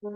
Yeah.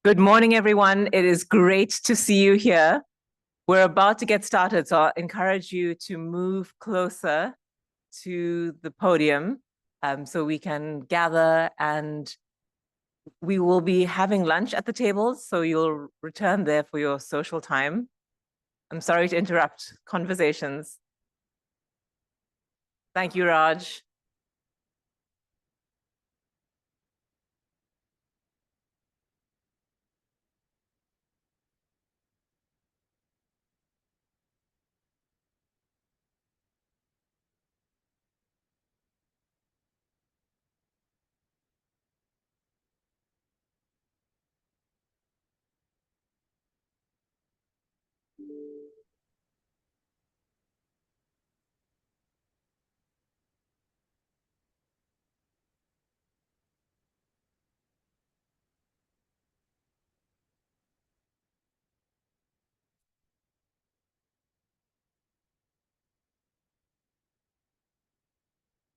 Good morning, everyone. It is great to see you here. We're about to get started, so I'll encourage you to move closer to the podium so we can gather, and we will be having lunch at the tables, so you'll return there for your social time. I'm sorry to interrupt conversations. Thank you, Raj.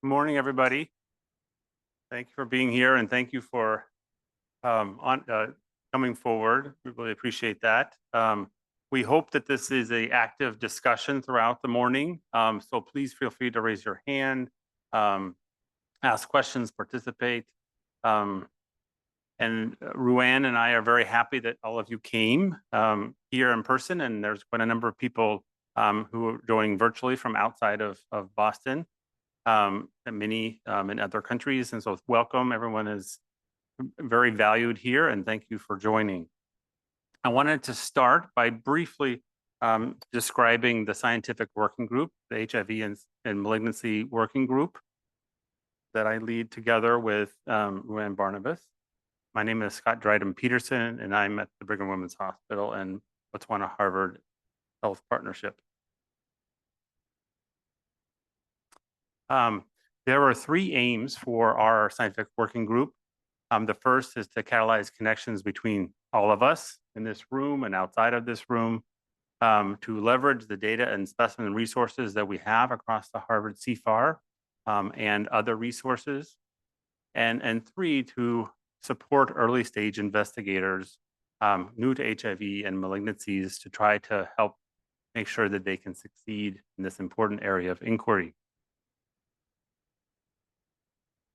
Good morning, everybody. Thank you for being here, and thank you for coming forward. We really appreciate that. We hope that this is an active discussion throughout the morning, so please feel free to raise your hand, ask questions, participate. And Ruan and I are very happy that all of you came here in person, and there's quite a number of people who are joining virtually from outside of Boston, and many in other countries. And so welcome, everyone is very valued here, and thank you for joining. I wanted to start by briefly describing the scientific working group, the HIV and malignancy working group that I lead together with Ruan Barnabas. My name is Scott Dryden Peterson, and I'm at the Brigham Women's Hospital and Botswana Harvard Health Partnership. There are three aims for our scientific working group. The first is to catalyze connections between all of us in this room and outside of this room, to leverage the data and specimen resources that we have across the Harvard CFAR and other resources. And three, to support early stage investigators new to HIV and malignancies to try to help make sure that they can succeed in this important area of inquiry.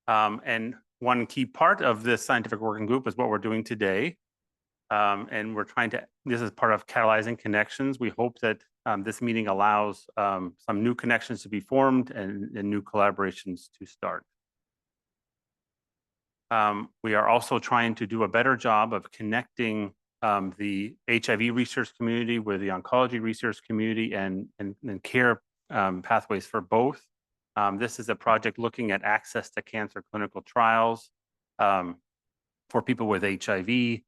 And one key part of this scientific working group is what we're doing today. And we're trying to, this is part of catalyzing connections. We hope that this meeting allows some new connections to be formed and new collaborations to start. We are also trying to do a better job of connecting the HIV research community with the oncology research community and care pathways for both. This is a project looking at access to cancer clinical trials for people with HIV.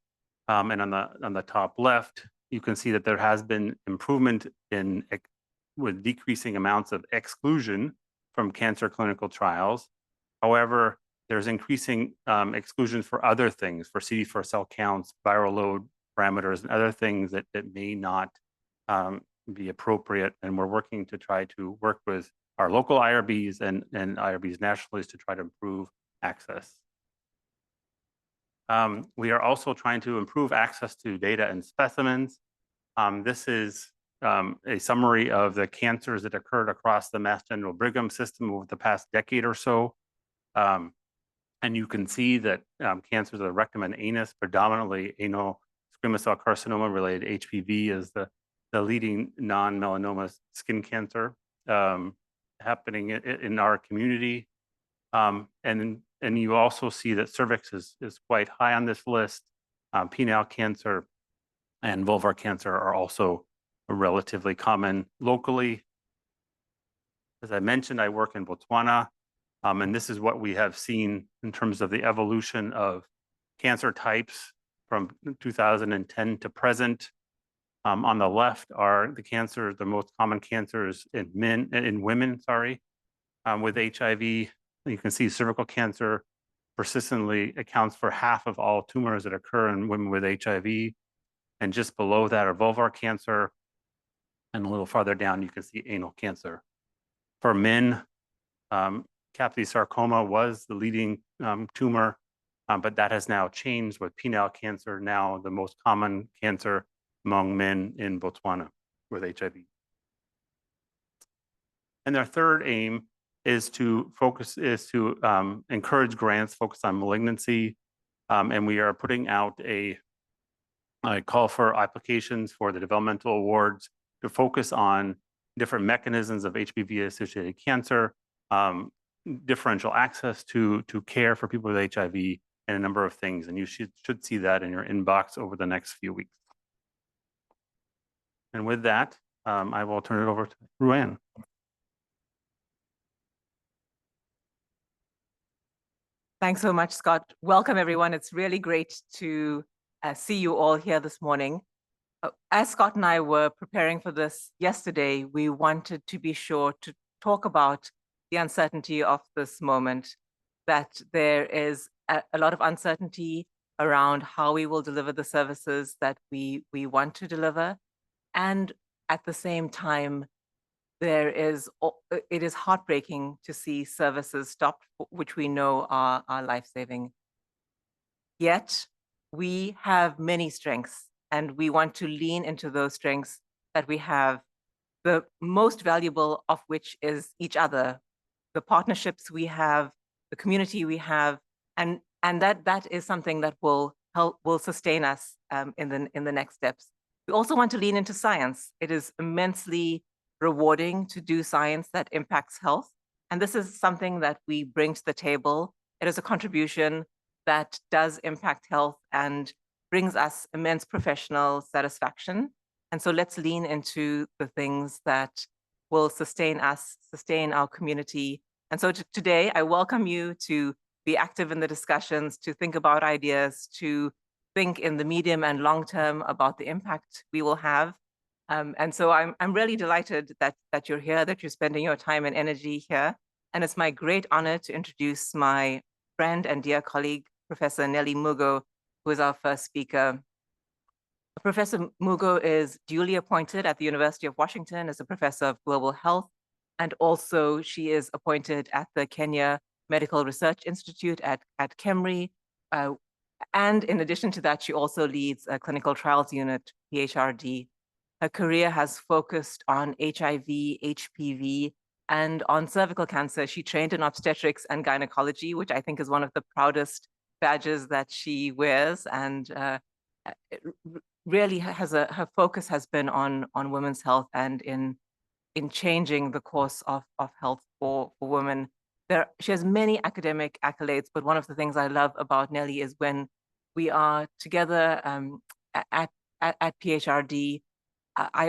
And on the top left, you can see that there has been improvement in with decreasing amounts of exclusion from cancer clinical trials. However, there's increasing exclusion for other things, for CD4 cell counts, viral load parameters, and other things that may not be appropriate. And we're working to try to work with our local IRBs and IRBs nationally to try to improve access. We are also trying to improve access to data and specimens. This is a summary of the cancers that occurred across the Mass General Brigham system over the past decade or so. And you can see that cancers of the rectum and anus, predominantly anal squamous cell carcinoma related HPV, is the leading non-melanoma skin cancer happening in our community. And you also see that cervix is quite high on this list. Penile cancer and vulvar cancer are also relatively common locally. As I mentioned, I work in Botswana. And this is what we have seen in terms of the evolution of cancer types from 2010 to present. On the left are the most common cancers in women, with HIV. You can see cervical cancer persistently accounts for half of all tumors that occur in women with HIV. And just below that are vulvar cancer. And a little farther down, you can see anal cancer. For men, Kaposi sarcoma was the leading tumor, but that has now changed with penile cancer, now the most common cancer among men in Botswana with HIV. And their third aim is to encourage grants focused on malignancy. And we are putting out a call for applications for the developmental awards to focus on different mechanisms of HPV-associated cancer, differential access to care for people with HIV, and a number of things. And you should see that in your inbox over the next few weeks. And with that, I will turn it over to Ruan. Thanks so much, Scott. Welcome, everyone. It's really great to see you all here this morning. As Scott and I were preparing for this yesterday, we wanted to be sure to talk about the uncertainty of this moment, that there is a lot of uncertainty around how we will deliver the services that we want to deliver. And at the same time, it is heartbreaking to see services stopped, which we know are life-saving. Yet, we have many strengths, and we want to lean into those strengths that we have, the most valuable of which is each other, the partnerships we have, the community we have, and And that is something that will sustain us in the next steps. We also want to lean into science. It is immensely rewarding to do science that impacts health. And this is something that we bring to the table. It is a contribution that does impact health and brings us immense professional satisfaction. And so let's lean into the things that will sustain us, sustain our community. And so today, I welcome you to be active in the discussions, to think about ideas, to think in the medium and long term about the impact we will have. And so I'm really delighted that you're here, that you're spending your time and energy here. And it's my great honor to introduce my friend and dear colleague, Professor Nelly Mugo, who is our first speaker. Professor Mugo is duly appointed at the University of Washington as a professor of global health. And also she is appointed at the Kenya Medical Research Institute at KEMRI. And in addition to that, she also leads a clinical trials unit, PHRD. Her career has focused on HIV, HPV, and on cervical cancer. She trained in obstetrics and gynecology, which I think is one of the proudest badges that she wears. And really her focus has been on women's health and in changing the course of health for women. She has many academic accolades, but one of the things I love about Nelly is when we are together at PHRD,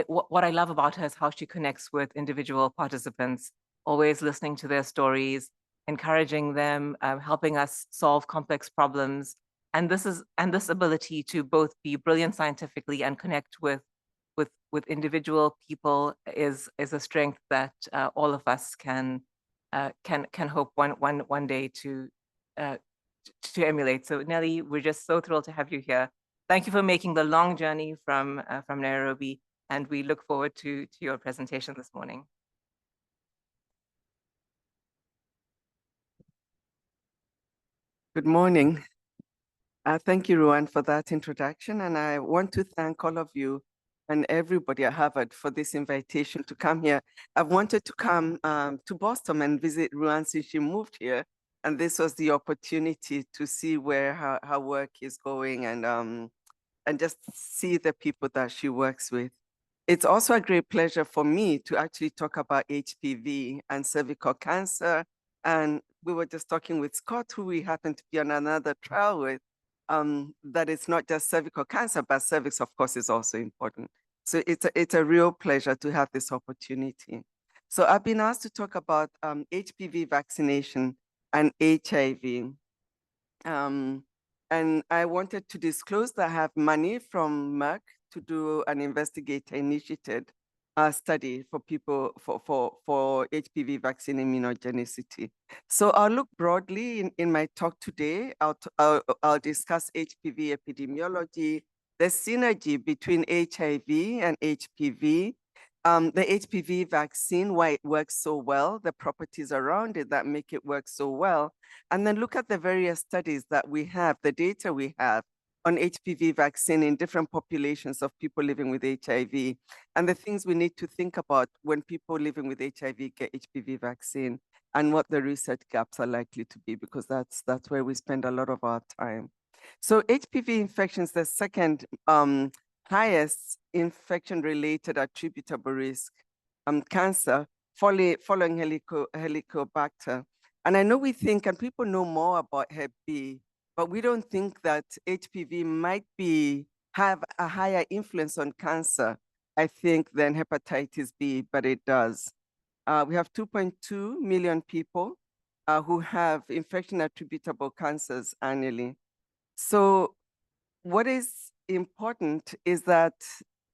what I love about her is how she connects with individual participants, always listening to their stories, encouraging them, helping us solve complex problems. And this ability to both be brilliant scientifically and connect with individual people is a strength that all of us can hope one day to emulate. So Nelly, we're just so thrilled to have you here. Thank you for making the long journey from Nairobi, and we look forward to your presentation this morning. Good morning. Thank you, Ruan, for that introduction. And I want to thank all of you and everybody at Harvard for this invitation to come here. I've wanted to come to Boston and visit Ruan since she moved here. And this was the opportunity to see where her work is going and just see the people that she works with. It's also a great pleasure for me to actually talk about HPV and cervical cancer. And we were just talking with Scott, who we happen to be on another trial with, that it's not just cervical cancer, but cervix, of course, is also important. So it's a real pleasure to have this opportunity. So I've been asked to talk about HPV vaccination and HIV. And I wanted to disclose that I have money from Merck to do an investigator-initiated study for people for HPV vaccine immunogenicity. So I'll look broadly in my talk today. I'll discuss HPV epidemiology, the synergy between HIV and HPV, the HPV vaccine, why it works so well, the properties around it that make it work so well, and then look at the various studies that we have, the data we have on HPV vaccine in different populations of people living with HIV, and the things we need to think about when people living with HIV get HPV vaccine, and what the research gaps are likely to be, because that's where we spend a lot of our time. So HPV infection is the second highest infection-related attributable risk cancer following Helicobacter. And I know we think, and people know more about Hep B, but we don't think that HPV might have a higher influence on cancer, I think, than hepatitis B, but it does. We have 2.2 million people who have infection attributable cancers annually. So what is important is that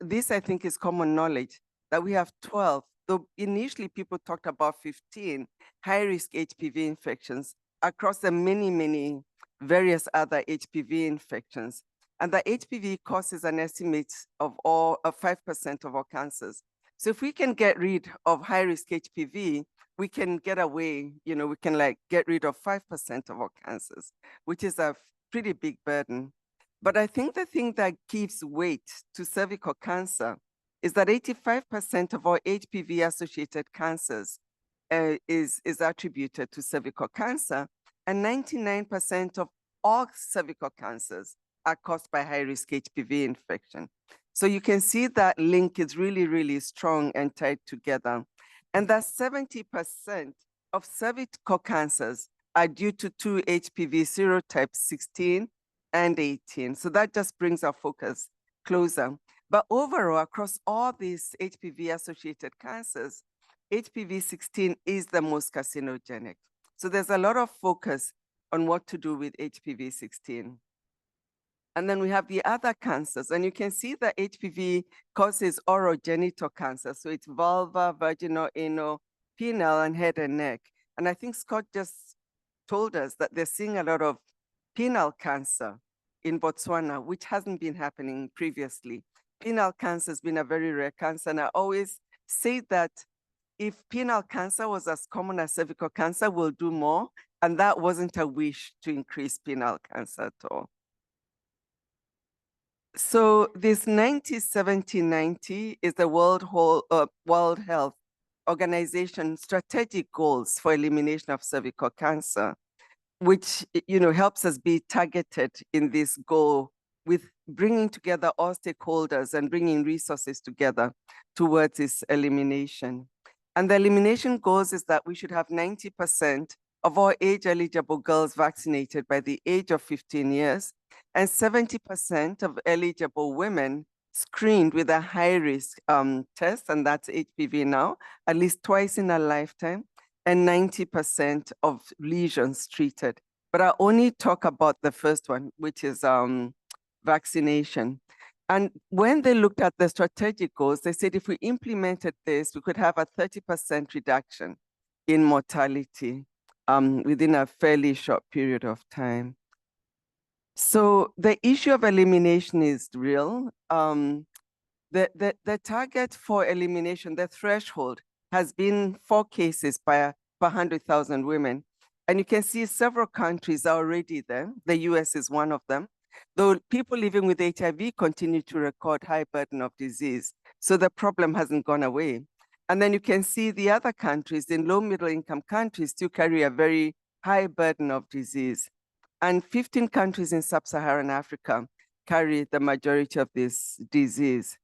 this, I think, is common knowledge, that we have 12, though initially people talked about 15 high-risk HPV infections across the many various other HPV infections. And the HPV causes an estimate of 5% of all cancers. So if we can get rid of high-risk HPV, we can get away, we can get rid of 5% of all cancers, which is a pretty big burden. But I think the thing that gives weight to cervical cancer is that 85% of all HPV-associated cancers is attributed to cervical cancer, and 99% of all cervical cancers are caused by high-risk HPV infection. So you can see that link is really, really strong and tied together. And that 70% of cervical cancers are due to two HPV serotypes, 16 and 18. So that just brings our focus closer. But overall, across all these HPV-associated cancers, HPV 16 is the most carcinogenic. So there's a lot of focus on what to do with HPV 16. And then we have the other cancers, and you can see that HPV causes orogenital cancer. So it's vulva, vaginal, anal, penile, and head and neck. And I think Scott just told us that they're seeing a lot of penile cancer in Botswana, which hasn't been happening previously. Penile cancer has been a very rare cancer, and I always say that if penile cancer was as common as cervical cancer, we'll do more, and that wasn't a wish to increase penile cancer at all. So this 90-70-90 is the World Health Organization strategic goals for elimination of cervical cancer, which helps us be targeted in this goal with bringing together all stakeholders and bringing resources together towards its elimination. And the elimination goals is that we should have 90% of all age-eligible girls vaccinated by the age of 15 years, and 70% of eligible women screened with a high-risk test, and that's HPV now, at least twice in a lifetime, and 90% of lesions treated. But I only talk about the first one, which is vaccination. And when they looked at the strategic goals, they said if we implemented this, we could have a 30% reduction in mortality within a fairly short period of time. So the issue of elimination is real. The target for elimination, the threshold, has been 4 cases per 100,000 women. And you can see several countries are already there. The US is one of them. Though people living with HIV continue to record high burden of disease. So the problem hasn't gone away. And then you can see the other countries in low middle income countries still carry a very high burden of disease. And 15 countries in sub-Saharan Africa carry the majority of this disease.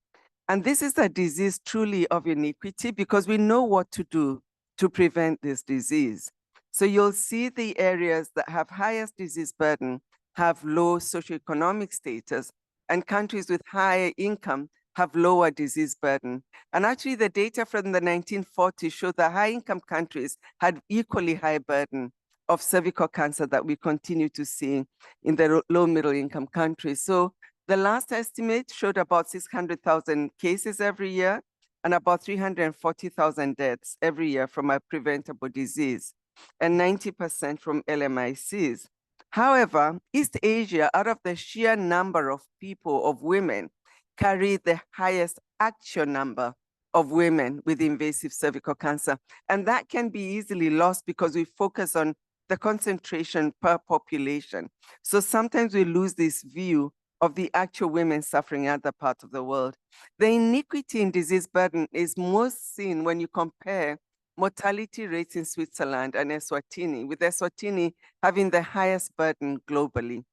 And this is a disease truly of iniquity because we know what to do to prevent this disease. So you'll see the areas that have highest disease burden have low socioeconomic status, and countries with higher income have lower disease burden. And actually the data from the 1940s showed that high-income countries had equally high burden of cervical cancer that we continue to see in the low middle income countries. So the last estimate showed about 600,000 cases every year and about 340,000 deaths every year from a preventable disease, and 90% from LMICs. However, East Asia, out of the sheer number of people, of women, carry the highest actual number of women with invasive cervical cancer. And that can be easily lost because we focus on the concentration per population. So sometimes we lose this view of the actual women suffering in other parts of the world. The iniquity in disease burden is most seen when you compare mortality rates in Switzerland and Eswatini, with Eswatini having the highest burden globally,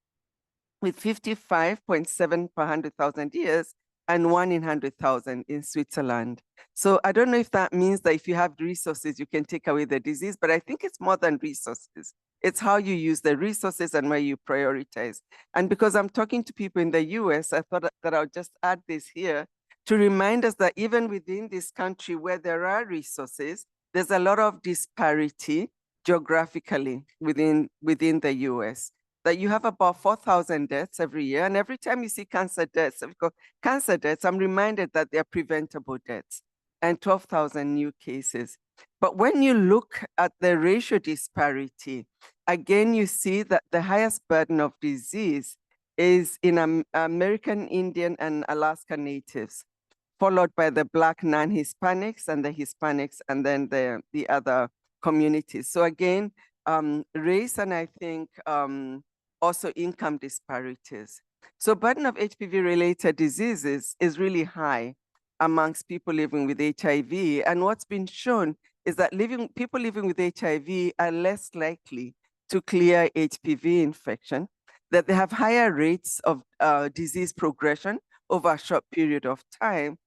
with 55.7 per 100,000 years and 1 in 100,000 in Switzerland. So I don't know if that means that if you have resources, you can take away the disease, but I think it's more than resources. It's how you use the resources and where you prioritize. And because I'm talking to people in the US, I thought that I'll just add this here to remind us that even within this country where there are resources, there's a lot of disparity geographically within the US. That you have about 4,000 deaths every year. And every time you see cancer deaths, I'm reminded that they're preventable deaths, and 12,000 new cases. But when you look at the racial disparity, again, you see that the highest burden of disease is in American Indian and Alaska Natives, followed by the Black non-Hispanics and the Hispanics, and then the other communities. So again, race and I think also income disparities. So burden of HPV-related diseases is really high amongst people living with HIV. And what's been shown is that people living with HIV are less likely to clear HPV infection. that they have higher rates of disease progression over a short period of time,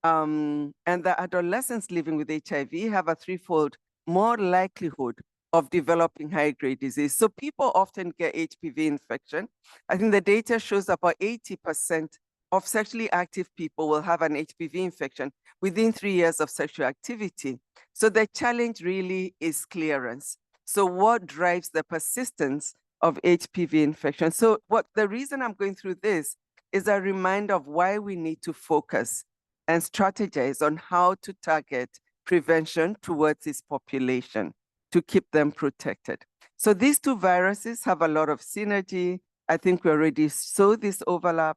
and that adolescents living with HIV have a threefold more likelihood of developing high-grade disease. So people often get HPV infection. I think the data shows about 80% of sexually active people will have an HPV infection within 3 years of sexual activity. So the challenge really is clearance. So what drives the persistence of HPV infection? So the reason I'm going through this is a reminder of why we need to focus and strategize on how to target prevention towards this population to keep them protected. So these two viruses have a lot of synergy. I think we already saw this overlap,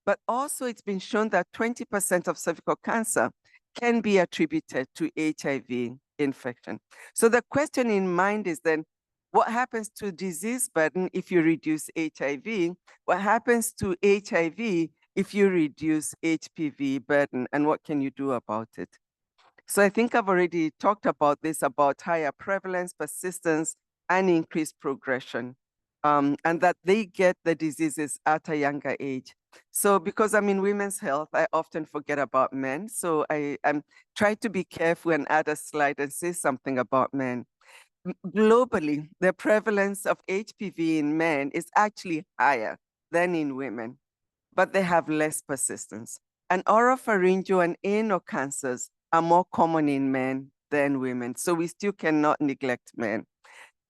but also it's been shown that 20% of cervical cancer can be attributed to HIV infection. So the question in mind is then, what happens to disease burden if you reduce HIV? What happens to HIV if you reduce HPV burden, and what can you do about it? So I think I've already talked about this, about higher prevalence, persistence, and increased progression, and that they get the diseases at a younger age. So because I'm in women's health, I often forget about men. So I'm trying to be careful and add a slide and say something about men. Globally, the prevalence of HPV in men is actually higher than in women, but they have less persistence. And oropharyngeal and anal cancers are more common in men than women. So we still cannot neglect men.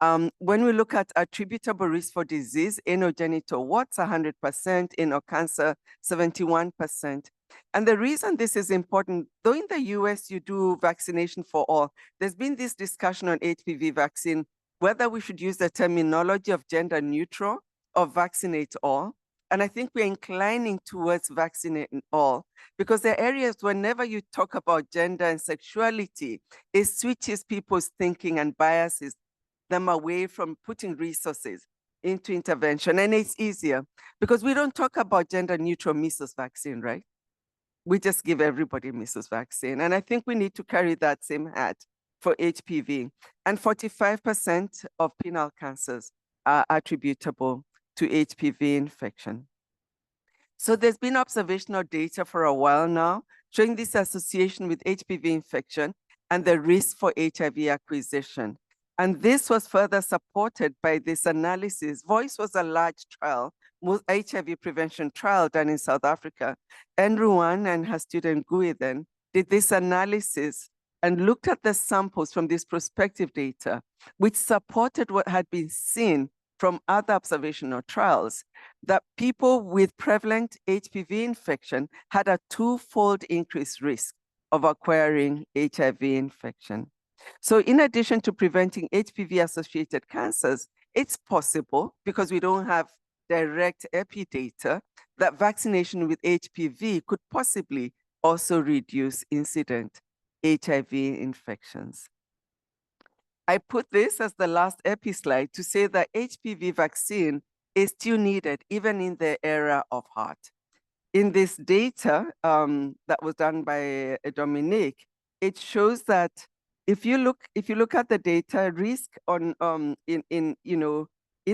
When we look at attributable risk for disease, anogenital warts, 100%, anal cancer, 71%. And the reason this is important, though in the US you do vaccination for all, there's been this discussion on HPV vaccine, whether we should use the terminology of gender neutral or vaccinate all. And I think we're inclining towards vaccinating all, because there are areas whenever you talk about gender and sexuality, it switches people's thinking and biases them away from putting resources into intervention. And it's easier because we don't talk about gender neutral measles vaccine, right? We just give everybody measles vaccine. And I think we need to carry that same hat for HPV. And 45% of penile cancers are attributable to HPV infection. So there's been observational data for a while now showing this association with HPV infection and the risk for HIV acquisition. And this was further supported by this analysis. VOICE was a large trial, HIV prevention trial done in South Africa. And Ruan and her student Gui then did this analysis and looked at the samples from this prospective data, which supported what had been seen from other observational trials, that people with prevalent HPV infection had a twofold increased risk of acquiring HIV infection. So in addition to preventing HPV-associated cancers, it's possible, because we don't have direct epi data, that vaccination with HPV could possibly also reduce incident HIV infections. I put this as the last epi slide to say that HPV vaccine is still needed even in the era of heart. In this data that was done by Dominique, it shows that if you look at the data, risk on in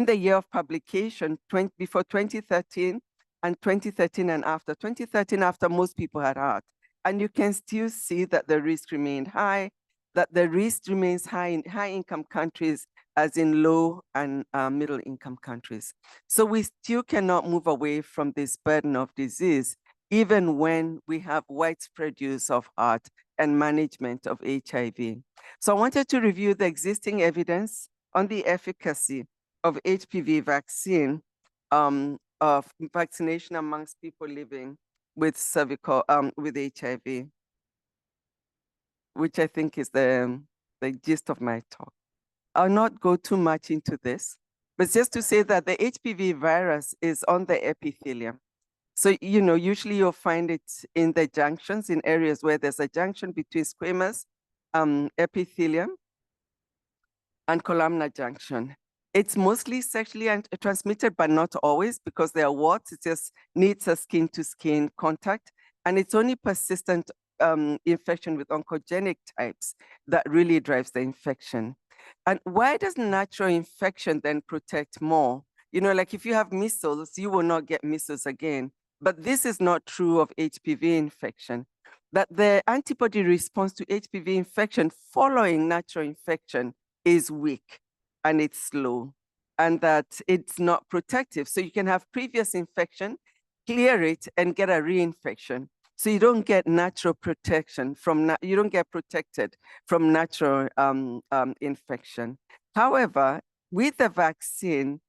the year of publication, before 2013 and 2013 and after. 2013 after, most people had heart, and you can still see that the risk remained high, that the risk remains high in high-income countries as in low and middle-income countries. So we still cannot move away from this burden of disease, even when we have widespread use of heart and management of HIV. So I wanted to review the existing evidence on the efficacy of HPV vaccine, of vaccination amongst people living with with HIV, which I think is the gist of my talk. I'll not go too much into this, but just to say that the HPV virus is on the epithelium. So, usually you'll find it in the junctions, in areas where there's a junction between squamous epithelium and columnar junction. It's mostly sexually transmitted, but not always, because there are warts. It just needs a skin-to-skin contact, and it's only persistent infection with oncogenic types that really drives the infection. And why does natural infection then protect more? You know, like if you have measles, you will not get measles again. But this is not true of HPV infection. That the antibody response to HPV infection following natural infection is weak and it's slow, and that it's not protective. So you can have previous infection, clear it, and get a reinfection. So you don't get natural protection from, you don't get protected from natural infection. However, with the vaccine,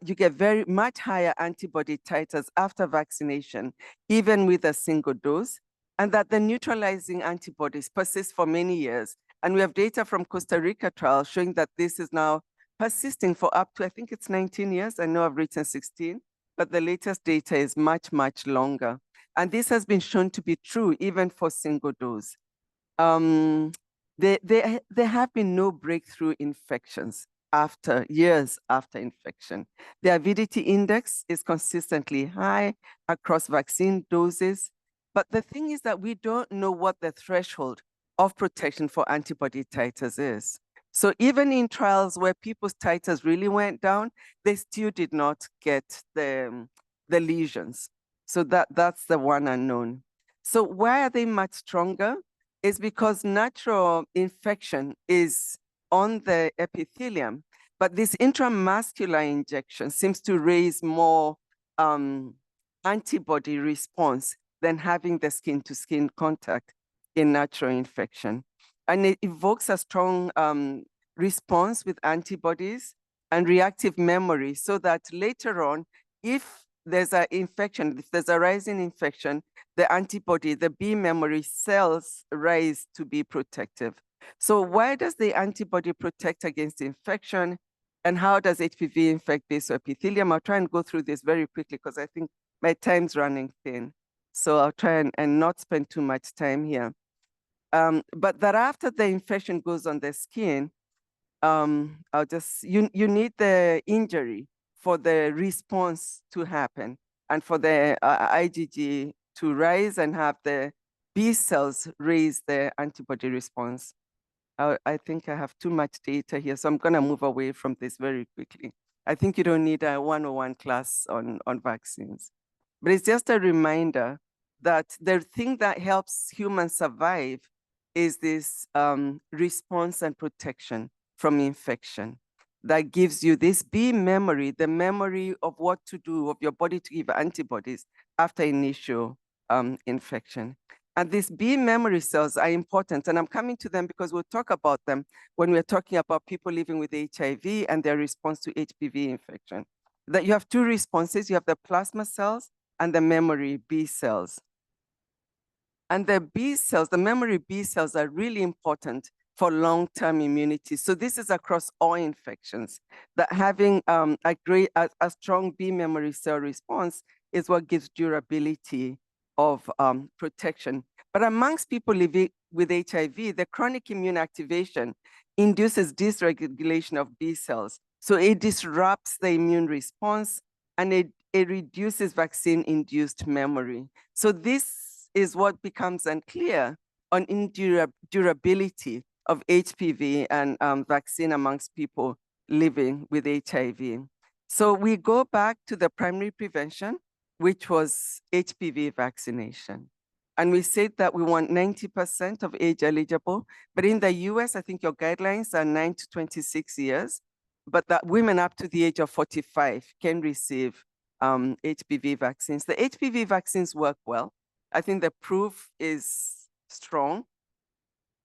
you get very much higher antibody titers after vaccination, even with a single dose, and that the neutralizing antibodies persist for many years. And we have data from Costa Rica trial showing that this is now persisting for up to, I think it's 19 years. I know I've written 16, but the latest data is much, much longer. And this has been shown to be true even for single dose. There have been no breakthrough infections years after infection. The avidity index is consistently high across vaccine doses. But the thing is that we don't know what the threshold of protection for antibody titers is. So even in trials where people's titers really went down, they still did not get the lesions. So that's the one unknown. So why are they much stronger? Is because natural infection is on the epithelium, but this intramuscular injection seems to raise more antibody response than having the skin-to-skin contact in natural infection. And it evokes a strong response with antibodies and reactive memory, so that later on, if there's an infection, if there's a rising infection, the antibody, the B memory cells rise to be protective. So why does the antibody protect against infection? And how does HPV infect basal epithelium? I'll try and go through this very quickly because I think my time's running thin. So I'll try and not spend too much time here. But that after the infection goes on the skin, you need the injury for the response to happen and for the IgG to rise and have the B cells raise the antibody response. I think I have too much data here, so I'm gonna move away from this very quickly. I think you don't need a 101 class on vaccines, but it's just a reminder that the thing that helps humans survive is this response and protection from infection that gives you this B memory, the memory of what to do, of your body to give antibodies after initial infection. And these B memory cells are important, and I'm coming to them because we'll talk about them when we're talking about people living with HIV and their response to HPV infection. That you have two responses, you have the plasma cells and the memory B cells. And the B cells, the memory B cells are really important for long-term immunity. So this is across all infections, that having a strong B memory cell response is what gives durability of protection. But amongst people living with HIV, the chronic immune activation induces dysregulation of B cells. So it disrupts the immune response and it reduces vaccine-induced memory. So this is what becomes unclear on durability of HPV and vaccine amongst people living with HIV. So we go back to the primary prevention, which was HPV vaccination. And we said that we want 90% of age eligible, but in the US, I think your guidelines are 9 to 26 years, but that women up to the age of 45 can receive HPV vaccines. The HPV vaccines work well. I think the proof is strong.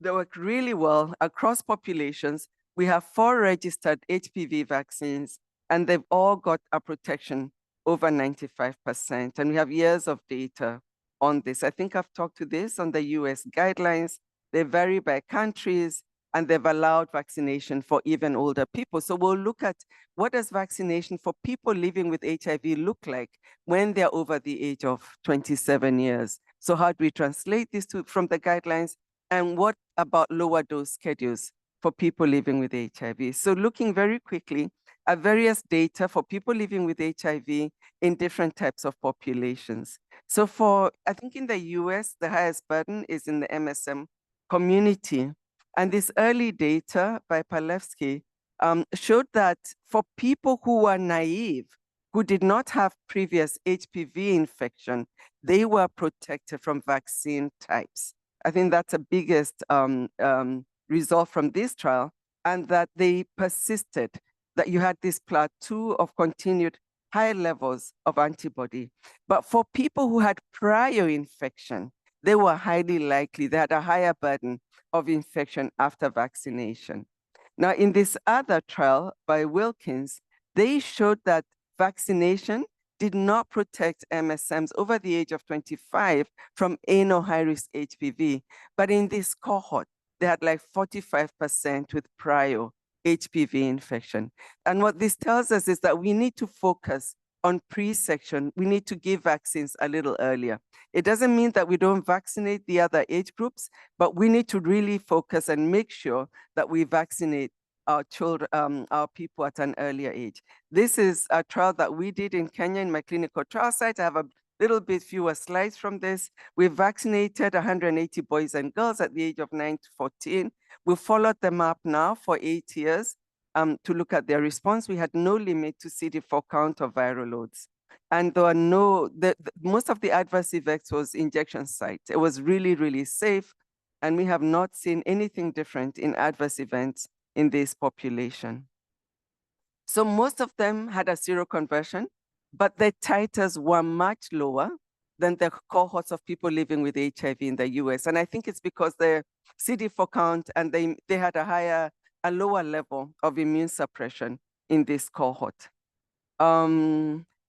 They work really well across populations. We have 4 registered HPV vaccines, and they've all got a protection over 95%. And we have years of data on this. I think I've talked to this on the US guidelines. They vary by countries, and they've allowed vaccination for even older people. So we'll look at what does vaccination for people living with HIV look like when they're over the age of 27 years. So how do we translate this from the guidelines? And what about lower dose schedules for people living with HIV? So looking very quickly at various data for people living with HIV in different types of populations. So I think in the US, the highest burden is in the MSM community. And this early data by Palevsky showed that for people who were naive, who did not have previous HPV infection, they were protected from vaccine types. I think that's the biggest result from this trial, and that they persisted, that you had this plateau of continued high levels of antibody. But for people who had prior infection, they were highly likely, they had a higher burden of infection after vaccination. Now, in this other trial by Wilkins, they showed that vaccination did not protect MSMs over the age of 25 from anal high-risk HPV. But in this cohort, they had like 45% with prior HPV infection. And what this tells us is that we need to focus on pre-section. We need to give vaccines a little earlier. It doesn't mean that we don't vaccinate the other age groups, but we need to really focus and make sure that we vaccinate our children, our people at an earlier age. This is a trial that we did in Kenya in my clinical trial site. I have a little bit fewer slides from this. We vaccinated 180 boys and girls at the age of 9 to 14. We followed them up now for 8 years to look at their response. We had no limit to CD4 count or viral loads. And there were most of the adverse effects was injection site. It was really, really safe. And we have not seen anything different in adverse events in this population. So most of them had a seroconversion, but their titers were much lower than the cohorts of people living with HIV in the US. And I think it's because their CD4 count and they had a lower level of immune suppression in this cohort.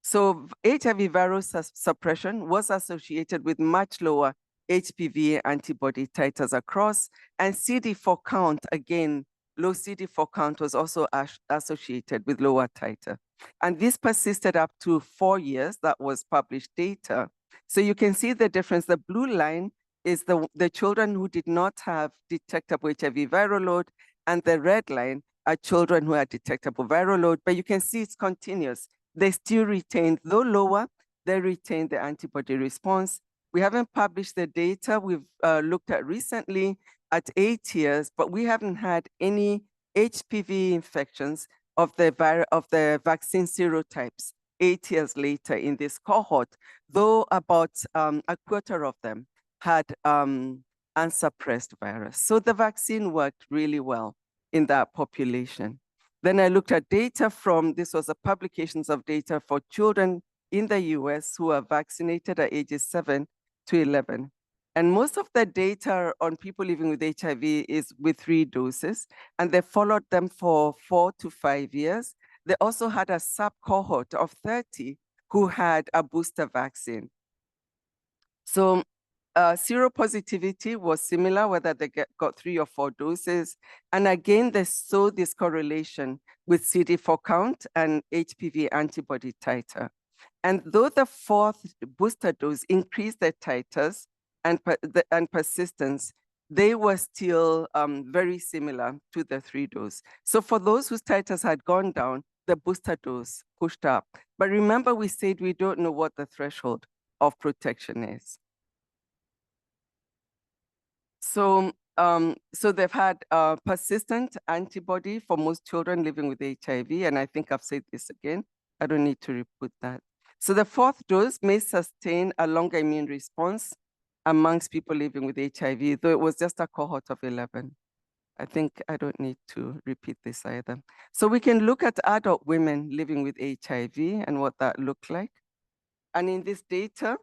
So HIV viral suppression was associated with much lower HPV antibody titers across, and CD4 count, again, low CD4 count was also associated with lower titer. And this persisted up to 4 years. That was published data. So you can see the difference. The blue line is the children who did not have detectable HIV viral load, and the red line are children who had detectable viral load. But you can see it's continuous. They still retained, though lower, they retained the antibody response. We haven't published the data we've looked at recently at 8 years, but we haven't had any HPV infections of the vaccine serotypes 8 years later in this cohort, though about a quarter of them had unsuppressed virus. So the vaccine worked really well in that population. Then I looked at data this was a publications of data for children in the US who are vaccinated at ages 7 to 11. And most of the data on people living with HIV is with 3 doses, and they followed them for 4 to 5 years. They also had a sub-cohort of 30 who had a booster vaccine. So seropositivity was similar, whether they got 3 or 4 doses. And again, they saw this correlation with CD4 count and HPV antibody titer. And though the 4th booster dose increased their titers and persistence, they were still very similar to the 3 dose. So for those whose titers had gone down, the booster dose pushed up. But remember, we said we don't know what the threshold of protection is. So, so they've had persistent antibody for most children living with HIV, and I think I've said this again. I don't need to repeat that. So the 4th dose may sustain a longer immune response amongst people living with HIV, though it was just a cohort of 11. I think I don't need to repeat this either. So we can look at adult women living with HIV and what that looked like. And in this data,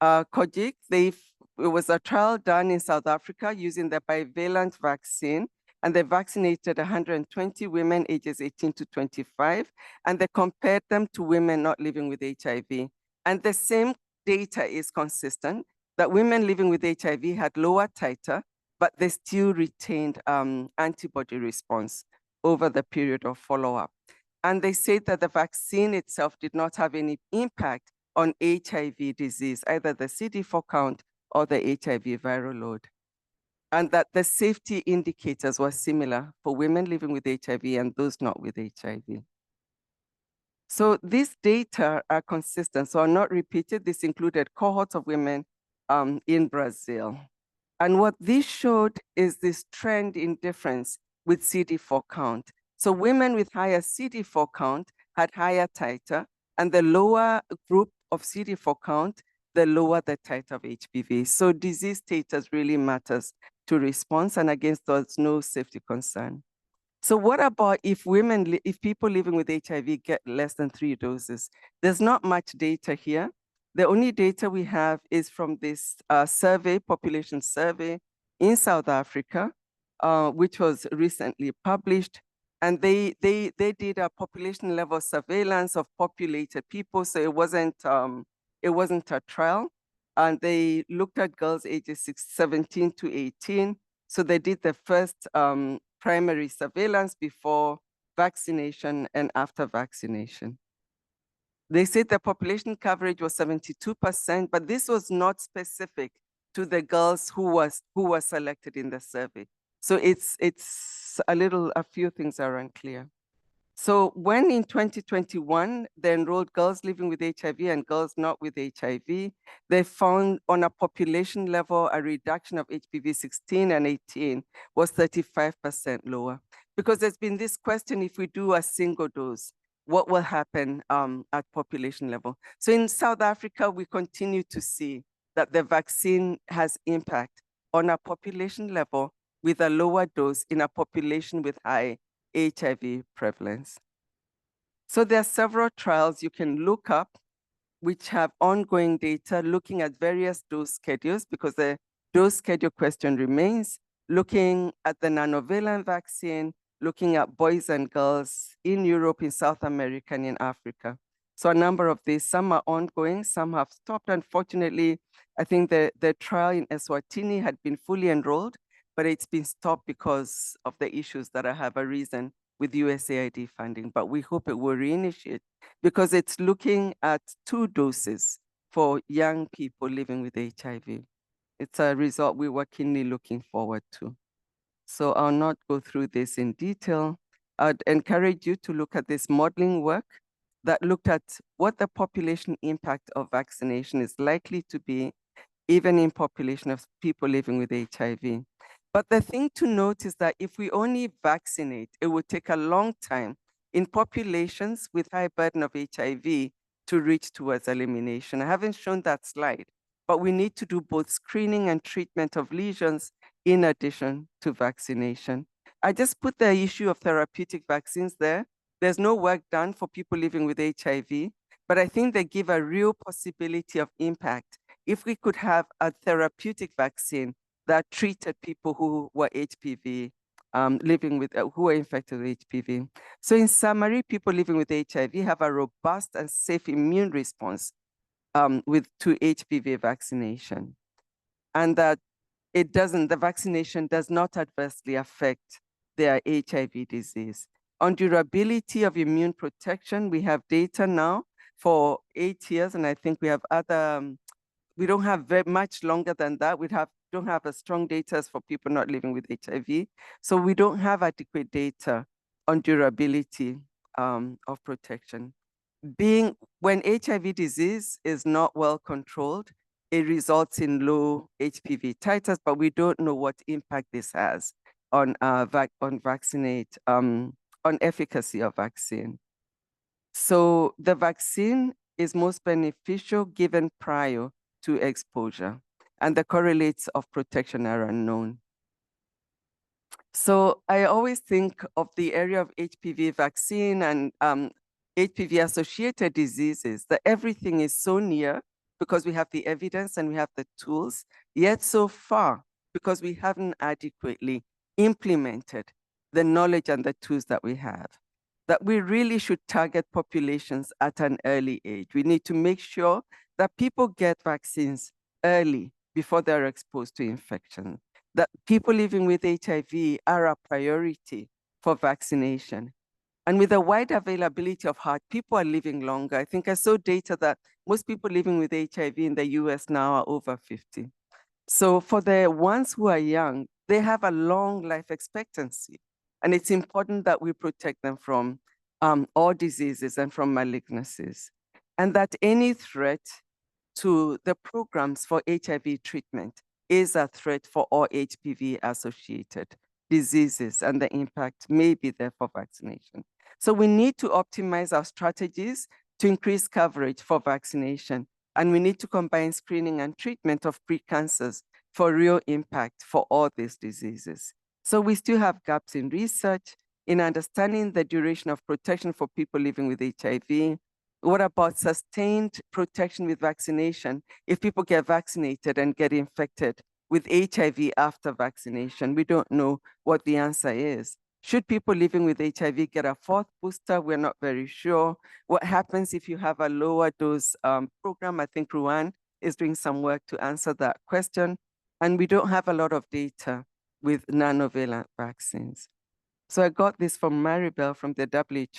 COGIC, it was a trial done in South Africa using the bivalent vaccine, and they vaccinated 120 women ages 18 to 25, and they compared them to women not living with HIV. And the same data is consistent, that women living with HIV had lower titer, but they still retained antibody response over the period of follow-up. And they said that the vaccine itself did not have any impact on HIV disease, either the CD4 count or the HIV viral load. And that the safety indicators were similar for women living with HIV and those not with HIV. So these data are consistent, so are not repeated. This included cohorts of women in Brazil. And what this showed is this trend in difference with CD4 count. So women with higher CD4 count had higher titer, and the lower group of CD4 count, the lower the titer of HPV. So disease status really matters to response, and against there's no safety concern. So what about if if people living with HIV get less than 3 doses? There's not much data here. The only data we have is from this population survey in South Africa, which was recently published. And they did a population level surveillance of populated people. So it wasn't a trial. And they looked at girls ages 17 to 18. So they did the first primary surveillance before vaccination and after vaccination. They said the population coverage was 72%, but this was not specific to the girls who were selected in the survey. So it's a few things are unclear. So when in 2021, they enrolled girls living with HIV and girls not with HIV, they found on a population level, a reduction of HPV 16 and 18 was 35% lower. Because there's been this question, if we do a single dose, what will happen at population level? So in South Africa, we continue to see that the vaccine has impact on a population level with a lower dose in a population with high HIV prevalence. So there are several trials you can look up which have ongoing data looking at various dose schedules, because the dose schedule question remains, looking at the nanovalent vaccine, looking at boys and girls in Europe, in South America, and in Africa. So a number of these, some are ongoing, some have stopped. Unfortunately, I think the trial in Eswatini had been fully enrolled, but it's been stopped because of the issues that I have arisen with USAID funding, but we hope it will reinitiate because it's looking at 2 doses for young people living with HIV. It's a result we were keenly looking forward to. So I'll not go through this in detail. I'd encourage you to look at this modeling work that looked at what the population impact of vaccination is likely to be, even in population of people living with HIV. But the thing to note is that if we only vaccinate, it would take a long time in populations with high burden of HIV to reach towards elimination. I haven't shown that slide, but we need to do both screening and treatment of lesions in addition to vaccination. I just put the issue of therapeutic vaccines there. There's no work done for people living with HIV, but I think they give a real possibility of impact if we could have a therapeutic vaccine that treated people who were HPV, who were infected with HPV. So in summary, people living with HIV have a robust and safe immune response to HPV vaccination. And that the vaccination does not adversely affect their HIV disease. On durability of immune protection, we have data now for 8 years, and I think we have other, we don't have very much longer than that. Don't have a strong data for people not living with HIV. So we don't have adequate data on durability of protection. When HIV disease is not well controlled, it results in low HPV titers, but we don't know what impact this has on efficacy of vaccine. So the vaccine is most beneficial given prior to exposure, and the correlates of protection are unknown. So I always think of the area of HPV vaccine and HPV-associated diseases, that everything is so near because we have the evidence and we have the tools, yet so far, because we haven't adequately implemented the knowledge and the tools that we have, that we really should target populations at an early age. We need to make sure that people get vaccines early before they're exposed to infection, that people living with HIV are a priority for vaccination. And with the wide availability of heart, people are living longer. I think I saw data that most people living with HIV in the US now are over 50. So for the ones who are young, they have a long life expectancy. And it's important that we protect them from all diseases and from malignancies. And that any threat to the programs for HIV treatment is a threat for all HPV-associated diseases, and the impact may be there for vaccination. So we need to optimize our strategies to increase coverage for vaccination. And we need to combine screening and treatment of precancers for real impact for all these diseases. So we still have gaps in research, in understanding the duration of protection for people living with HIV. What about sustained protection with vaccination if people get vaccinated and get infected with HIV after vaccination? We don't know what the answer is. Should people living with HIV get a fourth booster? We're not very sure. What happens if you have a lower dose program? I think Ruan is doing some work to answer that question. And we don't have a lot of data with nanovalent vaccines. So I got this from Maribel from the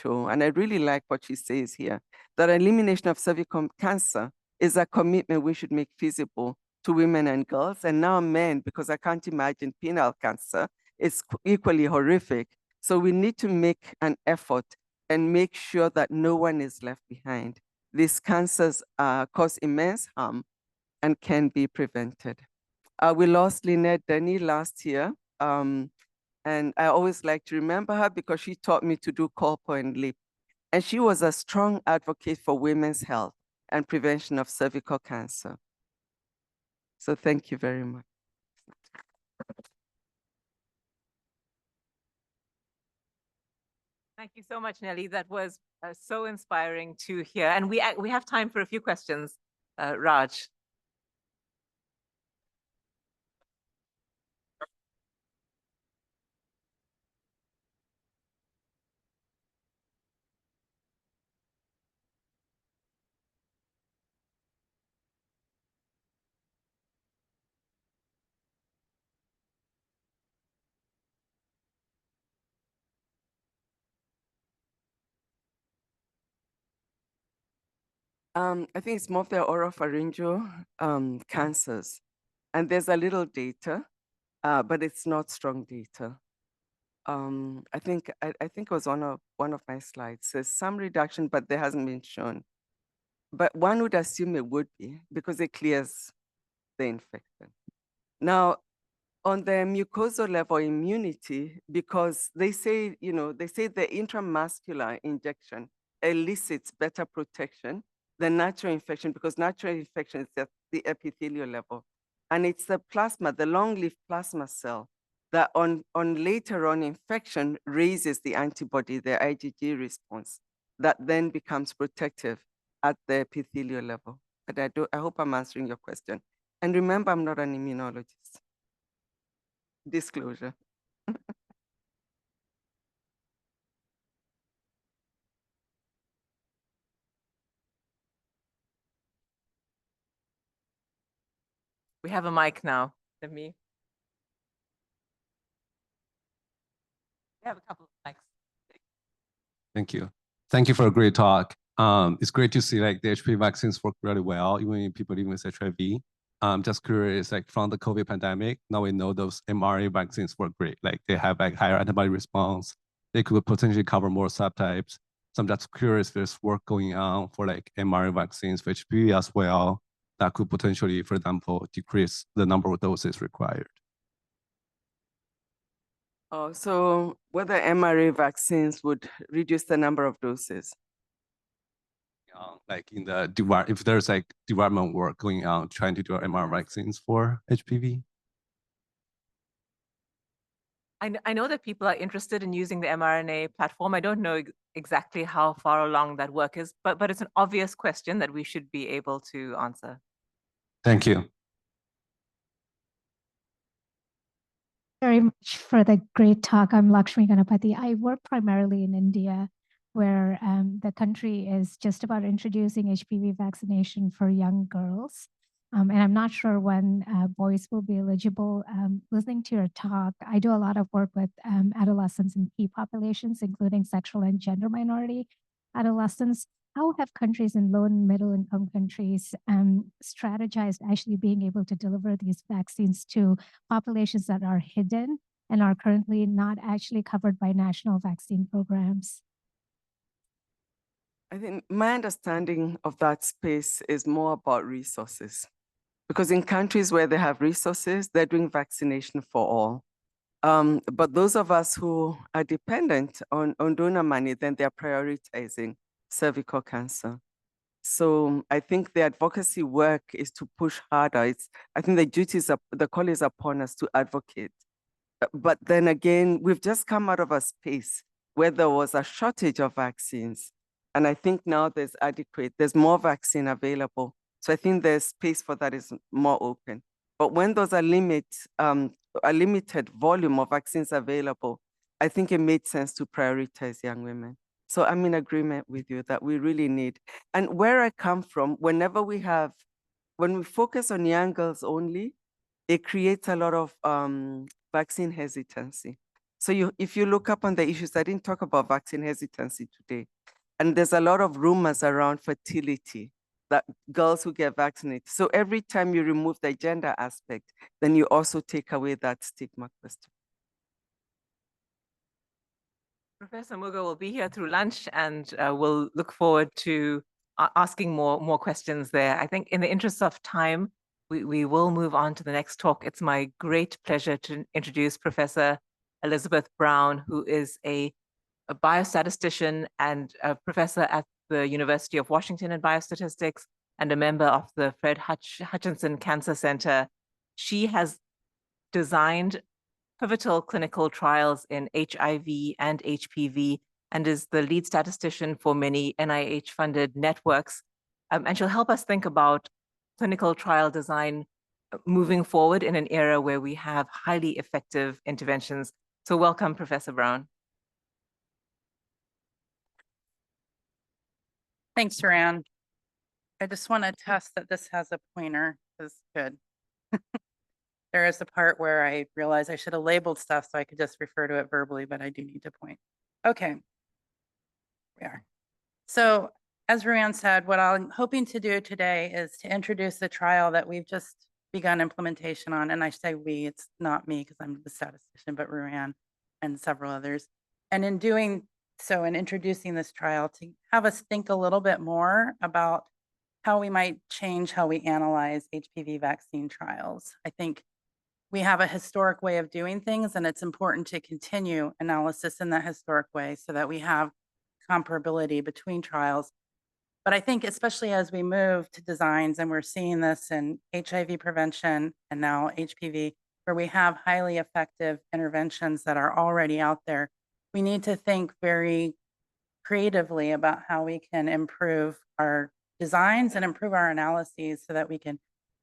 WHO, and I really like what she says here, that elimination of cervical cancer is a commitment we should make feasible to women and girls, and now men, because I can't imagine penile cancer. It's equally horrific. So we need to make an effort and make sure that no one is left behind. These cancers cause immense harm and can be prevented. We lost Lynette Denny last year. And I always like to remember her because she taught me to do corpo and lip. And she was a strong advocate for women's health and prevention of cervical cancer. So thank you very much. Thank you so much, Nelly. That was so inspiring to hear. And we have time for a few questions, Raj. I think it's more of the oropharyngeal cancers. And there's a little data, but it's not strong data. I think it was one of my slides. There's some reduction, but there hasn't been shown. But one would assume it would be because it clears the infection. Now, on the mucosal level immunity, because they say the intramuscular injection elicits better protection than natural infection, because natural infection is at the epithelial level. And it's the plasma, the long-lived plasma cell, that on later on infection raises the antibody, the IgG response, that then becomes protective at the epithelial level. But I hope I'm answering your question. And remember, I'm not an immunologist. Disclosure. We have a mic now. Let me. We have a couple of mics. Thank you. Thank you for a great talk. It's great to see like the HPV vaccines work really well, even in people living with HIV. Just curious, like from the COVID pandemic, now we know those mRNA vaccines work great. Like they have like higher antibody response. They could potentially cover more subtypes. So I'm just curious if there's work going on for like mRNA vaccines for HPV as well that could potentially, for example, decrease the number of doses required. Oh, so whether mRNA vaccines would reduce the number of doses? Like in the if there's like development work going on trying to do mRNA vaccines for HPV? I know that people are interested in using the mRNA platform. I don't know exactly how far along that work is, but it's an obvious question that we should be able to answer. Thank you. Very much for the great talk. I'm Lakshmi Ganapathy. I work primarily in India, where the country is just about introducing HPV vaccination for young girls. And I'm not sure when boys will be eligible. Listening to your talk, I do a lot of work with adolescents in key populations, including sexual and gender minority adolescents. How have countries in low and middle income countries strategized actually being able to deliver these vaccines to populations that are hidden and are currently not actually covered by national vaccine programs? I think my understanding of that space is more about resources. Because in countries where they have resources, they're doing vaccination for all. But those of us who are dependent on donor money, then they're prioritizing cervical cancer. So I think the advocacy work is to push harder. I think the call is upon us to advocate. But then again, we've just come out of a space where there was a shortage of vaccines. And I think now there's more vaccine available. So I think there's space for that is more open. But when there's a limited volume of vaccines available, I think it made sense to prioritize young women. So I'm in agreement with you that we really need. And where I come from, when we focus on young girls only, it creates a lot of vaccine hesitancy. So if you look up on the issues, I didn't talk about vaccine hesitancy today. And there's a lot of rumors around fertility, that girls who get vaccinated. So every time you remove the gender aspect, then you also take away that stigma question. Professor Muga will be here through lunch, and we'll look forward to asking more questions there. I think in the interest of time, we will move on to the next talk. It's my great pleasure to introduce Professor Elizabeth Brown, who is a biostatistician and a professor at the University of Washington in biostatistics and a member of the Fred Hutchinson Cancer Center. She has designed pivotal clinical trials in HIV and HPV and is the lead statistician for many NIH-funded networks. And she'll help us think about clinical trial design moving forward in an era where we have highly effective interventions. So welcome, Professor Brown. Thanks, Rand. I just want to test that this has a pointer. That's good. There is a part where I realized I should have labeled stuff so I could just refer to it verbally, but I do need to point. Okay. We are. So as Rand said, what I'm hoping to do today is to introduce the trial that we've just begun implementation on. And I say we, it's not me because I'm the statistician, but Ruan and several others. And in doing so, in introducing this trial, to have us think a little bit more about how we might change how we analyze HPV vaccine trials. I think we have a historic way of doing things, and it's important to continue analysis in that historic way so that we have comparability between trials. But I think especially as we move to designs, and we're seeing this in HIV prevention and now HPV, where we have highly effective interventions that are already out there, we need to think very creatively about how we can improve our designs and improve our analyses so that we can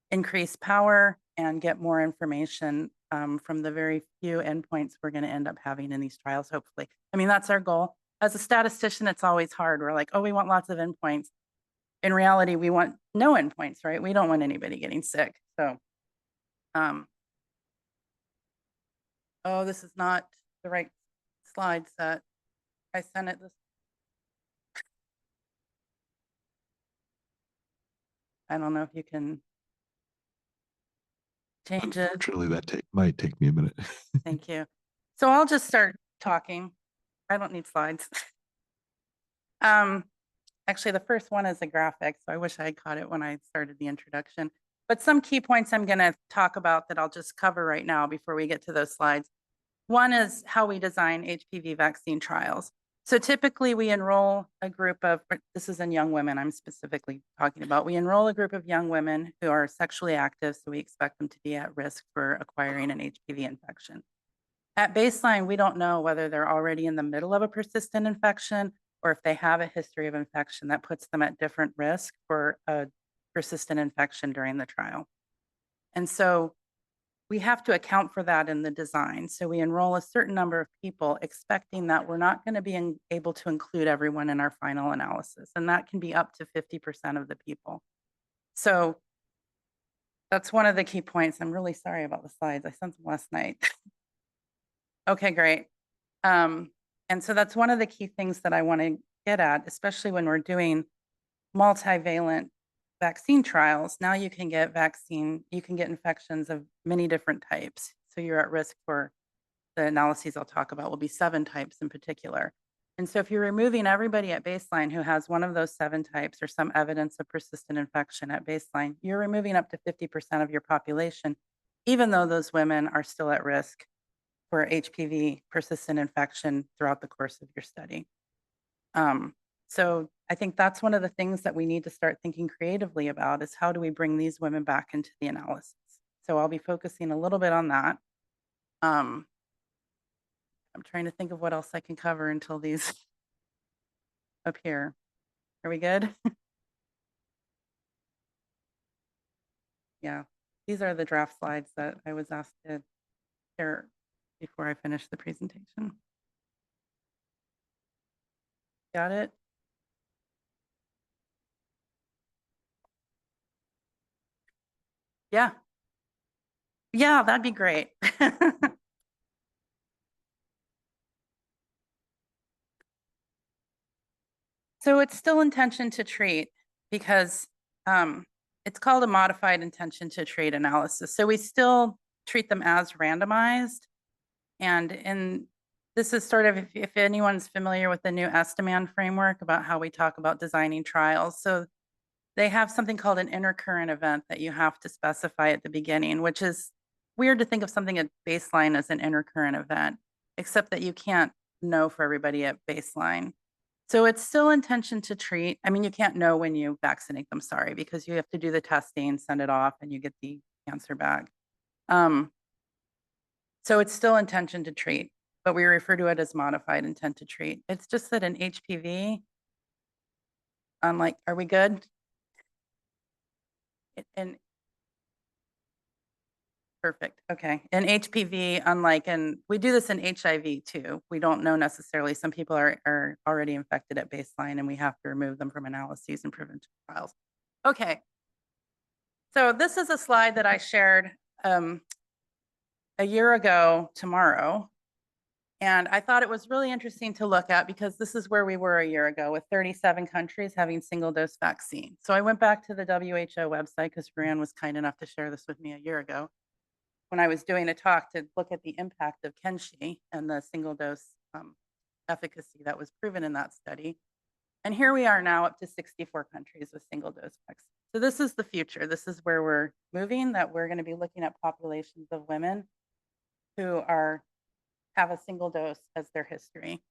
increase power and get more information from the very few endpoints we're going to end up having in these trials, hopefully. I mean, that's our goal. As a statistician, it's always hard. We're like, oh, we want lots of endpoints. In reality, we want no endpoints, right? We don't want anybody getting sick. So, oh, this is not the right slide set. I sent it this. I don't know if you can change it. Unfortunately, that might take me a minute. Thank you. So I'll just start talking. I don't need slides. Actually, the first one is a graphic, so I wish I had caught it when I started the introduction. But some key points I'm going to talk about that I'll just cover right now before we get to those slides. One is how we design HPV vaccine trials. So typically we enroll a group of, this is in young women I'm specifically talking about, we enroll a group of young women who are sexually active, so we expect them to be at risk for acquiring an HPV infection. At baseline, we don't know whether they're already in the middle of a persistent infection or if they have a history of infection that puts them at different risk for a persistent infection during the trial. And so we have to account for that in the design. So we enroll a certain number of people expecting that we're not going to be able to include everyone in our final analysis. And that can be up to 50% of the people. So that's one of the key points. I'm really sorry about the slides. I sent them last night. Okay, great. And so that's one of the key things that I want to get at, especially when we're doing multivalent vaccine trials. Now you can get infections of many different types. So you're at risk for the analyses I'll talk about will be 7 types in particular. And so if you're removing everybody at baseline who has one of those 7 types or some evidence of persistent infection at baseline, you're removing up to 50% of your population, even though those women are still at risk for HPV persistent infection throughout the course of your study. So I think that's one of the things that we need to start thinking creatively about is how do we bring these women back into the analysis? So I'll be focusing a little bit on that. I'm trying to think of what else I can cover until these appear. Are we good? Yeah, these are the draft slides that I was asked to share before I finish the presentation. Got it? Yeah. Yeah, that'd be great. So it's still intention to treat because it's called a modified intention to treat analysis. So we still treat them as randomized. And this is sort of, if anyone's familiar with the new Estiman framework about how we talk about designing trials. So they have something called an intercurrent event that you have to specify at the beginning, which is weird to think of something at baseline as an intercurrent event, except that you can't know for everybody at baseline. So it's still intention to treat. I mean, you can't know when you vaccinate them, sorry, because you have to do the testing, send it off, and you get the answer back. So it's still intention to treat, but we refer to it as modified intent to treat. It's just that in HPV, unlike, are we good? And perfect. Okay. In HPV, unlike, and we do this in HIV too. We don't know necessarily. Some people are already infected at baseline and we have to remove them from analyses and prevention trials. Okay. So this is a slide that I shared a year ago tomorrow. And I thought it was really interesting to look at because this is where we were a year ago with 37 countries having single dose vaccine. So I went back to the WHO website because Brianne was kind enough to share this with me a year ago when I was doing a talk to look at the impact of Kenshi and the single dose efficacy that was proven in that study. And here we are now up to 64 countries with single dose vaccine. So this is the future. This is where we're moving, that we're going to be looking at populations of women who have a single dose as their history.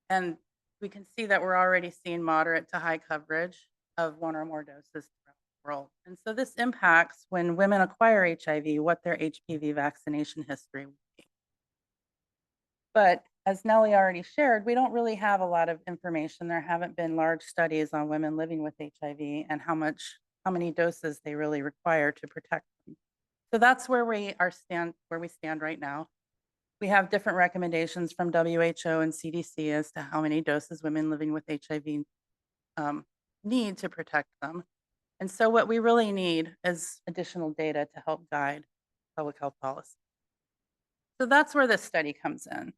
And we can see that we're already seeing moderate to high coverage of one or more doses throughout the world. And so this impacts when women acquire HIV, what their HPV vaccination history will be. But as Nellie already shared, we don't really have a lot of information. There haven't been large studies on women living with HIV and how many doses they really require to protect them. So that's where we stand right now. We have different recommendations from WHO and CDC as to how many doses women living with HIV need to protect them. And so what we really need is additional data to help guide public health policy. So that's where this study comes in.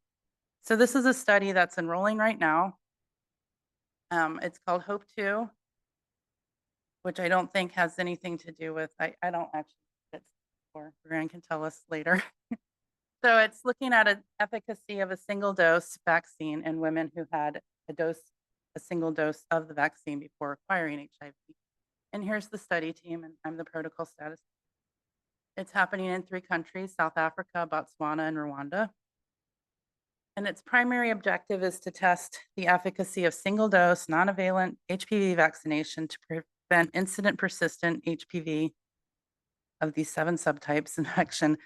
So this is a study that's enrolling right now. It's called HOPE-2, which I don't think has anything to do with, I don't actually, or Brianne can tell us later. So it's looking at an efficacy of a single dose vaccine in women who had a single dose of the vaccine before acquiring HIV. And here's the study team, and I'm the protocol status. It's happening in 3 countries, South Africa, Botswana, and Rwanda. And its primary objective is to test the efficacy of single dose non-valent HPV vaccination to prevent incident persistent HPV of these 7 subtypes infection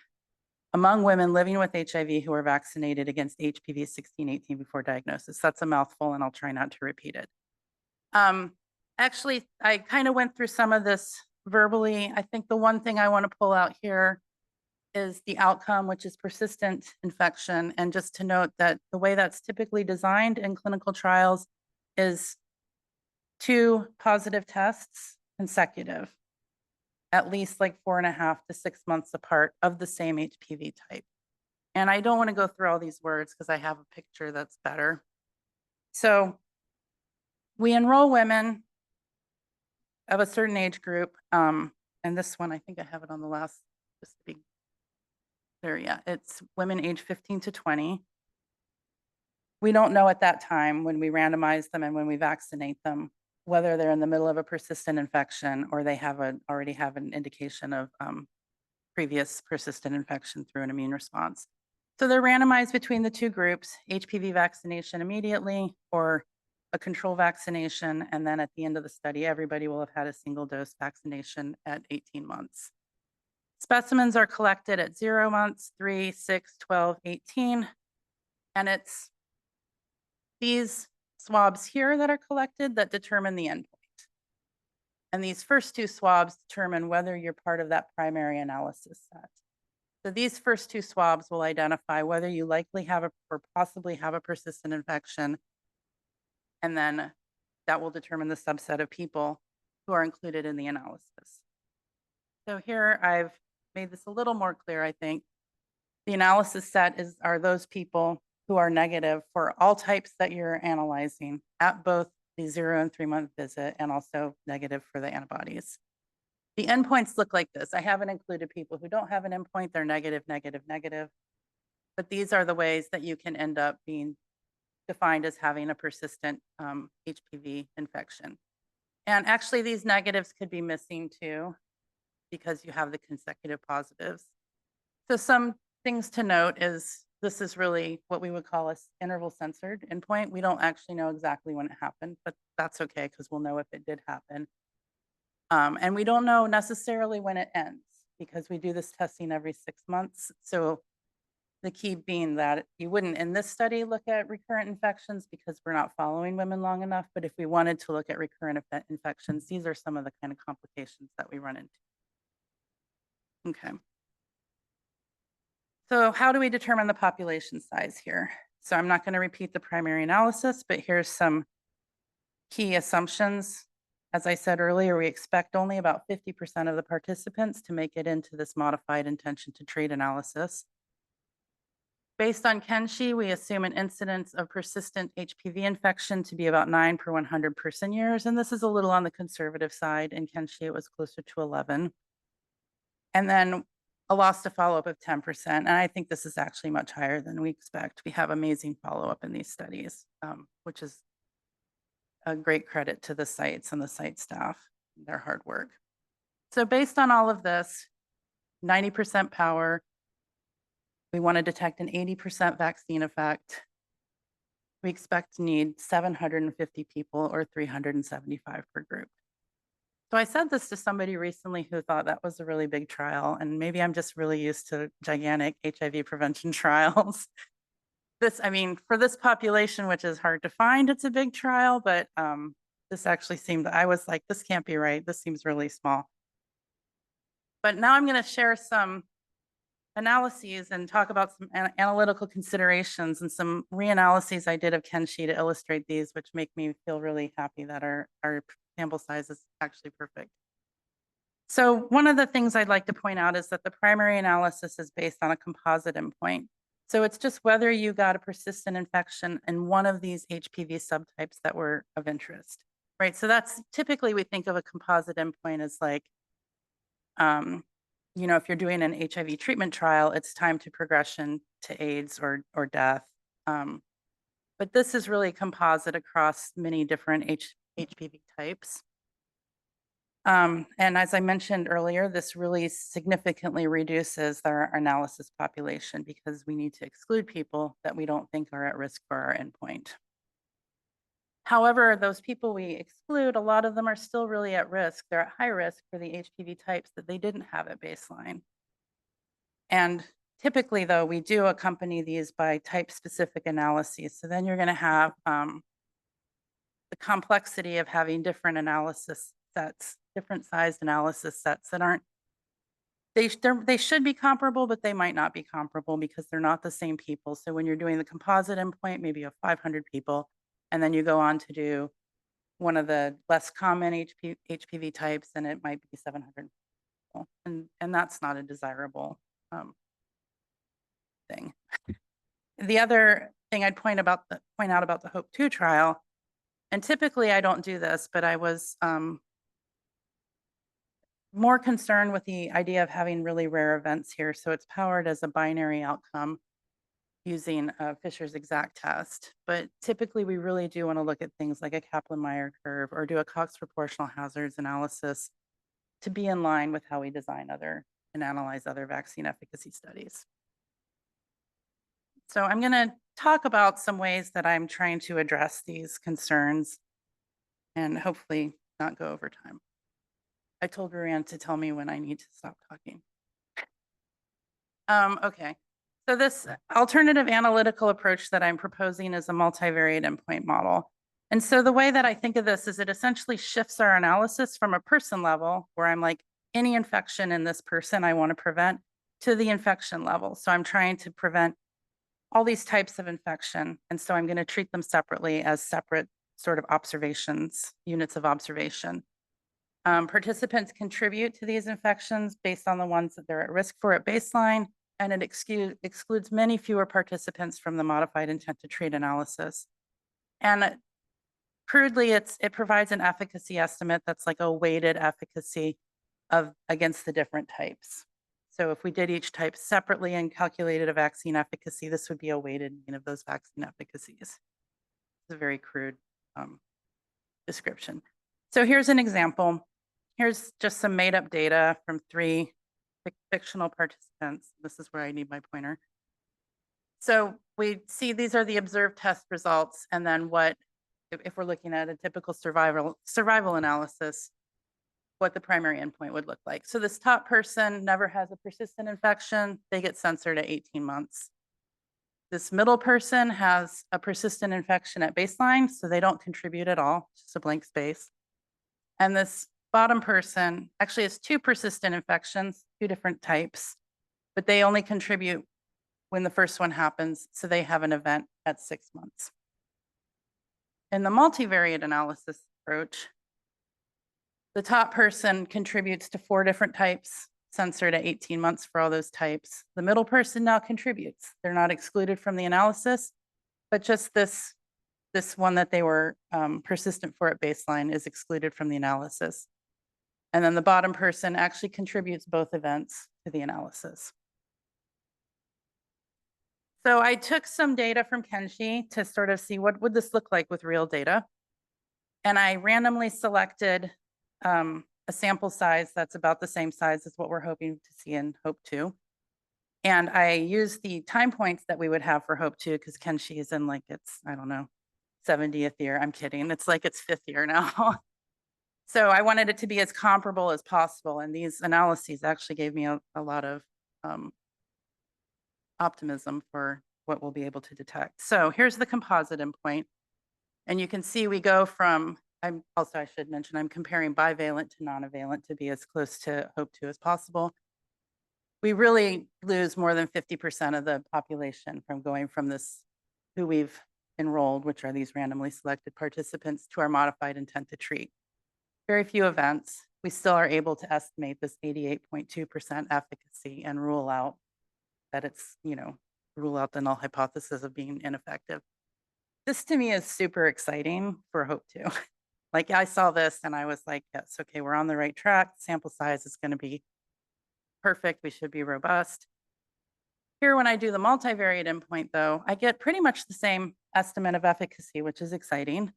among women living with HIV who are vaccinated against HPV 16-18 before diagnosis. That's a mouthful and I'll try not to repeat it. Actually, I kind of went through some of this verbally. I think the one thing I want to pull out here is the outcome, which is persistent infection. And just to note that the way that's typically designed in clinical trials is 2 positive tests consecutive, at least like 4.5 to 6 months apart of the same HPV type. And I don't want to go through all these words because I have a picture that's better. So we enroll women of a certain age group. And this one, I think I have it on the last, just to be there, yeah, it's women age 15 to 20. We don't know at that time when we randomize them and when we vaccinate them, whether they're in the middle of a persistent infection or they already have an indication of previous persistent infection through an immune response. So they're randomized between the two groups, HPV vaccination immediately or a control vaccination. And then at the end of the study, everybody will have had a single dose vaccination at 18 months. Specimens are collected at 0 months, 3, 6, 12, 18. And it's these swabs here that are collected that determine the endpoint. And these first two swabs determine whether you're part of that primary analysis set. So these first two swabs will identify whether you likely have or possibly have a persistent infection. And then that will determine the subset of people who are included in the analysis. So here I've made this a little more clear, I think. The analysis set are those people who are negative for all types that you're analyzing at both the 0 and 3 month visit, and also negative for the antibodies. The endpoints look like this. I haven't included people who don't have an endpoint. They're negative, negative, negative. But these are the ways that you can end up being defined as having a persistent HPV infection. And actually, these negatives could be missing too, because you have the consecutive positives. So some things to note is this is really what we would call a interval censored endpoint. We don't actually know exactly when it happened, but that's okay because we'll know if it did happen. And we don't know necessarily when it ends because we do this testing every 6 months. So the key being that you wouldn't in this study look at recurrent infections because we're not following women long enough. But if we wanted to look at recurrent infections, these are some of the kind of complications that we run into. Okay. So how do we determine the population size here? So I'm not going to repeat the primary analysis, but here's some key assumptions. As I said earlier, we expect only about 50% of the participants to make it into this modified intention to treat analysis. Based on Kenshi, we assume an incidence of persistent HPV infection to be about 9 per 100 person years. And this is a little on the conservative side. In Kenshi, it was closer to 11. And then a loss to follow-up of 10%. And I think this is actually much higher than we expect. We have amazing follow-up in these studies, which is a great credit to the sites and the site staff, their hard work. So based on all of this, 90% power, we want to detect an 80% vaccine effect. We expect to need 750 people or 375 per group. So I said this to somebody recently who thought that was a really big trial, and maybe I'm just really used to gigantic HIV prevention trials. I mean, for this population, which is hard to find, it's a big trial, but this actually seemed, I was like, this can't be right. This seems really small. But now I'm going to share some analyses and talk about some analytical considerations and some reanalyses I did of Kenshi to illustrate these, which make me feel really happy that our sample size is actually perfect. So one of the things I'd like to point out is that the primary analysis is based on a composite endpoint. So it's just whether you got a persistent infection in one of these HPV subtypes that were of interest, right? So that's typically we think of a composite endpoint as like, you know, if you're doing an HIV treatment trial, it's time to progression to AIDS or death. But this is really composite across many different HPV types. And as I mentioned earlier, this really significantly reduces our analysis population because we need to exclude people that we don't think are at risk for our endpoint. However, those people we exclude, a lot of them are still really at risk. They're at high risk for the HPV types that they didn't have at baseline. And typically, though, we do accompany these by type-specific analyses. So then you're going to have the complexity of having different analysis sets, different sized analysis sets that aren't, they should be comparable, but they might not be comparable because they're not the same people. So when you're doing the composite endpoint, maybe you have 500 people, and then you go on to do one of the less common HPV types, and it might be 700 people. And that's not a desirable thing. The other thing I'd point out about the HOPE-2 trial, and typically I don't do this, but I was more concerned with the idea of having really rare events here. So it's powered as a binary outcome using Fisher's exact test. But typically we really do want to look at things like a Kaplan-Meier curve or do a Cox proportional hazards analysis to be in line with how we design and analyze other vaccine efficacy studies. So I'm going to talk about some ways that I'm trying to address these concerns and hopefully not go over time. I told Ruann to tell me when I need to stop talking. Okay, so this alternative analytical approach that I'm proposing is a multivariate endpoint model. And so the way that I think of this is it essentially shifts our analysis from a person level, where I'm like, any infection in this person I want to prevent, to the infection level. So I'm trying to prevent all these types of infection. And so I'm going to treat them separately as separate sort of observations, units of observation. Participants contribute to these infections based on the ones that they're at risk for at baseline, and it excludes many fewer participants from the modified intent to treat analysis. And crudely, it provides an efficacy estimate that's like a weighted efficacy against the different types. So if we did each type separately and calculated a vaccine efficacy, this would be a weighted mean of those vaccine efficacies. It's a very crude description. So here's an example. Here's just some made up data from 3 fictional participants. This is where I need my pointer. So we see these are the observed test results, and then what, if we're looking at a typical survival analysis, what the primary endpoint would look like. So this top person never has a persistent infection. They get censored at 18 months. This middle person has a persistent infection at baseline, so they don't contribute at all, just a blank space. And this bottom person actually has 2 persistent infections, 2 different types, but they only contribute when the first one happens, so they have an event at 6 months. In the multivariate analysis approach, the top person contributes to 4 different types, censored at 18 months for all those types. The middle person now contributes. They're not excluded from the analysis, but just this one that they were persistent for at baseline is excluded from the analysis. And then the bottom person actually contributes both events to the analysis. So I took some data from Kenshi to sort of see what would this look like with real data. And I randomly selected a sample size that's about the same size as what we're hoping to see in HOPE-2. And I used the time points that we would have for HOPE-2 because Kenshi is in like its, I don't know, 70th year. I'm kidding. It's like its 5th year now. So I wanted it to be as comparable as possible. And these analyses actually gave me a lot of optimism for what we'll be able to detect. So here's the composite endpoint. And you can see we go from, I should mention, I'm comparing bivalent to non-valent to be as close to HOPE-2 as possible. We really lose more than 50% of the population from going from this, who we've enrolled, which are these randomly selected participants, to our modified intent to treat. Very few events. We still are able to estimate this 88.2% efficacy and rule out that it's, rule out the null hypothesis of being ineffective. This to me is super exciting for HOPE-2. Like I saw this and I was like, yes, okay, we're on the right track. Sample size is going to be perfect. We should be robust. Here, when I do the multivariate endpoint though, I get pretty much the same estimate of efficacy, which is exciting.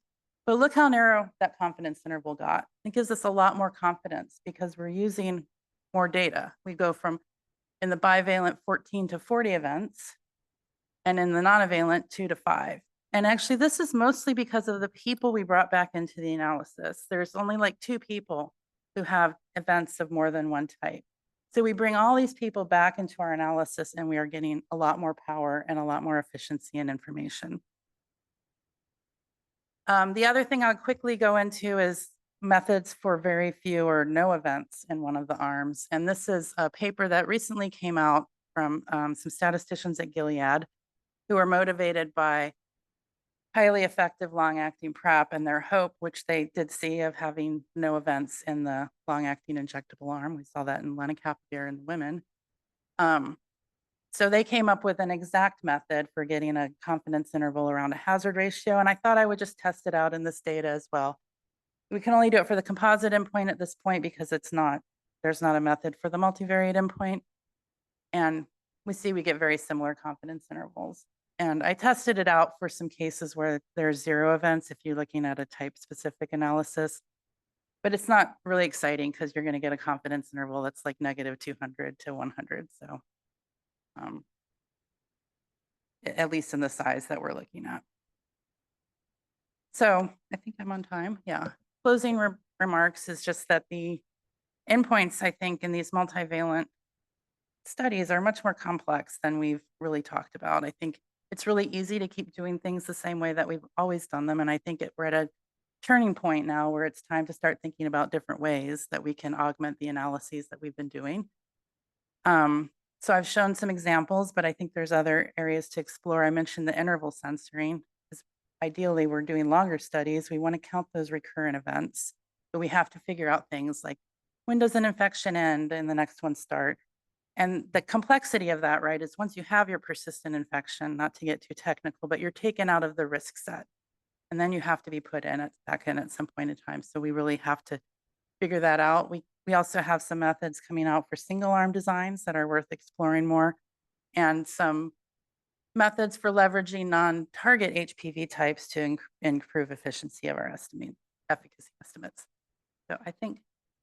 But look how narrow that confidence interval got. It gives us a lot more confidence because we're using more data. We go from, in the bivalent, 14 to 40 events, and in the non-valent, 2 to 5. And actually, this is mostly because of the people we brought back into the analysis. There's only like 2 people who have events of more than one type. So we bring all these people back into our analysis and we are getting a lot more power and a lot more efficiency and information. The other thing I'll quickly go into is methods for very few or no events in one of the arms. And this is a paper that recently came out from some statisticians at Gilead who are motivated by highly effective long-acting PrEP and their hope, which they did see, of having no events in the long-acting injectable arm. We saw that in lenacapavir in the women. So they came up with an exact method for getting a confidence interval around a hazard ratio, and I thought I would just test it out in this data as well. We can only do it for the composite endpoint at this point because there's not a method for the multivariate endpoint. And we see we get very similar confidence intervals. And I tested it out for some cases where there's 0 events if you're looking at a type-specific analysis. But it's not really exciting because you're going to get a confidence interval that's like -200 to 100. So at least in the size that we're looking at. So I think I'm on time. Yeah. Closing remarks is just that the endpoints, I think, in these multivalent studies are much more complex than we've really talked about. I think it's really easy to keep doing things the same way that we've always done them. And I think we're at a turning point now where it's time to start thinking about different ways that we can augment the analyses that we've been doing. So I've shown some examples, but I think there's other areas to explore. I mentioned the interval censoring, because ideally we're doing longer studies. We want to count those recurrent events, but we have to figure out things like when does an infection end and the next one start? And the complexity of that, right, is once you have your persistent infection, not to get too technical, but you're taken out of the risk set. And then you have to be put back in at some point in time. So we really have to figure that out. We also have some methods coming out for single arm designs that are worth exploring more, and some methods for leveraging non-target HPV types to improve efficiency of our efficacy estimates. So I think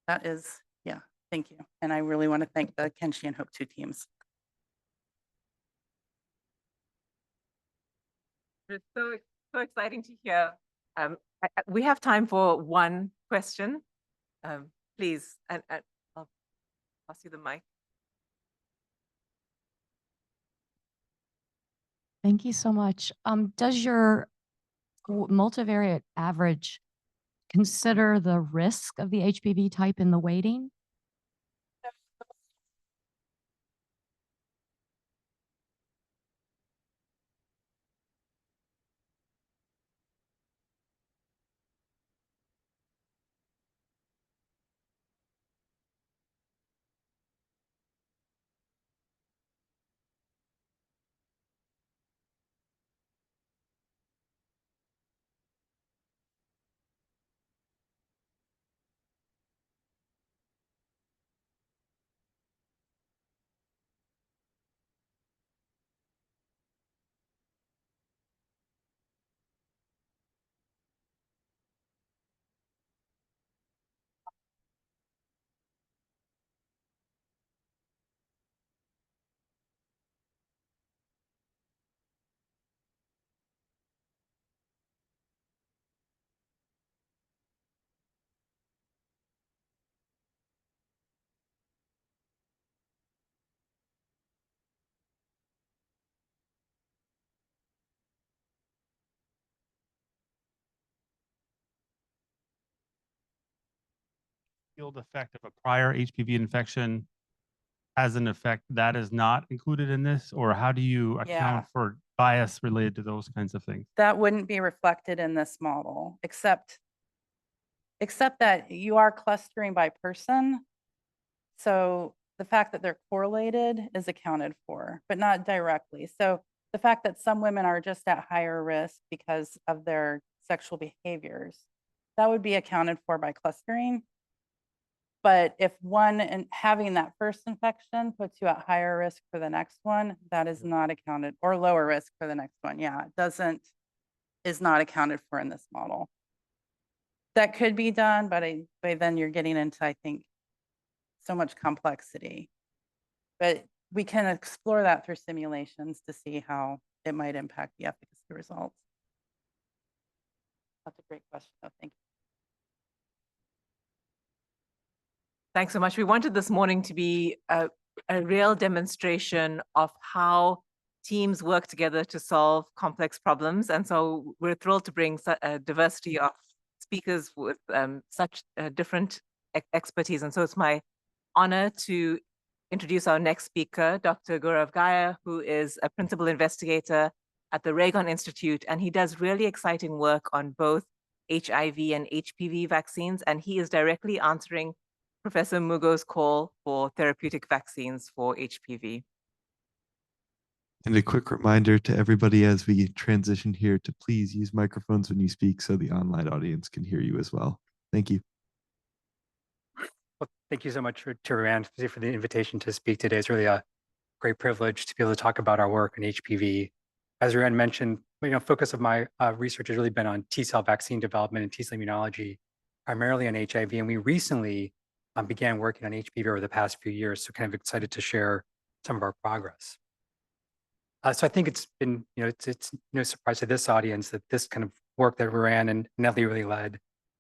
that is, yeah, thank you. And I really want to thank the Kenshi and HOPE2 teams. It's so exciting to hear. We have time for one question. Please, and I'll pass you the mic. Thank you so much. Does your multivariate average consider the risk of the HPV type in the weighting? Field effect of a prior HPV infection has an effect that is not included in this, or how do you Yeah. account for bias related to those kinds of things? That wouldn't be reflected in this model, except that you are clustering by person. So the fact that they're correlated is accounted for, but not directly. So the fact that some women are just at higher risk because of their sexual behaviors, that would be accounted for by clustering. But if one and having that first infection puts you at higher risk for the next one, that is not accounted, or lower risk for the next one. Yeah, it is not accounted for in this model. That could be done, but then you're getting into, I think, so much complexity. But we can explore that through simulations to see how it might impact the efficacy results. That's a great question, though. Thank you. Thanks so much. We wanted this morning to be a real demonstration of how teams work together to solve complex problems. And so we're thrilled to bring a diversity of speakers with such different expertise. And so it's my honor to introduce our next speaker, Dr. Gaurav Ghaya, who is a principal investigator at the Ragon Institute, and he does really exciting work on both HIV and HPV vaccines, and he is directly answering Professor Mugo's call for therapeutic vaccines for HPV. And a quick reminder to everybody as we transition here to please use microphones when you speak so the online audience can hear you as well. Thank you. Well, thank you so much to Ruann for the invitation to speak today. It's really a great privilege to be able to talk about our work in HPV. As Ruann mentioned, focus of my research has really been on T-cell vaccine development and T-cell immunology, primarily on HIV. And we recently began working on HPV over the past few years. So kind of excited to share some of our progress. So I think it's been, it's no surprise to this audience that this kind of work that Ruran and Nellie really led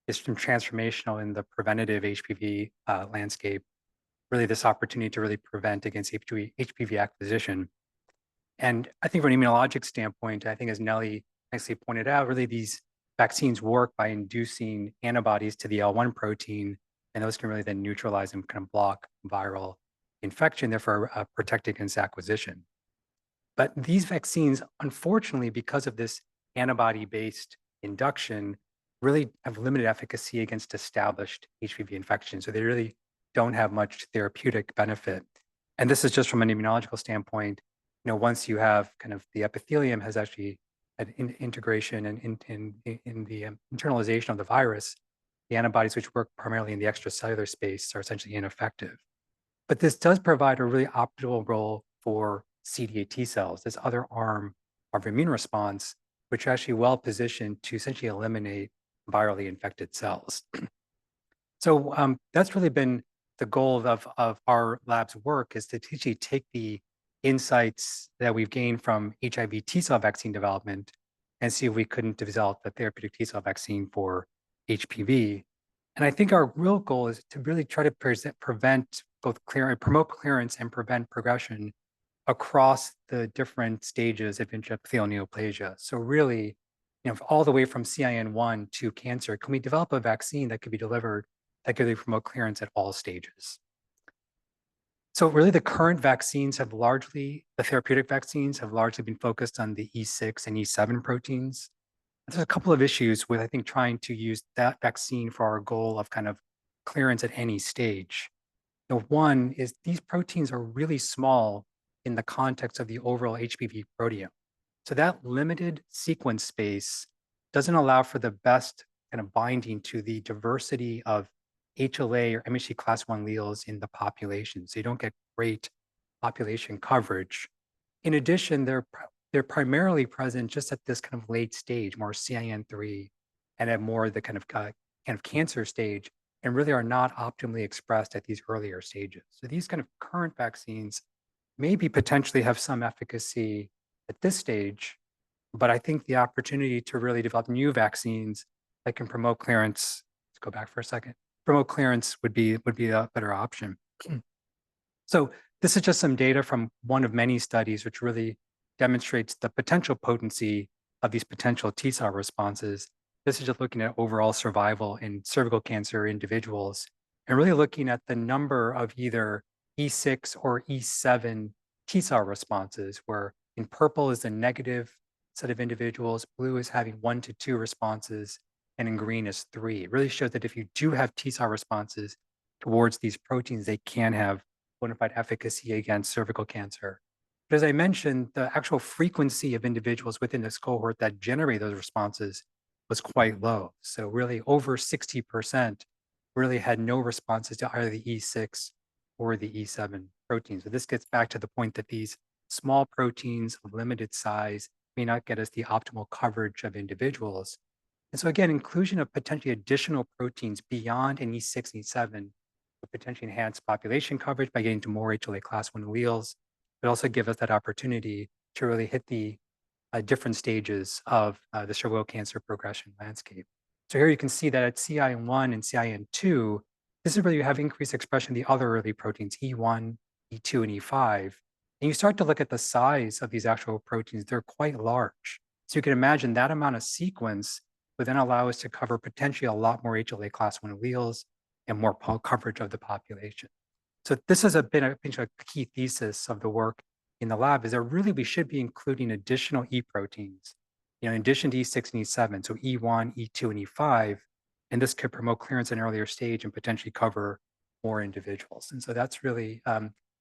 is transformational in the preventative HPV landscape. Really, this opportunity to really prevent against HPV acquisition. And I think from an immunologic standpoint, I think as Nellie nicely pointed out, really these vaccines work by inducing antibodies to the L1 protein, and those can really then neutralize and kind of block viral infection, therefore protect against acquisition. But these vaccines, unfortunately, because of this antibody-based induction, really have limited efficacy against established HPV infections. So they really don't have much therapeutic benefit. And this is just from an immunological standpoint. Once you have kind of the epithelium has actually had integration and in the internalization of the virus, the antibodies which work primarily in the extracellular space are essentially ineffective. But this does provide a really optimal role for CD8 T cells, this other arm of immune response, which are actually well positioned to essentially eliminate virally infected cells. So that's really been the goal of our lab's work, is to actually take the insights that we've gained from HIV T cell vaccine development and see if we couldn't develop a therapeutic T cell vaccine for HPV. And I think our real goal is to really try to promote clearance and prevent progression across the different stages of intraepithelial neoplasia. So really, all the way from CIN1 to cancer, can we develop a vaccine that could be delivered that could really promote clearance at all stages? So really the current vaccines have largely, the therapeutic vaccines have largely been focused on the E6 and E7 proteins. There's a couple of issues with, I think, trying to use that vaccine for our goal of kind of clearance at any stage. One is these proteins are really small in the context of the overall HPV proteome. So that limited sequence space doesn't allow for the best kind of binding to the diversity of HLA or MHC class 1 alleles in the population. So you don't get great population coverage. In addition, they're primarily present just at this kind of late stage, more CIN3, and at more the kind of cancer stage, and really are not optimally expressed at these earlier stages. So these kind of current vaccines maybe potentially have some efficacy at this stage, but I think the opportunity to really develop new vaccines that can promote clearance, let's go back for a second, promote clearance would be a better option. So this is just some data from one of many studies which really demonstrates the potential potency of these potential T cell responses. This is just looking at overall survival in cervical cancer individuals and really looking at the number of either E6 or E7 T cell responses, where in purple is the negative set of individuals, blue is having 1 to 2 responses, and in green is 3. It really shows that if you do have T cell responses towards these proteins, they can have bona fide efficacy against cervical cancer. But as I mentioned, the actual frequency of individuals within this cohort that generate those responses was quite low. So really over 60% really had no responses to either the E6 or the E7 proteins. So this gets back to the point that these small proteins of limited size may not get us the optimal coverage of individuals. And so again, inclusion of potentially additional proteins beyond an E6 and E7 would potentially enhance population coverage by getting to more HLA class 1 alleles, but also give us that opportunity to really hit the different stages of the cervical cancer progression landscape. So here you can see that at CIN1 and CIN2, this is where you have increased expression of the other early proteins, E1, E2, and E5. And you start to look at the size of these actual proteins, they're quite large. So you can imagine that amount of sequence would then allow us to cover potentially a lot more HLA class 1 alleles and more coverage of the population. So this has been a key thesis of the work in the lab, is that really we should be including additional E proteins, in addition to E6 and E7, so E1, E2, and E5, and this could promote clearance in an earlier stage and potentially cover more individuals. And so that's really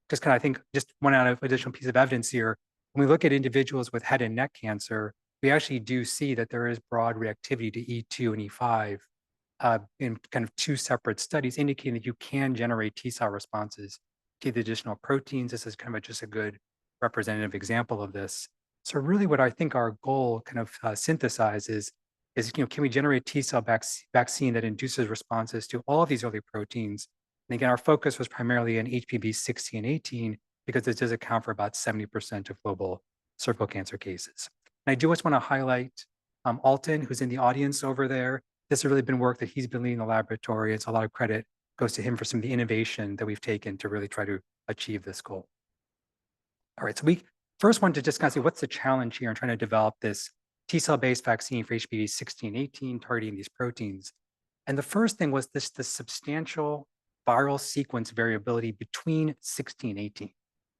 just kind of, I think, just one additional piece of evidence here. When we look at individuals with head and neck cancer, we actually do see that there is broad reactivity to E2 and E5 in kind of 2 separate studies, indicating that you can generate T cell responses to the additional proteins. This is kind of just a good representative example of this. So really what I think our goal kind of synthesizes is, can we generate T cell vaccine that induces responses to all of these early proteins? And again, our focus was primarily on HPV 16 and 18, because this does account for about 70% of global cervical cancer cases. And I do just want to highlight Alton, who's in the audience over there. This has really been work that he's been leading the laboratory. It's a lot of credit goes to him for some of the innovation that we've taken to really try to achieve this goal. All right, so we first want to just kind of see what's the challenge here in trying to develop this T-cell based vaccine for HPV 16, 18 targeting these proteins. And the first thing was the substantial viral sequence variability between 16 and 18.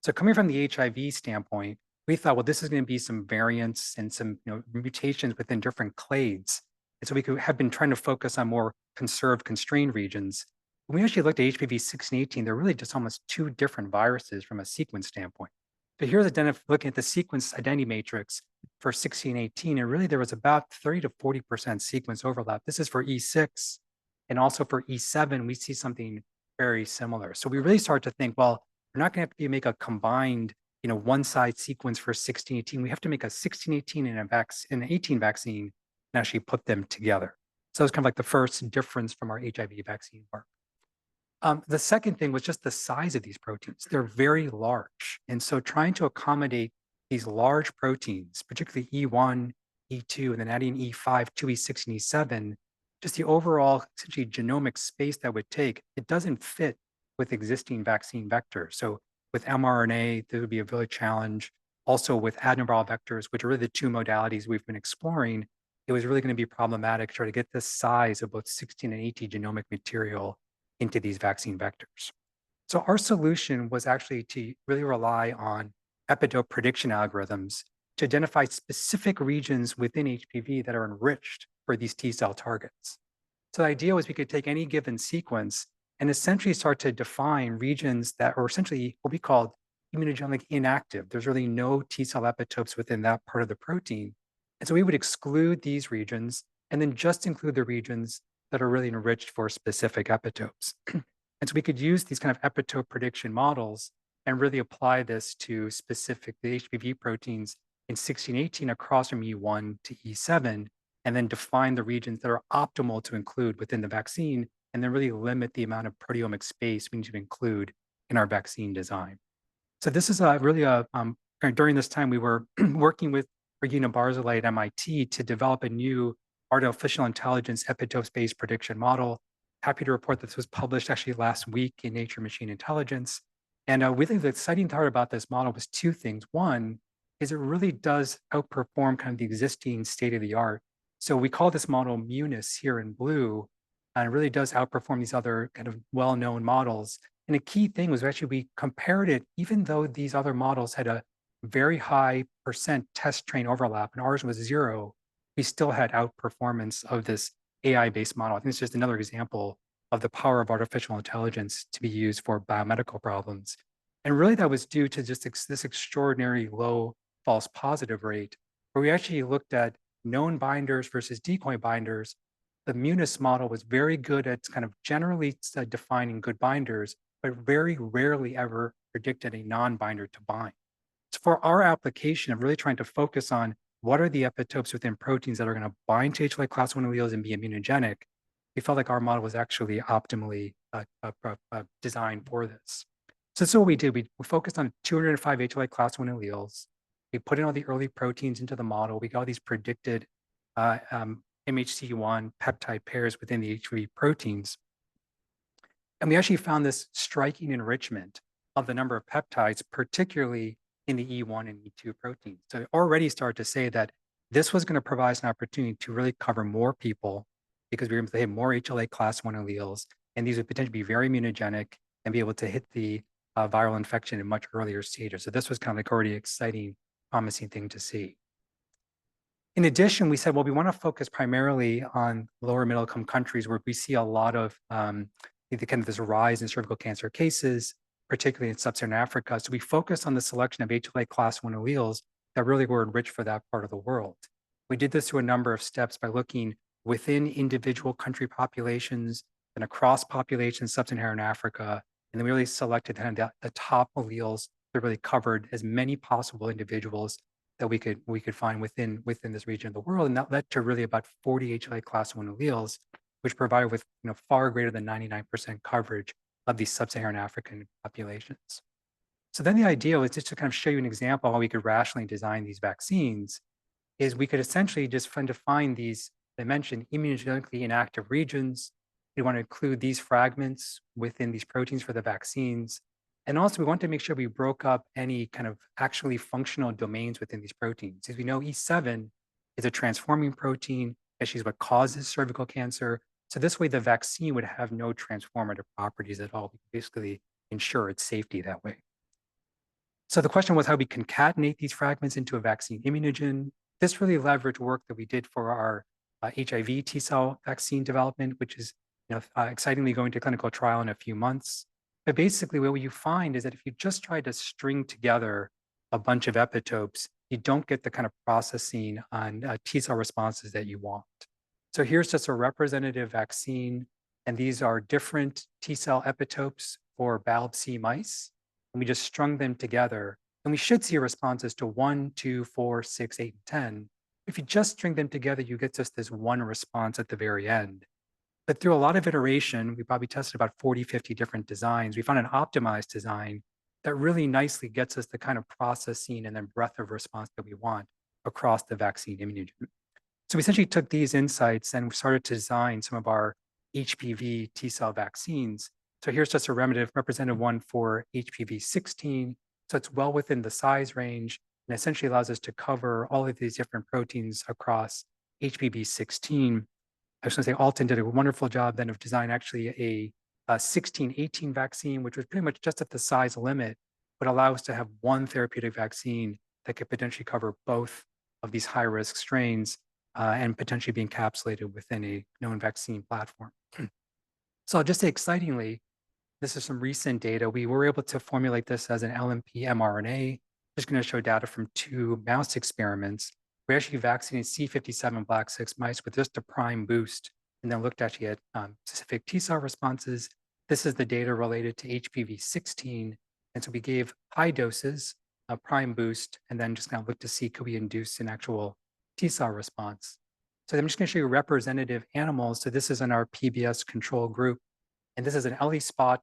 So coming from the HIV standpoint, we thought, well, this is going to be some variants and some mutations within different clades. And so we have been trying to focus on more conserved, constrained regions. When we actually looked at HPV 16, 18, they're really just almost two different viruses from a sequence standpoint. So here's looking at the sequence identity matrix for 16, 18, and really there was about 30 to 40% sequence overlap. This is for E6, and also for E7, we see something very similar. So we really started to think, well, we're not going to have to make a combined, one side sequence for 16, 18. We have to make a 16, 18 and an 18 vaccine and actually put them together. So it's kind of like the first difference from our HIV vaccine work. The second thing was just the size of these proteins. They're very large. And so trying to accommodate these large proteins, particularly E1, E2, and then adding E5, 2E6, and E7, just the overall essentially genomic space that would take, it doesn't fit with existing vaccine vectors. So with mRNA, there would be a real challenge. Also with adenoviral vectors, which are really the two modalities we've been exploring, it was really going to be problematic to try to get the size of both 16 and 18 genomic material into these vaccine vectors. So our solution was actually to really rely on epitope prediction algorithms to identify specific regions within HPV that are enriched for these T-cell targets. So the idea was we could take any given sequence and essentially start to define regions that are essentially what we called immunogenic inactive. There's really no T-cell epitopes within that part of the protein. And so we would exclude these regions and then just include the regions that are really enriched for specific epitopes. And so we could use these kind of epitope prediction models and really apply this to specific the HPV proteins in 1618 across from E1 to E7, and then define the regions that are optimal to include within the vaccine, and then really limit the amount of proteomic space we need to include in our vaccine design. So this is during this time, we were working with Regina Barzilay at MIT to develop a new artificial intelligence epitope-based prediction model. Happy to report that this was published actually last week in Nature Machine Intelligence. And we think the exciting part about this model was two things. One is it really does outperform kind of the existing state of the art. So we call this model MUNIS here in blue, and it really does outperform these other kind of well-known models. And a key thing was actually we compared it, even though these other models had a very high % test train overlap and ours was 0, we still had outperformance of this AI-based model. I think it's just another example of the power of artificial intelligence to be used for biomedical problems. And really that was due to just this extraordinary low false positive rate, where we actually looked at known binders versus decoy binders. The MUNIS model was very good at kind of generally defining good binders, but very rarely ever predicted a non-binder to bind. So for our application of really trying to focus on what are the epitopes within proteins that are going to bind to HLA class 1 alleles and be immunogenic, we felt like our model was actually optimally designed for this. So this is what we did. We focused on 205 HLA class 1 alleles. We put in all the early proteins into the model. We got all these predicted MHC1 peptide pairs within the HPV proteins. And we actually found this striking enrichment of the number of peptides, particularly in the E1 and E2 proteins. So it already started to say that this was going to provide us an opportunity to really cover more people because we were able to hit more HLA class 1 alleles, and these would potentially be very immunogenic and be able to hit the viral infection in much earlier stages. So this was kind of like already exciting, promising thing to see. In addition, we said, well, we want to focus primarily on lower middle income countries where we see a lot of kind of this rise in cervical cancer cases, particularly in sub-Saharan Africa. So we focused on the selection of HLA class 1 alleles that really were enriched for that part of the world. We did this through a number of steps by looking within individual country populations and across populations, sub-Saharan Africa, and then we really selected kind of the top alleles that really covered as many possible individuals that we could find within this region of the world. And that led to really about 40 HLA class 1 alleles, which provided with far greater than 99% coverage of these sub-Saharan African populations. So then the idea was just to kind of show you an example of how we could rationally design these vaccines is we could essentially just define these, I mentioned, immunogenically inactive regions. We want to include these fragments within these proteins for the vaccines. And also we want to make sure we broke up any kind of actually functional domains within these proteins. As we know, E7 is a transforming protein, actually is what causes cervical cancer. So this way the vaccine would have no transformative properties at all. We can basically ensure its safety that way. So the question was how we concatenate these fragments into a vaccine immunogen. This really leveraged work that we did for our HIV T-cell vaccine development, which is excitingly going to clinical trial in a few months. But basically what you find is that if you just try to string together a bunch of epitopes, you don't get the kind of processing on T-cell responses that you want. So here's just a representative vaccine, and these are different T-cell epitopes for BALB/c mice. And we just strung them together, and we should see responses to 1, 2, 4, 6, 8, and 10. If you just string them together, you get just this one response at the very end. But through a lot of iteration, we probably tested about 40, 50 different designs. We found an optimized design that really nicely gets us the kind of processing and then breadth of response that we want across the vaccine immunogen. So we essentially took these insights and we started to design some of our HPV T-cell vaccines. So here's just a representative one for HPV 16. So it's well within the size range and essentially allows us to cover all of these different proteins across HPV 16. I was going to say Alton did a wonderful job then of designing actually a 16-18 vaccine, which was pretty much just at the size limit, but allow us to have one therapeutic vaccine that could potentially cover both of these high-risk strains and potentially be encapsulated within a known vaccine platform. So I'll just say excitingly, this is some recent data. We were able to formulate this as an LNP mRNA. Just going to show data from 2 mouse experiments. We actually vaccinated C57 Black 6 mice with just a prime boost, and then looked actually at specific T-cell responses. This is the data related to HPV 16. And so we gave high doses, a prime boost, and then just kind of looked to see could we induce an actual T-cell response. So I'm just going to show you representative animals. So this is in our PBS control group. And this is an ELISpot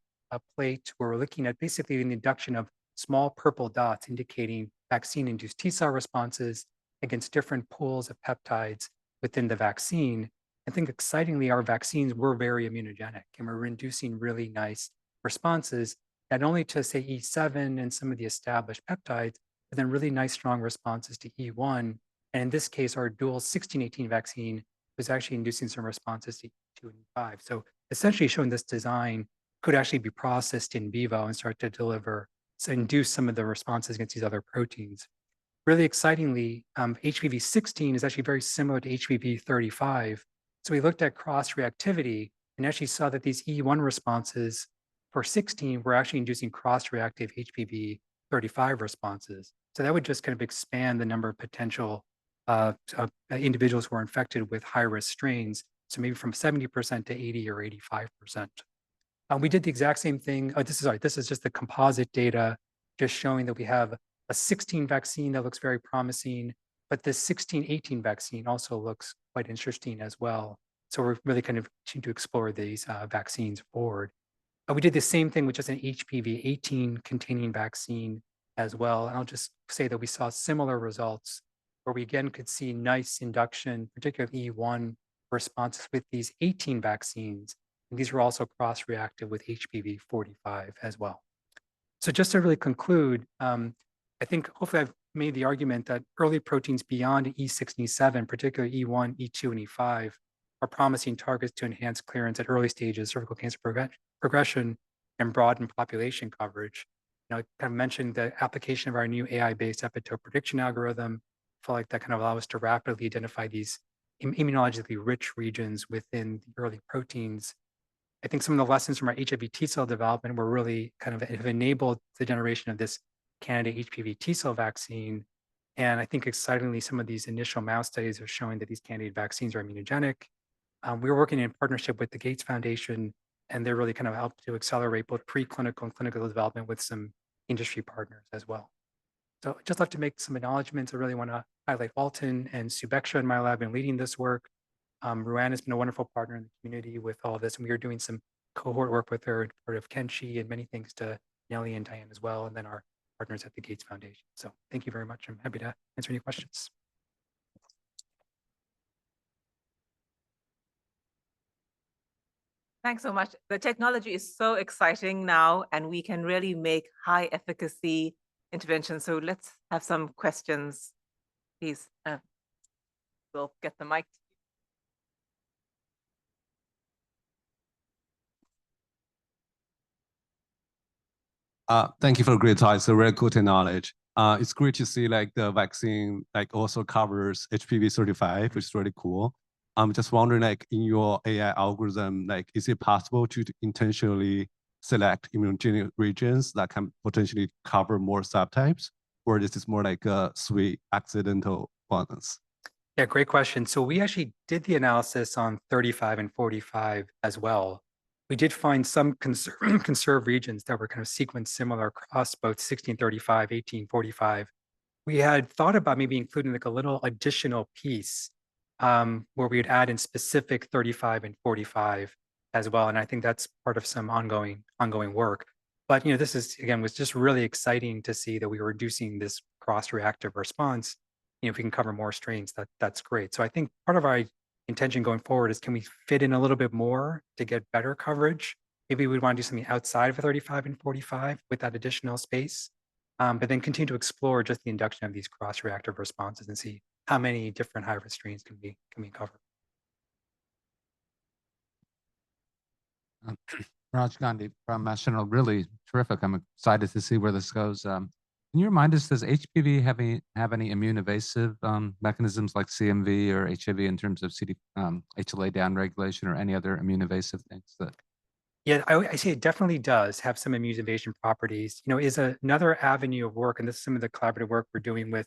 plate where we're looking at basically the induction of small purple dots indicating vaccine-induced T-cell responses against different pools of peptides within the vaccine. I think excitingly, our vaccines were very immunogenic and we're inducing really nice responses, not only to say E7 and some of the established peptides, but then really nice strong responses to E1. And in this case, our dual 16-18 vaccine was actually inducing some responses to E2 and E5. So essentially showing this design could actually be processed in vivo and start to deliver, so induce some of the responses against these other proteins. Really excitingly, HPV 16 is actually very similar to HPV 35. So we looked at cross-reactivity and actually saw that these E1 responses for 16 were actually inducing cross-reactive HPV 35 responses. So that would just kind of expand the number of potential individuals who are infected with high-risk strains. So maybe from 70% to 80 or 85%. We did the exact same thing. This is just the composite data, just showing that we have a 16 vaccine that looks very promising, but this 16-18 vaccine also looks quite interesting as well. So we're really kind of trying to explore these vaccines forward. We did the same thing with just an HPV 18 containing vaccine as well. And I'll just say that we saw similar results where we again could see nice induction, particularly E1 responses with these 18 vaccines. And these were also cross-reactive with HPV 45 as well. So just to really conclude, I think hopefully I've made the argument that early proteins beyond E6 and E7, particularly E1, E2, and E5, are promising targets to enhance clearance at early stages, cervical cancer progression, and broaden population coverage. I kind of mentioned the application of our new AI-based epitope prediction algorithm. I feel like that kind of allow us to rapidly identify these immunologically rich regions within the early proteins. I think some of the lessons from our HIV T-cell development were really kind of have enabled the generation of this candidate HPV T-cell vaccine. And I think excitingly, some of these initial mouse studies are showing that these candidate vaccines are immunogenic. We're working in partnership with the Gates Foundation, and they're really kind of helped to accelerate both preclinical and clinical development with some industry partners as well. So I'd just love to make some acknowledgements. I really want to highlight Alton and Subeksha in my lab in leading this work. Ruan has been a wonderful partner in the community with all of this, and we are doing some cohort work with her, part of Kenshi, and many thanks to Nellie and Diane as well. And then our partners at the Gates Foundation. So thank you very much. I'm happy to answer any questions. Thanks so much. The technology is so exciting now, and we can really make high efficacy interventions. So let's have some questions, please. We'll get the mic. Thank you for a great talk. It's a very cool technology. It's great to see like the vaccine like also covers HPV 35, which is really cool. I'm just wondering, like in your AI algorithm, like is it possible to intentionally select immunogenic regions that can potentially cover more subtypes, or this is more like a sweet accidental bonus? Yeah, great question. So we actually did the analysis on 35 and 45 as well. We did find some conserved regions that were kind of sequenced similar across both 1635, 1845. We had thought about maybe including like a little additional piece where we would add in specific 35 and 45 as well. And I think that's part of some ongoing work. But this is again was just really exciting to see that we were reducing this cross-reactive response. If we can cover more strains, that's great. So I think part of our intention going forward is, can we fit in a little bit more to get better coverage? Maybe we'd want to do something outside of 35 and 45 with that additional space, but then continue to explore just the induction of these cross-reactive responses and see how many different high-risk strains can we cover. Raj Gandhi from Mass General, really terrific. I'm excited to see where this goes. Can you remind us, does HPV have any immune evasive mechanisms like CMV or HIV in terms of HLA downregulation or any other immune evasive things that? Yeah, I say it definitely does have some immune evasion properties. Is another avenue of work, and this is some of the collaborative work we're doing with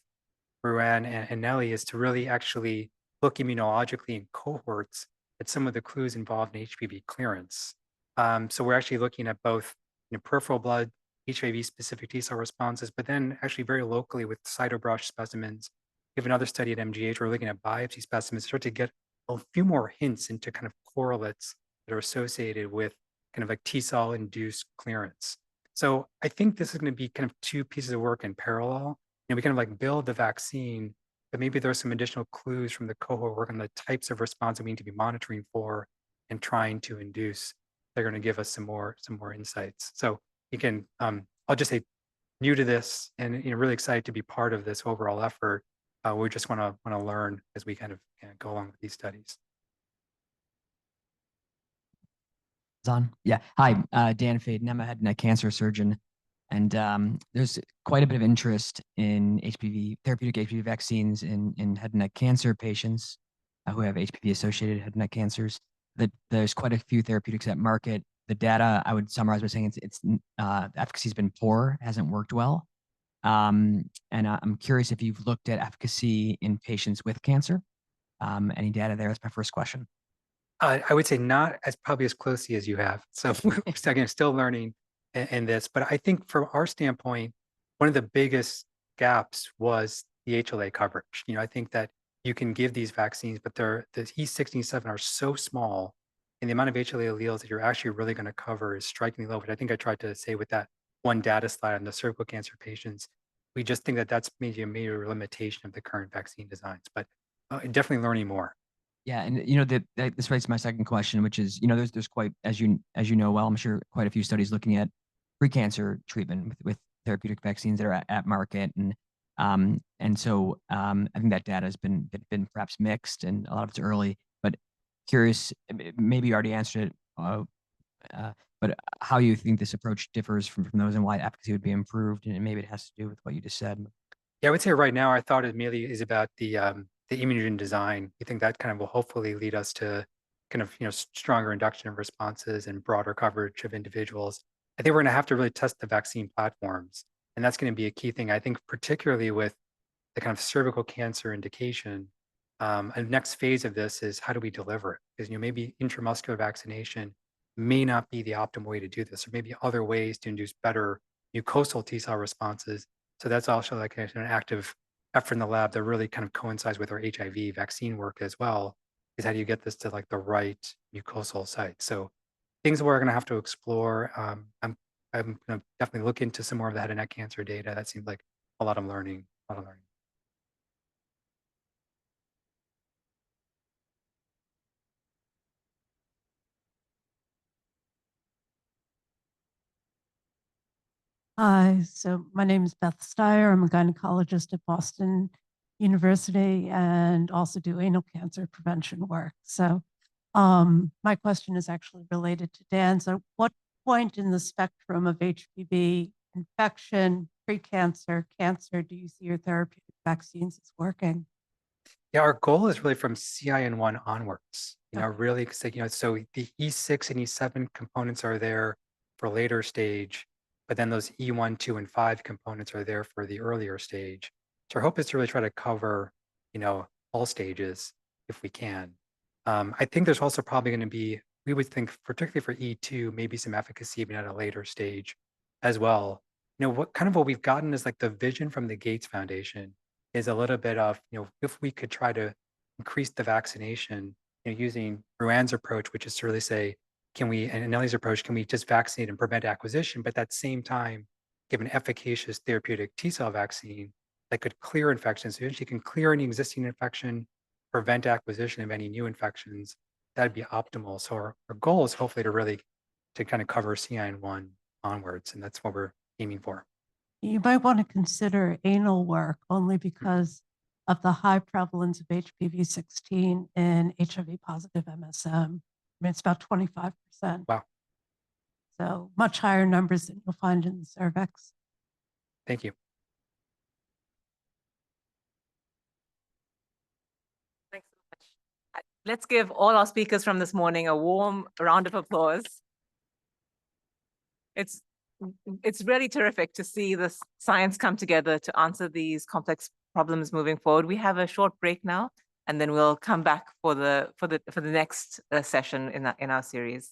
Ruan and Nelly, is to really actually look immunologically in cohorts at some of the clues involved in HPV clearance. So we're actually looking at both peripheral blood, HIV-specific T-cell responses, but then actually very locally with cytobrush specimens. We have another study at MGH, we're looking at biopsy specimens, start to get a few more hints into kind of correlates that are associated with kind of like T-cell induced clearance. So I think this is going to be kind of two pieces of work in parallel. We kind of like build the vaccine, but maybe there's some additional clues from the cohort work on the types of response that we need to be monitoring for and trying to induce. They're going to give us some more insights. So again, I'll just say, new to this and really excited to be part of this overall effort. We just want to learn as we kind of go along with these studies. On. Yeah. Hi, Dan Faden. I'm a head and neck cancer surgeon. And there's quite a bit of interest in therapeutic HPV vaccines in head and neck cancer patients who have HPV-associated head and neck cancers. There's quite a few therapeutics at market. The data, I would summarize by saying the efficacy has been poor, hasn't worked well. And I'm curious if you've looked at efficacy in patients with cancer. Any data there? That's my first question. I would say not probably as closely as you have. So we're still learning in this. But I think from our standpoint, one of the biggest gaps was the HLA coverage. I think that you can give these vaccines, but the E67 are so small, and the amount of HLA alleles that you're actually really going to cover is strikingly low, which I think I tried to say with that one data slide on the cervical cancer patients. We just think that that's maybe a major limitation of the current vaccine designs, but definitely learning more. Yeah, and this raises my second question, which is, there's quite, as you know well, I'm sure quite a few studies looking at pre-cancer treatment with therapeutic vaccines that are at market, and so I think that data has been perhaps mixed, and a lot of it's early. But curious, maybe you already answered it, but how you think this approach differs from those, and why efficacy would be improved, and maybe it has to do with what you just said. Yeah, I would say right now our thought mainly is about the immunogen design. We think that kind of will hopefully lead us to kind of stronger induction of responses and broader coverage of individuals. I think we're going to have to really test the vaccine platforms, and that's going to be a key thing. I think particularly with the kind of cervical cancer indication, a next phase of this is how do we deliver it? Because maybe intramuscular vaccination may not be the optimal way to do this, or maybe other ways to induce better mucosal T-cell responses. So that's also like an active effort in the lab that really kind of coincides with our HIV vaccine work as well, is how do you get this to like the right mucosal site? So things we're going to have to explore. I'm I'm gonna definitely look into some more of the head and neck cancer data. That seems like a lot of learning, a lot of learning. Hi, so my name is Beth Steyer. I'm a gynecologist at Boston University and also do anal cancer prevention work. So my question is actually related to Dan's. At what point in the spectrum of HPV infection, pre-cancer, cancer, do you see your therapeutic vaccines as working? Yeah, our goal is really from CIN1 onwards, Okay. really, 'cause, so the E6 and E7 components are there for later stage, but then those E1, 2, and 5 components are there for the earlier stage. So our hope is to really try to cover, all stages if we can. I think there's also probably going to be, we would think, particularly for E2, maybe some efficacy even at a later stage as well. What we've gotten is like the vision from the Gates Foundation is a little bit of, if we could try to increase the vaccination, using Ruan's approach, which is to really say, and Nellie's approach, can we just vaccinate and prevent acquisition, but at that same time, give an efficacious therapeutic T cell vaccine that could clear infections, so you can clear any existing infection, prevent acquisition of any new infections. That'd be optimal. So our goal is hopefully to kind of cover CIN1 onwards, and that's what we're aiming for. You might want to consider anal work only because of the high prevalence of HPV-16 in HIV positive MSM. I mean, it's about 25%. Wow. So much higher numbers than you'll find in the cervix. Thank you. Thanks so much. Let's give all our speakers from this morning a warm round of applause. It's really terrific to see this science come together to answer these complex problems moving forward. We have a short break now, and then we'll come back for the next session in our series.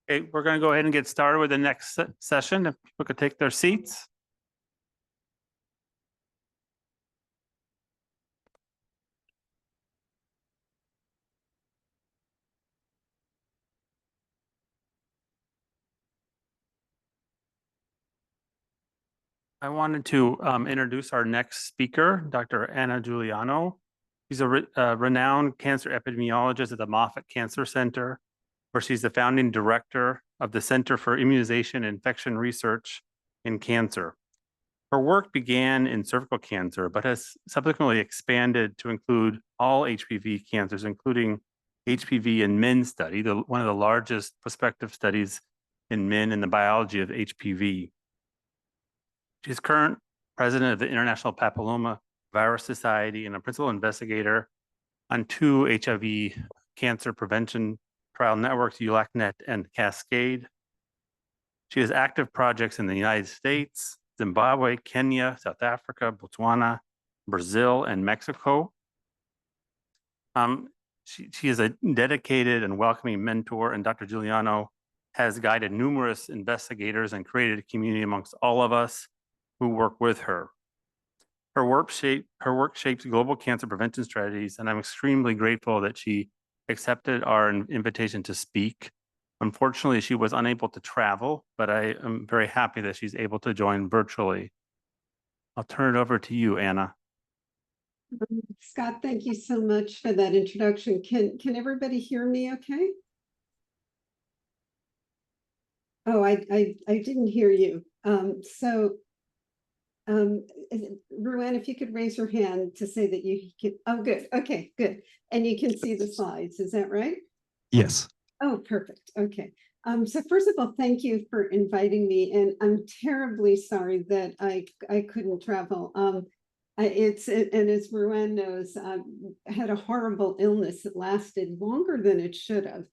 Okay, we're going to go ahead and get started with the next session. If people could take their seats. I wanted to introduce our next speaker, Dr. Anna Giuliano. She's a renowned cancer epidemiologist at the Moffitt Cancer Center, where she's the founding director of the Center for Immunization and Infection Research in Cancer. Her work began in cervical cancer, but has subsequently expanded to include all HPV cancers, including HPV in men study, one of the largest prospective studies in men in the biology of HPV. She's current president of the International Papilloma Virus Society and a principal investigator on 2 HIV cancer prevention trial networks, ULACnet and Cascade. She has active projects in the United States, Zimbabwe, Kenya, South Africa, Botswana, Brazil, and Mexico. She is a dedicated and welcoming mentor, and Dr. Giuliano has guided numerous investigators and created a community amongst all of us who work with her. Her work shapes global cancer prevention strategies, and I'm extremely grateful that she accepted our invitation to speak. Unfortunately, she was unable to travel, but I am very happy that she's able to join virtually. I'll turn it over to you, Anna. Scott, thank you so much for that introduction. Can everybody hear me okay? Oh, I didn't hear you. Ruan, if you could raise your hand to say that you can, oh, good. Okay, good. And you can see the slides, is that right? Yes. Oh, perfect. Okay. So first of all, thank you for inviting me, and I'm terribly sorry that I couldn't travel. And as Ruan knows, I had a horrible illness that lasted longer than it should have.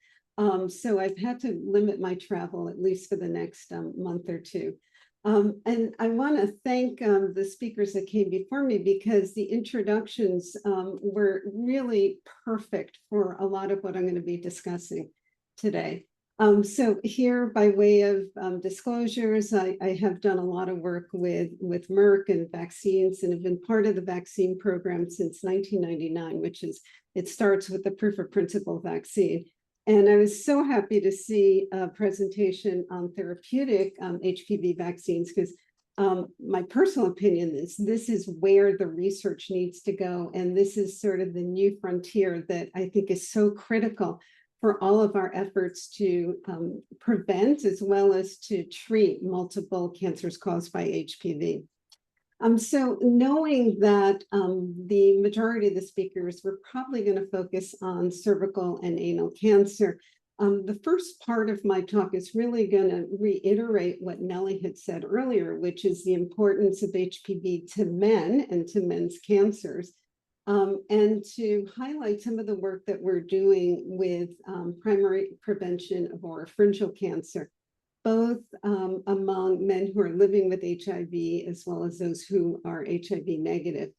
So I've had to limit my travel, at least for the next month or two. And I want to thank the speakers that came before me, because the introductions were really perfect for a lot of what I'm going to be discussing today. So here, by way of disclosures, I have done a lot of work with Merck and vaccines, and have been part of the vaccine program since 1999, which is, it starts with the proof of principle vaccine. And I was so happy to see a presentation on therapeutic HPV vaccines, because my personal opinion is this is where the research needs to go. And this is sort of the new frontier that I think is so critical for all of our efforts to prevent as well as to treat multiple cancers caused by HPV. So knowing that the majority of the speakers were probably going to focus on cervical and anal cancer, the first part of my talk is really going to reiterate what Nellie had said earlier, which is the importance of HPV to men and to men's cancers, and to highlight some of the work that we're doing with primary prevention of oropharyngeal cancer, both among men who are living with HIV as well as those who are HIV negative.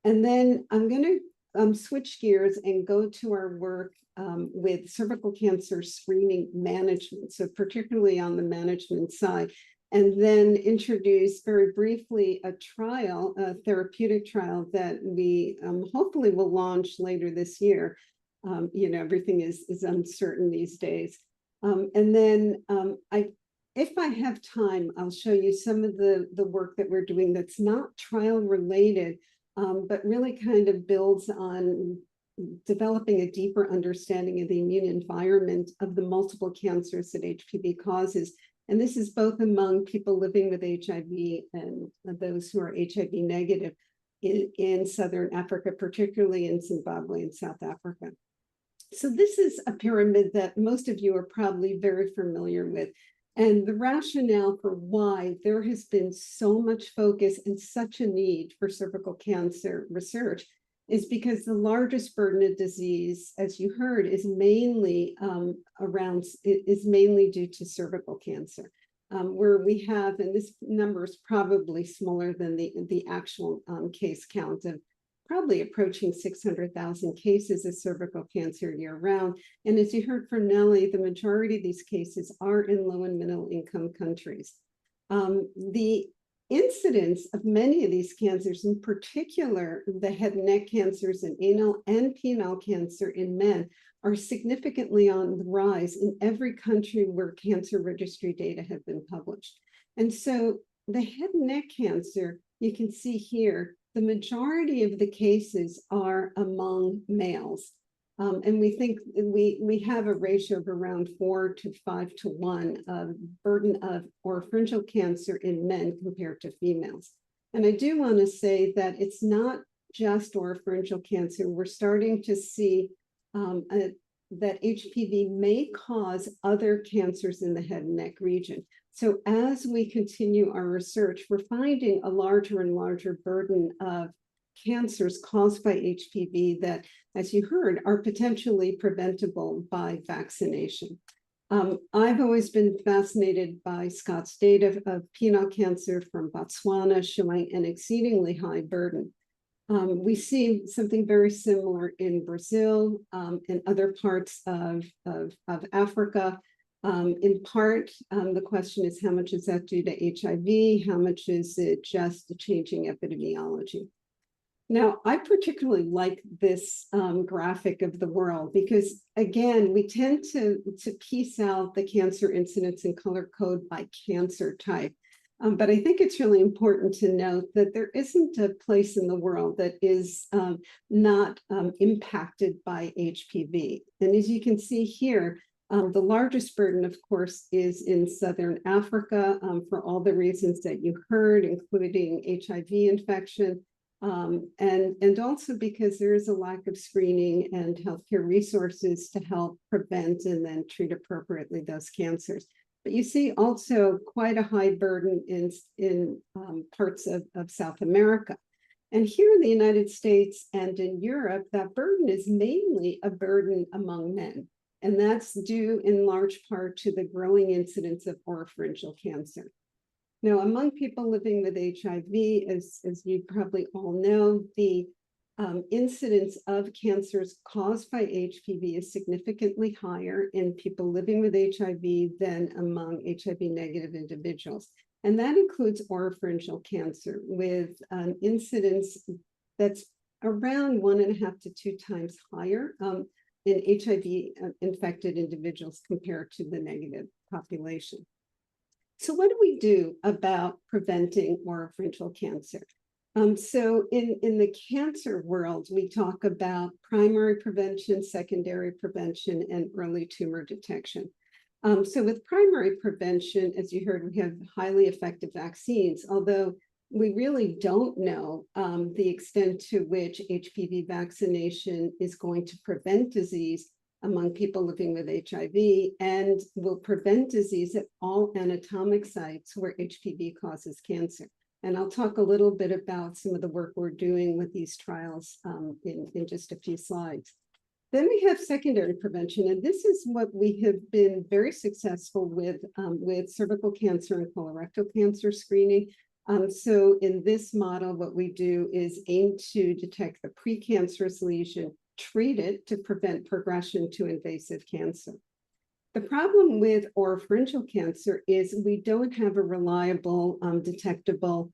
And then I'm going to switch gears and go to our work with cervical cancer screening management, so particularly on the management side, and then introduce very briefly a trial, a therapeutic trial that we hopefully will launch later this year. You know, everything is uncertain these days. And then if I have time, I'll show you some of the work that we're doing that's not trial related, but really kind of builds on developing a deeper understanding of the immune environment of the multiple cancers that HPV causes. And this is both among people living with HIV and those who are HIV negative in Southern Africa, particularly in Zimbabwe and South Africa. So this is a pyramid that most of you are probably very familiar with. And the rationale for why there has been so much focus and such a need for cervical cancer research is because the largest burden of disease, as you heard, is mainly due to cervical cancer, where we have, and this number is probably smaller than the actual case count of probably approaching 600,000 cases of cervical cancer year round. And as you heard from Nellie, the majority of these cases are in low and middle income countries. The incidence of many of these cancers, in particular, the head and neck cancers and anal and penile cancer in men, are significantly on the rise in every country where cancer registry data have been published. And so the head and neck cancer, you can see here, the majority of the cases are among males. And we think we have a ratio of around 4 to 5 to 1 of burden of oropharyngeal cancer in men compared to females. And I do want to say that it's not just oropharyngeal cancer. We're starting to see that HPV may cause other cancers in the head and neck region. So as we continue our research, we're finding a larger and larger burden of cancers caused by HPV that, as you heard, are potentially preventable by vaccination. I've always been fascinated by Scott's data of penile cancer from Botswana showing an exceedingly high burden. We see something very similar in Brazil and other parts of Africa. In part, the question is how much is that due to HIV? How much is it just the changing epidemiology? Now, I particularly like this graphic of the world because, again, we tend to piece out the cancer incidence and color code by cancer type. But I think it's really important to note that there isn't a place in the world that is not impacted by HPV. And as you can see here, the largest burden, of course, is in Southern Africa for all the reasons that you heard, including HIV infection, and also because there is a lack of screening and healthcare resources to help prevent and then treat appropriately those cancers. But you see also quite a high burden in parts of South America. And here in the United States and in Europe, that burden is mainly a burden among men. And that's due in large part to the growing incidence of oropharyngeal cancer. Now, among people living with HIV, as you probably all know, the incidence of cancers caused by HPV is significantly higher in people living with HIV than among HIV negative individuals. And that includes oropharyngeal cancer with an incidence that's around 1.5 to 2 times higher in HIV infected individuals compared to the negative population. So what do we do about preventing oropharyngeal cancer? So in the cancer world, we talk about primary prevention, secondary prevention, and early tumor detection. So with primary prevention, as you heard, we have highly effective vaccines, although we really don't know the extent to which HPV vaccination is going to prevent disease among people living with HIV and will prevent disease at all anatomic sites where HPV causes cancer. And I'll talk a little bit about some of the work we're doing with these trials in just a few slides. Then we have secondary prevention, and this is what we have been very successful with cervical cancer and colorectal cancer screening. So in this model, what we do is aim to detect the precancerous lesion, treat it to prevent progression to invasive cancer. The problem with oropharyngeal cancer is we don't have a reliable, detectable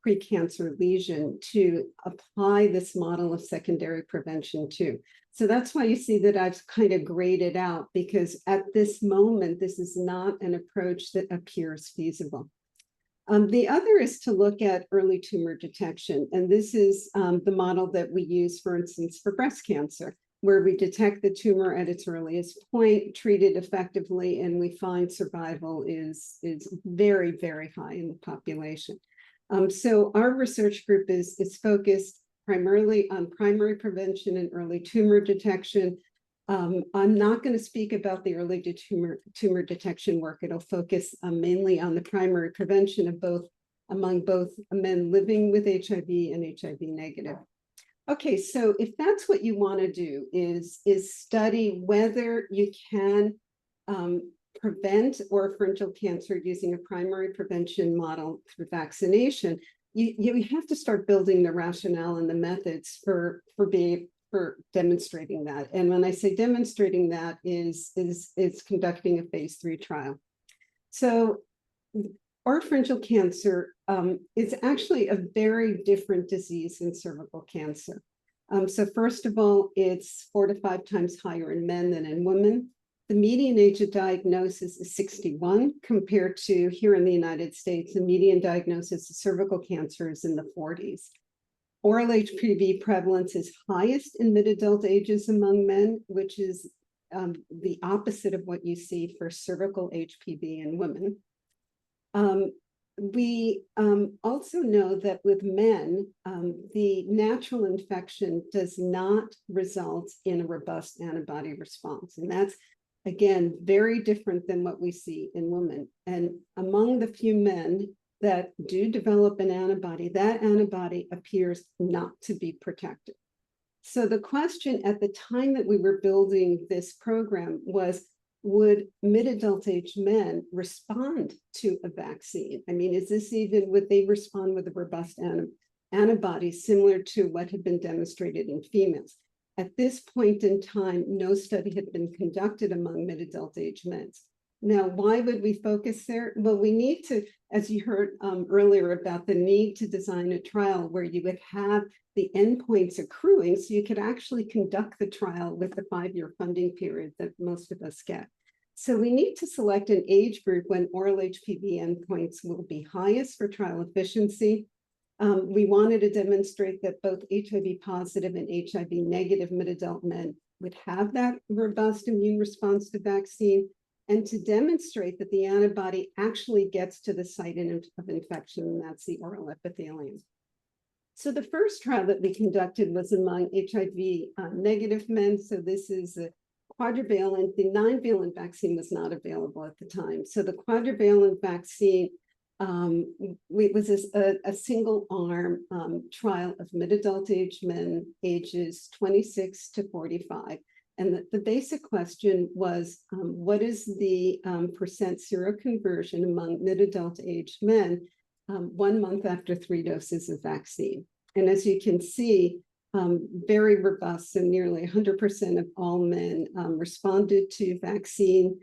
precancer lesion to apply this model of secondary prevention to. So that's why you see that I've kind of graded out, because at this moment, this is not an approach that appears feasible. The other is to look at early tumor detection. And this is the model that we use, for instance, for breast cancer, where we detect the tumor at its earliest point, treat it effectively, and we find survival is very, very high in the population. So our research group is focused primarily on primary prevention and early tumor detection. I'm not going to speak about the early tumor detection work. It'll focus mainly on the primary prevention of among both men living with HIV and HIV negative. Okay, so if that's what you want to do is study whether you can prevent oropharyngeal cancer using a primary prevention model through vaccination, you have to start building the rationale and the methods for demonstrating that. And when I say demonstrating that is conducting a phase 3 trial. So oropharyngeal cancer is actually a very different disease than cervical cancer. So first of all, it's 4 to 5 times higher in men than in women. The median age of diagnosis is 61, compared to here in the United States, the median diagnosis of cervical cancer is in the 40s. Oral HPV prevalence is highest in mid-adult ages among men, which is the opposite of what you see for cervical HPV in women. We also know that with men, the natural infection does not result in a robust antibody response. And that's, again, very different than what we see in women. And among the few men that do develop an antibody, that antibody appears not to be protected. So the question at the time that we were building this program was, would mid-adult age men respond to a vaccine? I mean, is this even, would they respond with a robust antibodies similar to what had been demonstrated in females. At this point in time, no study had been conducted among mid-adult age men. Now, why would we focus there? Well, we need to, as you heard earlier about the need to design a trial where you would have the endpoints accruing so you could actually conduct the trial with the 5-year funding period that most of us get. So we need to select an age group when oral HPV endpoints will be highest for trial efficiency. We wanted to demonstrate that both HIV positive and HIV negative mid-adult men would have that robust immune response to vaccine, and to demonstrate that the antibody actually gets to the site of infection, and that's the oral epithelium. So the first trial that we conducted was among HIV negative men. So this is a quadrivalent. The 9-valent vaccine was not available at the time. So the quadrivalent vaccine was a single arm trial of mid-adult age men ages 26 to 45. And the basic question was, what is the percent seroconversion among mid-adult age men 1 month after 3 doses of vaccine? And as you can see, very robust, so nearly 100% of all men responded to vaccine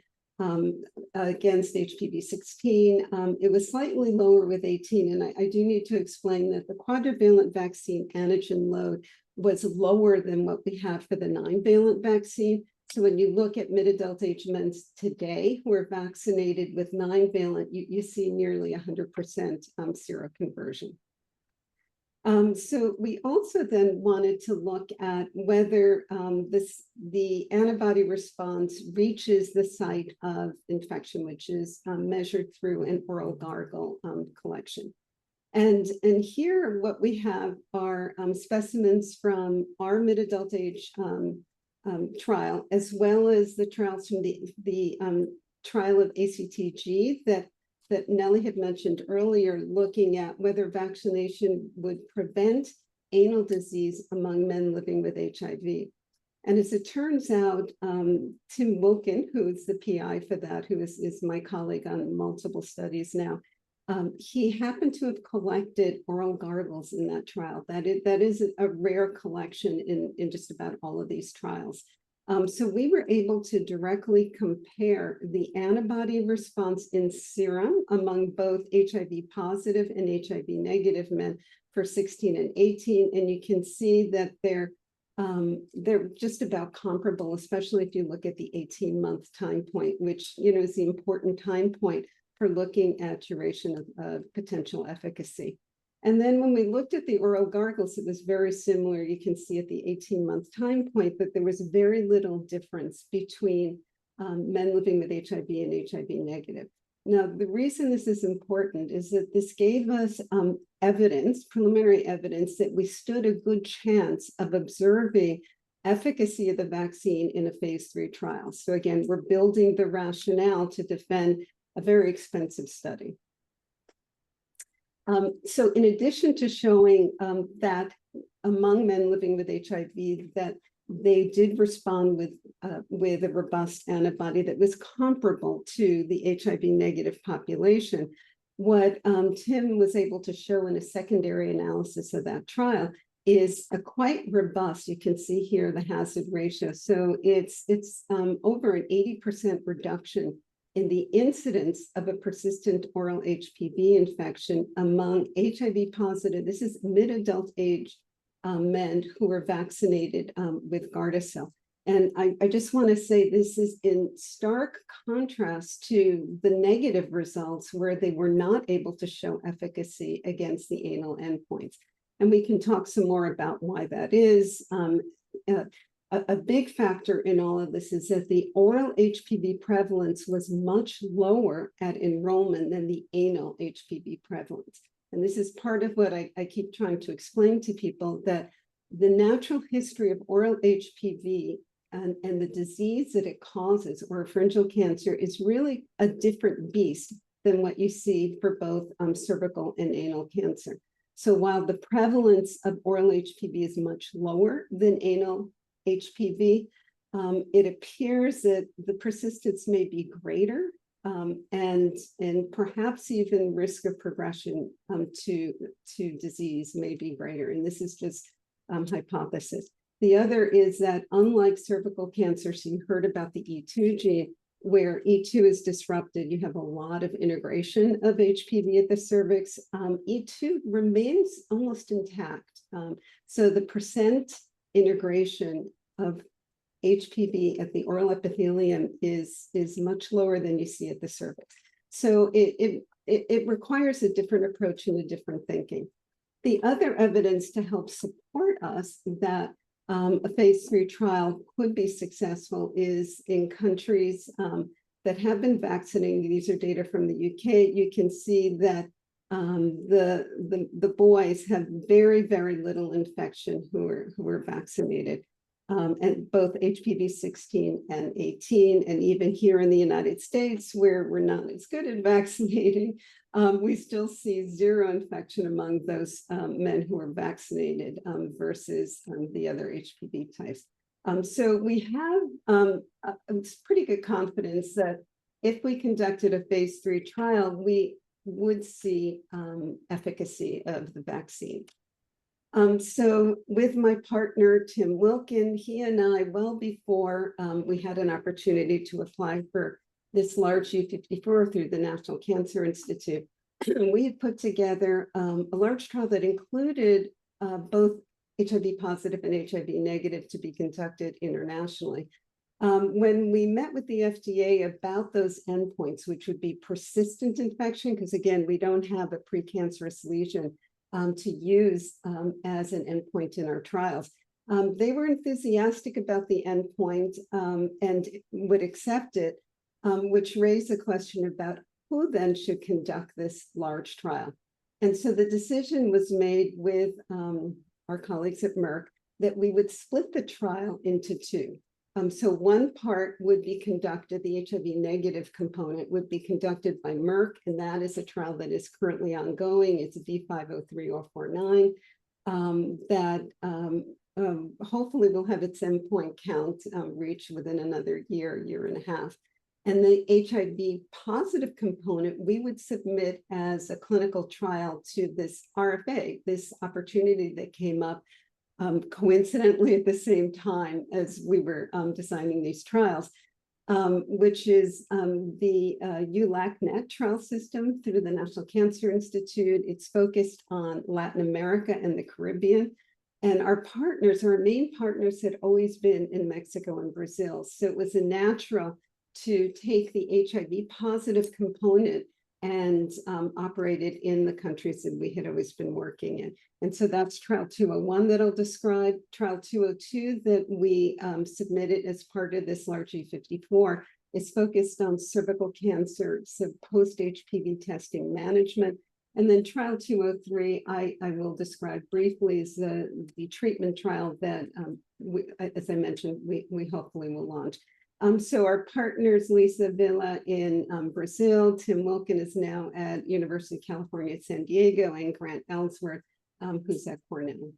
against HPV-16. It was slightly lower with 18, and I do need to explain that the quadrivalent vaccine antigen load was lower than what we have for the 9-valent vaccine. So when you look at mid-adult age men today who are vaccinated with 9-valent, you see nearly 100% seroconversion. So we also then wanted to look at whether the antibody response reaches the site of infection, which is measured through an oral gargle collection. And here what we have are specimens from our mid-adult age trial, as well as the trials from the trial of ACTG that Nellie had mentioned earlier, looking at whether vaccination would prevent anal disease among men living with HIV. And as it turns out, Tim Wilkin, who is the PI for that, who is my colleague on multiple studies now, he happened to have collected oral gargles in that trial. That is a rare collection in just about all of these trials. So we were able to directly compare the antibody response in serum among both HIV positive and HIV negative men for 16 and 18. And you can see that they're just about comparable, especially if you look at the 18-month time point, which is the important time point for looking at duration of potential efficacy. And then when we looked at the oral gargles, it was very similar. You can see at the 18-month time point that there was very little difference between men living with HIV and HIV negative. Now, the reason this is important is that this gave us evidence, preliminary evidence, that we stood a good chance of observing efficacy of the vaccine in a phase 3 trial. So again, we're building the rationale to defend a very expensive study. So in addition to showing that among men living with HIV, that they did respond with a robust antibody that was comparable to the HIV negative population, what Tim was able to show in a secondary analysis of that trial is a quite robust, you can see here the hazard ratio. So it's over an 80% reduction in the incidence of a persistent oral HPV infection among HIV positive, this is mid-adult age men who were vaccinated with Gardasil. And I just want to say this is in stark contrast to the negative results where they were not able to show efficacy against the anal endpoints. And we can talk some more about why that is. A big factor in all of this is that the oral HPV prevalence was much lower at enrollment than the anal HPV prevalence. And this is part of what I keep trying to explain to people, that the natural history of oral HPV and the disease that it causes, oropharyngeal cancer, is really a different beast than what you see for both cervical and anal cancer. So while the prevalence of oral HPV is much lower than anal HPV, it appears that the persistence may be greater and perhaps even risk of progression to disease may be greater. And this is just hypothesis. The other is that unlike cervical cancer, so you heard about the E2 gene, where E2 is disrupted, you have a lot of integration of HPV at the cervix. E2 remains almost intact. So the percent integration of HPV at the oral epithelium is much lower than you see at the cervix. So it requires a different approach and a different thinking. The other evidence to help support us that a phase 3 trial could be successful is in countries that have been vaccinating. These are data from the UK. You can see that the boys have very, very little infection who are vaccinated. And both HPV 16 and 18, and even here in the United States, where we're not as good at vaccinating, we still see zero infection among those men who are vaccinated versus the other HPV types. So we have pretty good confidence that if we conducted a phase 3 trial, we would see efficacy of the vaccine. So with my partner, Tim Wilkin, he and I, well before we had an opportunity to apply for this large U54 through the National Cancer Institute, we had put together a large trial that included both HIV positive and HIV negative to be conducted internationally. When we met with the FDA about those endpoints, which would be persistent infection, because again, we don't have a precancerous lesion to use as an endpoint in our trials. They were enthusiastic about the endpoint and would accept it, which raised the question about who then should conduct this large trial. And so the decision was made with our colleagues at Merck that we would split the trial into two. So one part would be conducted, the HIV negative component would be conducted by Merck, and that is a trial that is currently ongoing. It's a V503049 that hopefully will have its endpoint count reached within another year and a half. And the HIV positive component, we would submit as a clinical trial to this RFA, this opportunity that came up coincidentally at the same time as we were designing these trials, which is the ULACNet trial system through the National Cancer Institute. It's focused on Latin America and the Caribbean. And our partners, our main partners had always been in Mexico and Brazil. So it was a natural to take the HIV positive component and operate it in the countries that we had always been working in. And so that's trial 201 that I'll describe. Trial 202 that we submitted as part of this large E54 is focused on cervical cancer, so post-HPV testing management. And then trial 203, I will describe briefly, is the treatment trial that, as I mentioned, we hopefully will launch. So our partners, Lisa Villa in Brazil, Tim Wilkin is now at University of California at San Diego, and Grant Ellsworth, who's at Cornell.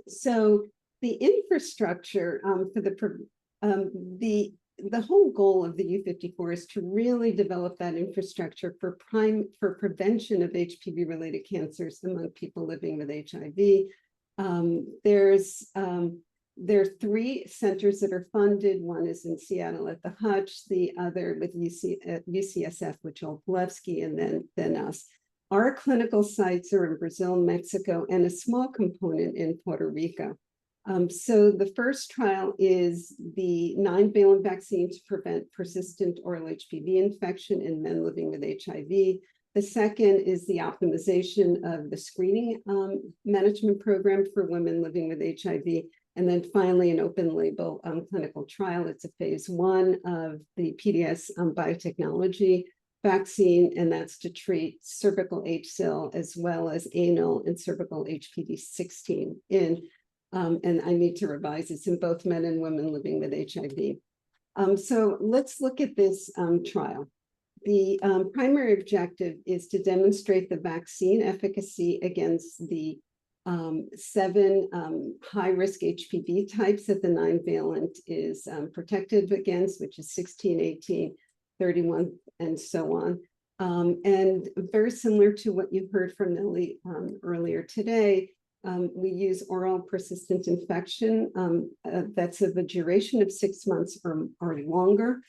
So the infrastructure for the whole goal of the U54 is to really develop that infrastructure for prevention of HPV-related cancers among people living with HIV. There are 3 centers that are funded. One is in Seattle at the Hutch, the other with UCSF with Joel Pilevsky, and then us. Our clinical sites are in Brazil, Mexico, and a small component in Puerto Rico. So the first trial is the 9-valent vaccine to prevent persistent oral HPV infection in men living with HIV. The second is the optimization of the screening management program for women living with HIV. And then finally, an open label clinical trial. It's a phase 1 of the PDS biotechnology vaccine, and that's to treat cervical HSIL as well as anal and cervical HPV 16 in, and I need to revise, it's in both men and women living with HIV. So let's look at this trial. The primary objective is to demonstrate the vaccine efficacy against the 7 high-risk HPV types that the 9-valent is protective against, which is 16, 18, 31, and so on. And very similar to what you heard from Nellie earlier today, we use oral persistent infection that's of a duration of 6 months or longer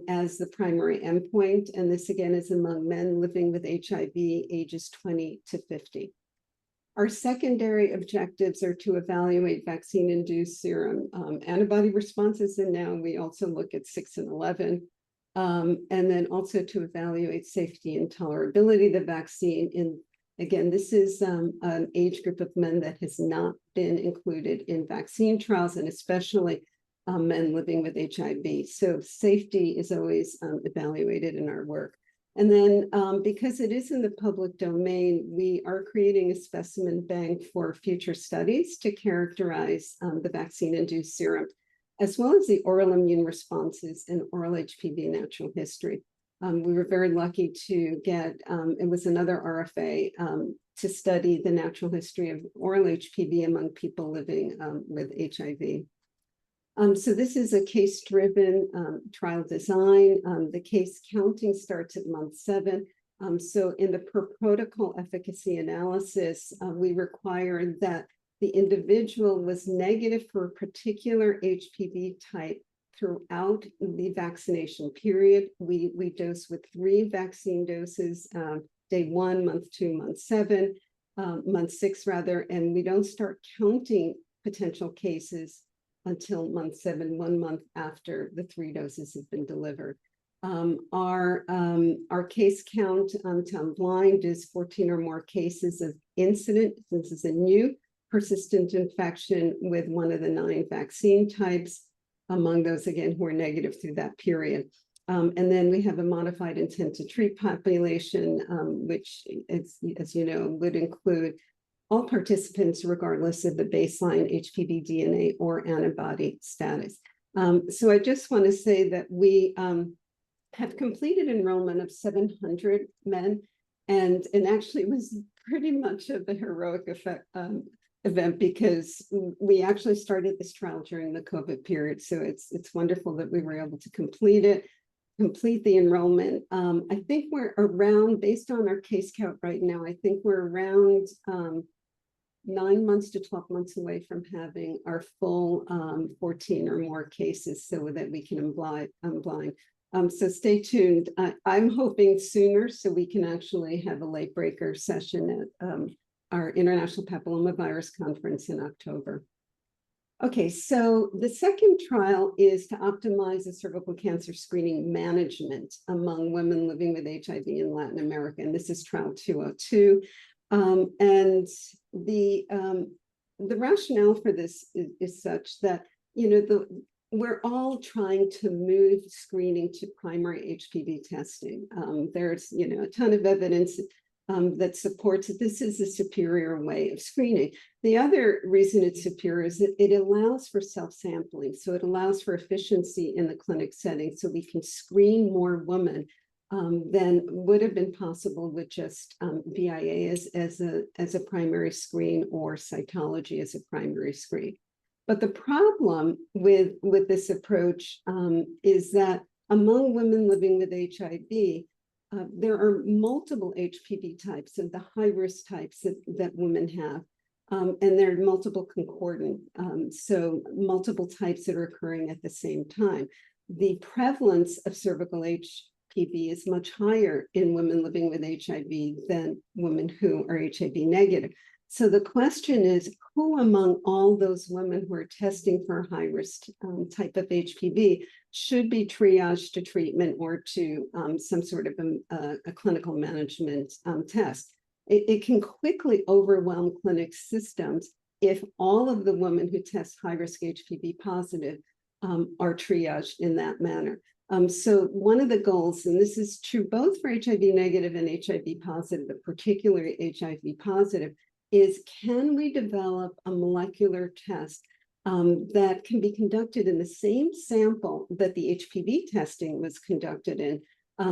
as the primary endpoint. And this again is among men living with HIV ages 20 to 50. Our secondary objectives are to evaluate vaccine-induced serum antibody responses, and now we also look at 6 and 11. And then also to evaluate safety and tolerability of the vaccine. Again, this is an age group of men that has not been included in vaccine trials, and especially men living with HIV. So safety is always evaluated in our work. And then because it is in the public domain, we are creating a specimen bank for future studies to characterize the vaccine-induced serum, as well as the oral immune responses in oral HPV natural history. We were very lucky to get, it was another RFA to study the natural history of oral HPV among people living with HIV. So this is a case-driven trial design. The case counting starts at month 7. So in the per protocol efficacy analysis, we required that the individual was negative for a particular HPV type throughout the vaccination period. We dose with 3 vaccine doses, day 1, month 2, month 7, month 6 rather, and we don't start counting potential cases until month 7, 1 month after the 3 doses have been delivered. Our case count to blind is 14 or more cases of incident. This is a new persistent infection with one of the 9 vaccine types, among those again who are negative through that period. And then we have a modified intent to treat population, which as you know, would include all participants regardless of the baseline HPV DNA or antibody status. So I just want to say that we have completed enrollment of 700 men, and actually it was pretty much of a heroic event because we actually started this trial during the COVID period. So it's wonderful that we were able to complete the enrollment. I think we're around, based on our case count right now, I think we're around 9 months to 12 months away from having our full 14 or more cases so that we can unblind. So stay tuned. I'm hoping sooner so we can actually have a late breaker session at our International Papillomavirus Conference in October. Okay, so the second trial is to optimize the cervical cancer screening management among women living with HIV in Latin America, and this is trial 202. And the rationale for this is such that, you know, we're all trying to move screening to primary HPV testing. There's, you know, a ton of evidence that supports that this is a superior way of screening. The other reason it's superior is that it allows for self-sampling. So it allows for efficiency in the clinic setting so we can screen more women than would have been possible with just VIA as a primary screen or cytology as a primary screen. But the problem with this approach is that among women living with HIV, there are multiple HPV types and the high-risk types that women have. And there are multiple concordant, so multiple types that are occurring at the same time. The prevalence of cervical HPV is much higher in women living with HIV than women who are HIV negative. So the question is, who among all those women who are testing for a high-risk type of HPV should be triaged to treatment or to some sort of a clinical management test? It can quickly overwhelm clinic systems if all of the women who test high-risk HPV positive are triaged in that manner. So one of the goals, and this is true both for HIV negative and HIV positive, but particularly HIV positive, is can we develop a molecular test that can be conducted in the same sample that the HPV testing was conducted in,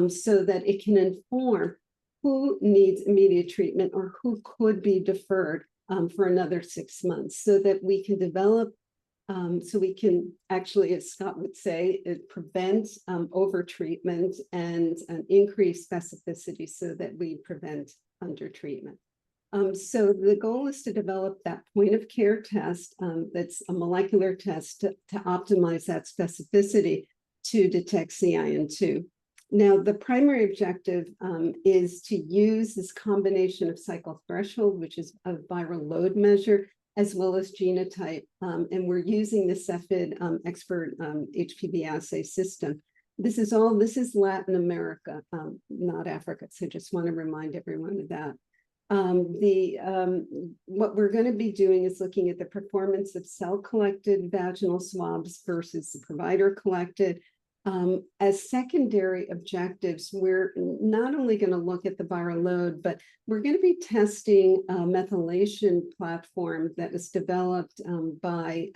so that it can inform who needs immediate treatment or who could be deferred for another 6 months, so that we can develop So we can actually, as Scott would say, it prevents overtreatment and increase specificity so that we prevent undertreatment. So the goal is to develop that point of care test that's a molecular test to optimize that specificity to detect CIN2. Now, the primary objective is to use this combination of cycle threshold, which is a viral load measure, as well as genotype. And we're using the Cepheid expert HPV assay system. This is Latin America, not Africa. So just want to remind everyone of that. What we're going to be doing is looking at the performance of cell-collected vaginal swabs versus the provider-collected. As secondary objectives, we're not only going to look at the viral load, but we're going to be testing a methylation platform that was developed by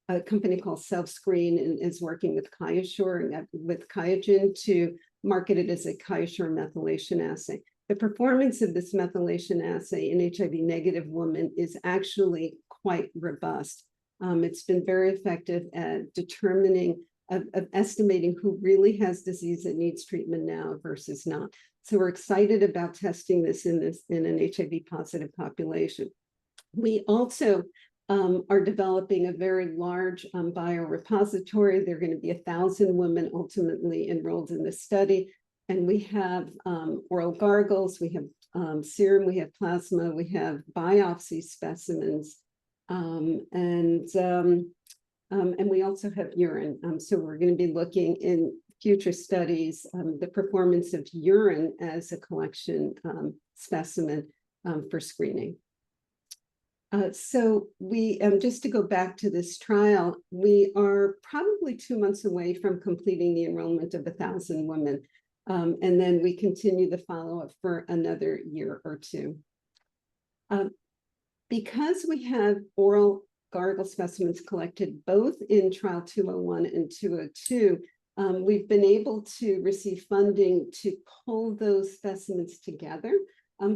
a company called Self-Screen and is working with QIAsure and with QIAGEN to market it as a QIAsure methylation assay. The performance of this methylation assay in HIV-negative women is actually quite robust. It's been very effective at determining, of estimating who really has disease that needs treatment now versus not. So we're excited about testing this in an HIV-positive population. We also are developing a very large biorepository. There are going to be 1,000 women ultimately enrolled in this study. And we have oral gargles, we have serum, we have plasma, we have biopsy specimens, and we also have urine. So we're going to be looking in future studies the performance of urine as a collection specimen for screening. So we, just to go back to this trial, we are probably 2 months away from completing the enrollment of 1,000 women. And then we continue the follow-up for another year or two. Because we have oral gargle specimens collected both in trial 201 and 202, we've been able to receive funding to pull those specimens together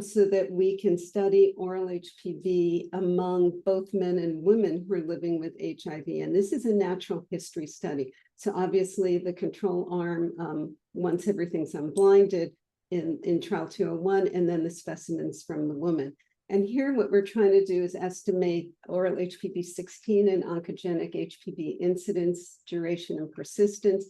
so that we can study oral HPV among both men and women who are living with HIV. And this is a natural history study. So obviously the control arm, once everything's unblinded in trial 201, and then the specimens from the woman. And here what we're trying to do is estimate oral HPV-16 and oncogenic HPV incidence, duration, and persistence.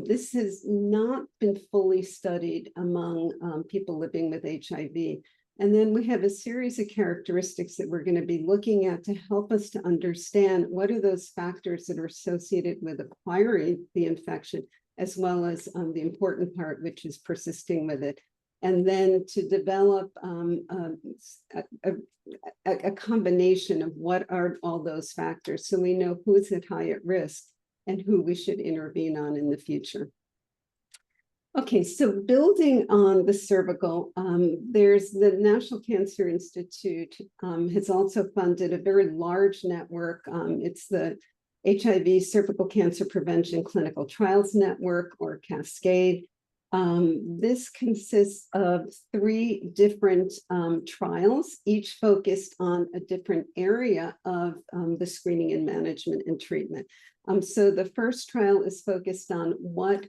This has not been fully studied among people living with HIV. And then we have a series of characteristics that we're going to be looking at to help us to understand what are those factors that are associated with acquiring the infection, as well as the important part, which is persisting with it. And then to develop a combination of what are all those factors so we know who's at high at risk and who we should intervene on in the future. Okay, so building on the cervical, there's the National Cancer Institute has also funded a very large network. It's the HIV Cervical Cancer Prevention Clinical Trials Network, or Cascade. This consists of 3 different trials, each focused on a different area of the screening and management and treatment. So the first trial is focused on what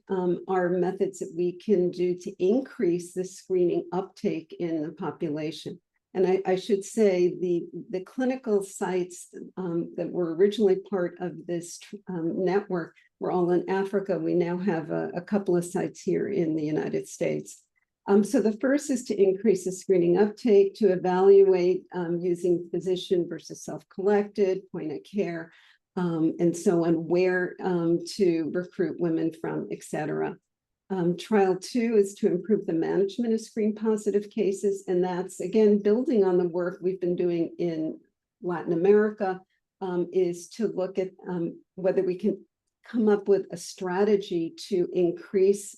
are methods that we can do to increase the screening uptake in the population. And I should say the clinical sites that were originally part of this network were all in Africa. We now have a couple of sites here in the United States. So the first is to increase the screening uptake, to evaluate using physician versus self-collected, point of care, and so on, where to recruit women from, et cetera. Trial 2 is to improve the management of screen-positive cases, and that's, again, building on the work we've been doing in Latin America, is to look at whether we can come up with a strategy to increase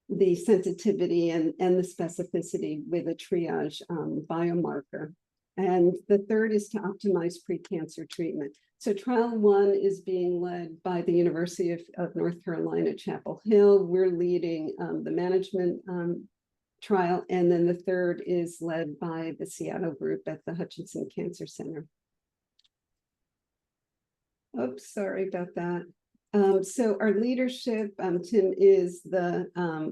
the sensitivity and the specificity with a triage biomarker. And the third is to optimize pre-cancer treatment. So trial 1 is being led by the University of North Carolina, Chapel Hill. We're leading the management trial. And then the third is led by the Seattle group at the Hutchinson Cancer Center. Oops, sorry about that. So our leadership, Tim is the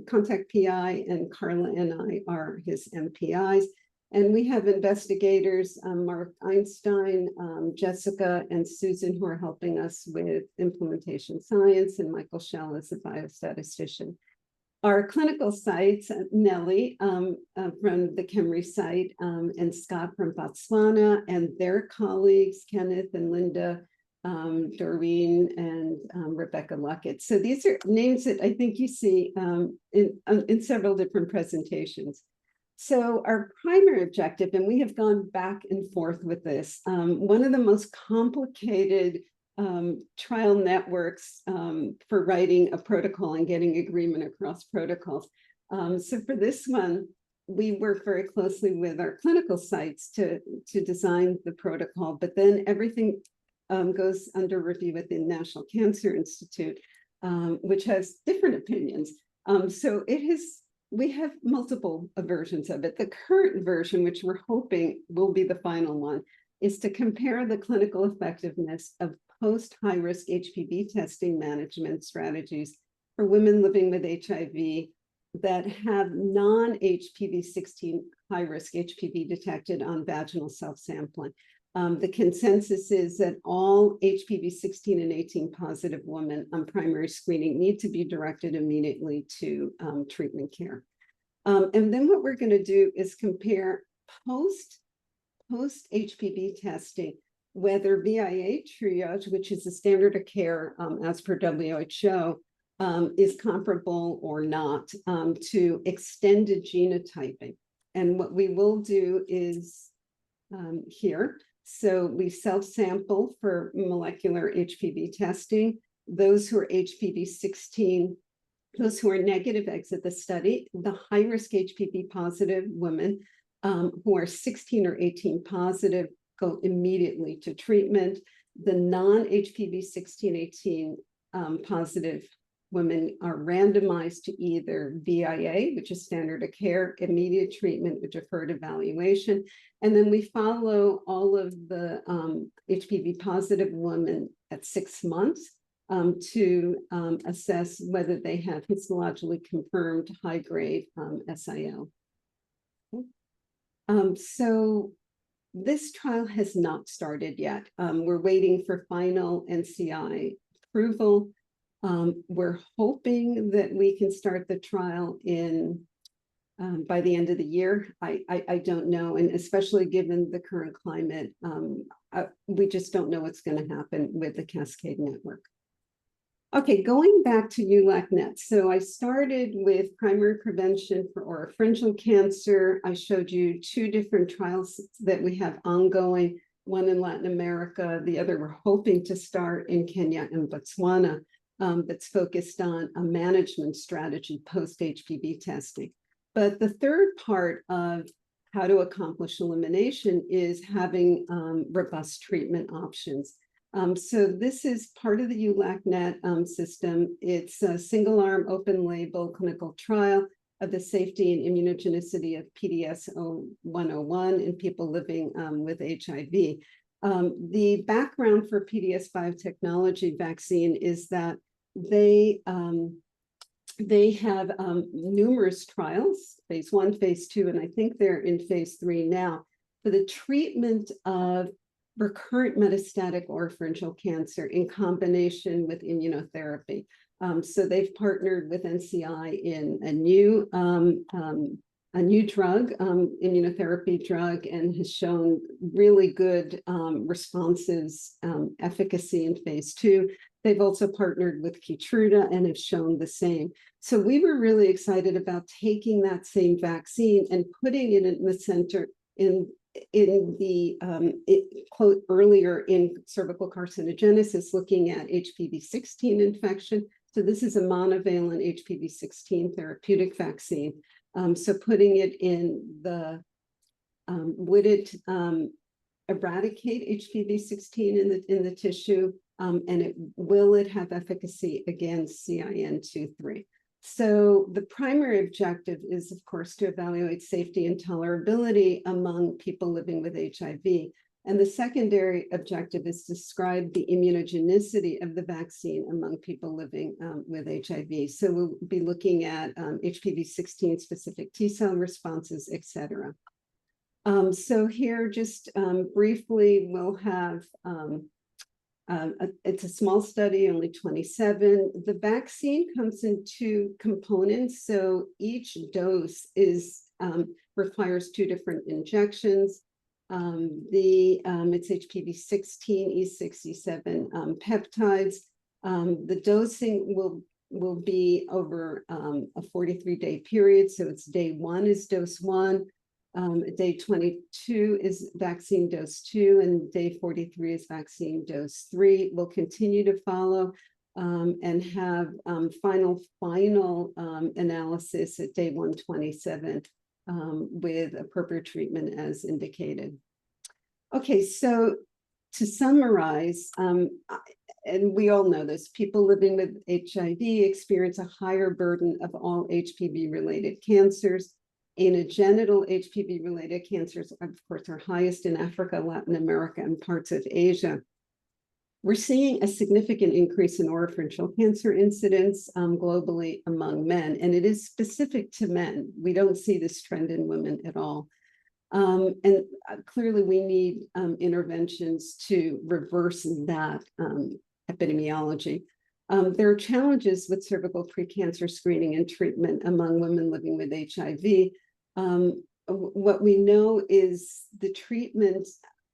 contact PI and Carla and I are his MPIs. And we have investigators, Mark Einstein, Jessica and Susan, who are helping us with implementation science, and Michael Schell is a biostatistician. Our clinical sites, Nellie from the KEMRI site and Scott from Botswana and their colleagues, Kenneth and Linda, Doreen and Rebecca Luckett. So these are names that I think you see in several different presentations. So our primary objective, and we have gone back and forth with this, one of the most complicated trial networks for writing a protocol and getting agreement across protocols. So for this one, we work very closely with our clinical sites to design the protocol, but then everything goes under review at the National Cancer Institute, which has different opinions. So we have multiple versions of it. The current version, which we're hoping will be the final one, is to compare the clinical effectiveness of post-high-risk HPV testing management strategies for women living with HIV that have non-HPV-16 high-risk HPV detected on vaginal self-sampling. The consensus is that all HPV-16 and 18 positive women on primary screening need to be directed immediately to treatment care. And then what we're going to do is compare post-HPV testing, whether VIA triage, which is the standard of care as per WHO, is comparable or not to extended genotyping. And what we will do is here. So we self-sample for molecular HPV testing. Those who are HPV-16, those who are negative exit the study. The high-risk HPV positive women who are 16 or 18 positive go immediately to treatment. The non-HPV-16, 18 positive women are randomized to either VIA, which is standard of care, immediate treatment with deferred evaluation. And then we follow all of the HPV positive women at 6 months to assess whether they have histologically confirmed high-grade SIL. So this trial has not started yet. We're waiting for final NCI approval. We're hoping that we can start the trial by the end of the year. I don't know, and especially given the current climate, we just don't know what's going to happen with the Cascade Network. Okay, going back to ULACnet. So I started with primary prevention for oropharyngeal cancer. I showed you 2 different trials that we have ongoing, one in Latin America, the other we're hoping to start in Kenya and Botswana. That's focused on a management strategy post-HPV testing. But the third part of how to accomplish elimination is having robust treatment options. So this is part of the ULACnet system. It's a single-arm, open-label clinical trial of the safety and immunogenicity of PDS-0101 in people living with HIV. The background for PDS biotechnology vaccine is that they have numerous trials, phase 1, phase 2, and I think they're in phase 3 now, for the treatment of recurrent metastatic oropharyngeal cancer in combination with immunotherapy. So they've partnered with NCI in a new drug, immunotherapy drug, and has shown really good responses, efficacy in phase 2. They've also partnered with Keytruda and have shown the same. So we were really excited about taking that same vaccine and putting it in the center in the quote earlier in cervical carcinogenesis, looking at HPV-16 infection. So this is a monovalent HPV-16 therapeutic vaccine. So putting it in the, would it eradicate HPV-16 in the tissue? And will it have efficacy against CIN2-3? So the primary objective is, of course, to evaluate safety and tolerability among people living with HIV. And the secondary objective is to describe the immunogenicity of the vaccine among people living with HIV. So we'll be looking at HPV-16 specific T cell responses, et cetera. So here, just briefly, we'll have, it's a small study, only 27. The vaccine comes in two components. So each dose is requires two different injections. It's HPV-16, E6, E7 peptides. The dosing will be over a 43-day period. So it's day 1 is dose 1. Day 22 is vaccine dose 2, and day 43 is vaccine dose 3. We'll continue to follow and have final analysis at day 127 with appropriate treatment as indicated. Okay, so to summarize, and we all know this, people living with HIV experience a higher burden of all HPV-related cancers. Anogenital HPV-related cancers, of course, are highest in Africa, Latin America, and parts of Asia. We're seeing a significant increase in oropharyngeal cancer incidence globally among men, and it is specific to men. We don't see this trend in women at all. And clearly we need interventions to reverse that epidemiology. There are challenges with cervical precancer screening and treatment among women living with HIV. What we know is the treatment,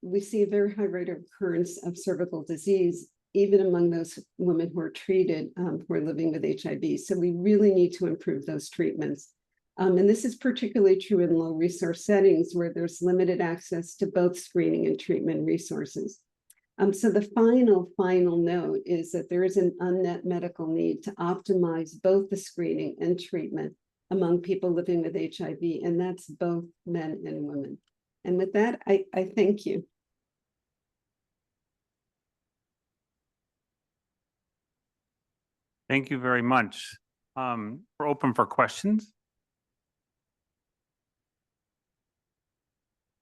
we see a very high rate of occurrence of cervical disease, even among those women who are treated who are living with HIV. So we really need to improve those treatments. And this is particularly true in low resource settings where there's limited access to both screening and treatment resources. So the final note is that there is an unmet medical need to optimize both the screening and treatment among people living with HIV, and that's both men and women. And with that, I thank you. Thank you very much. We're open for questions.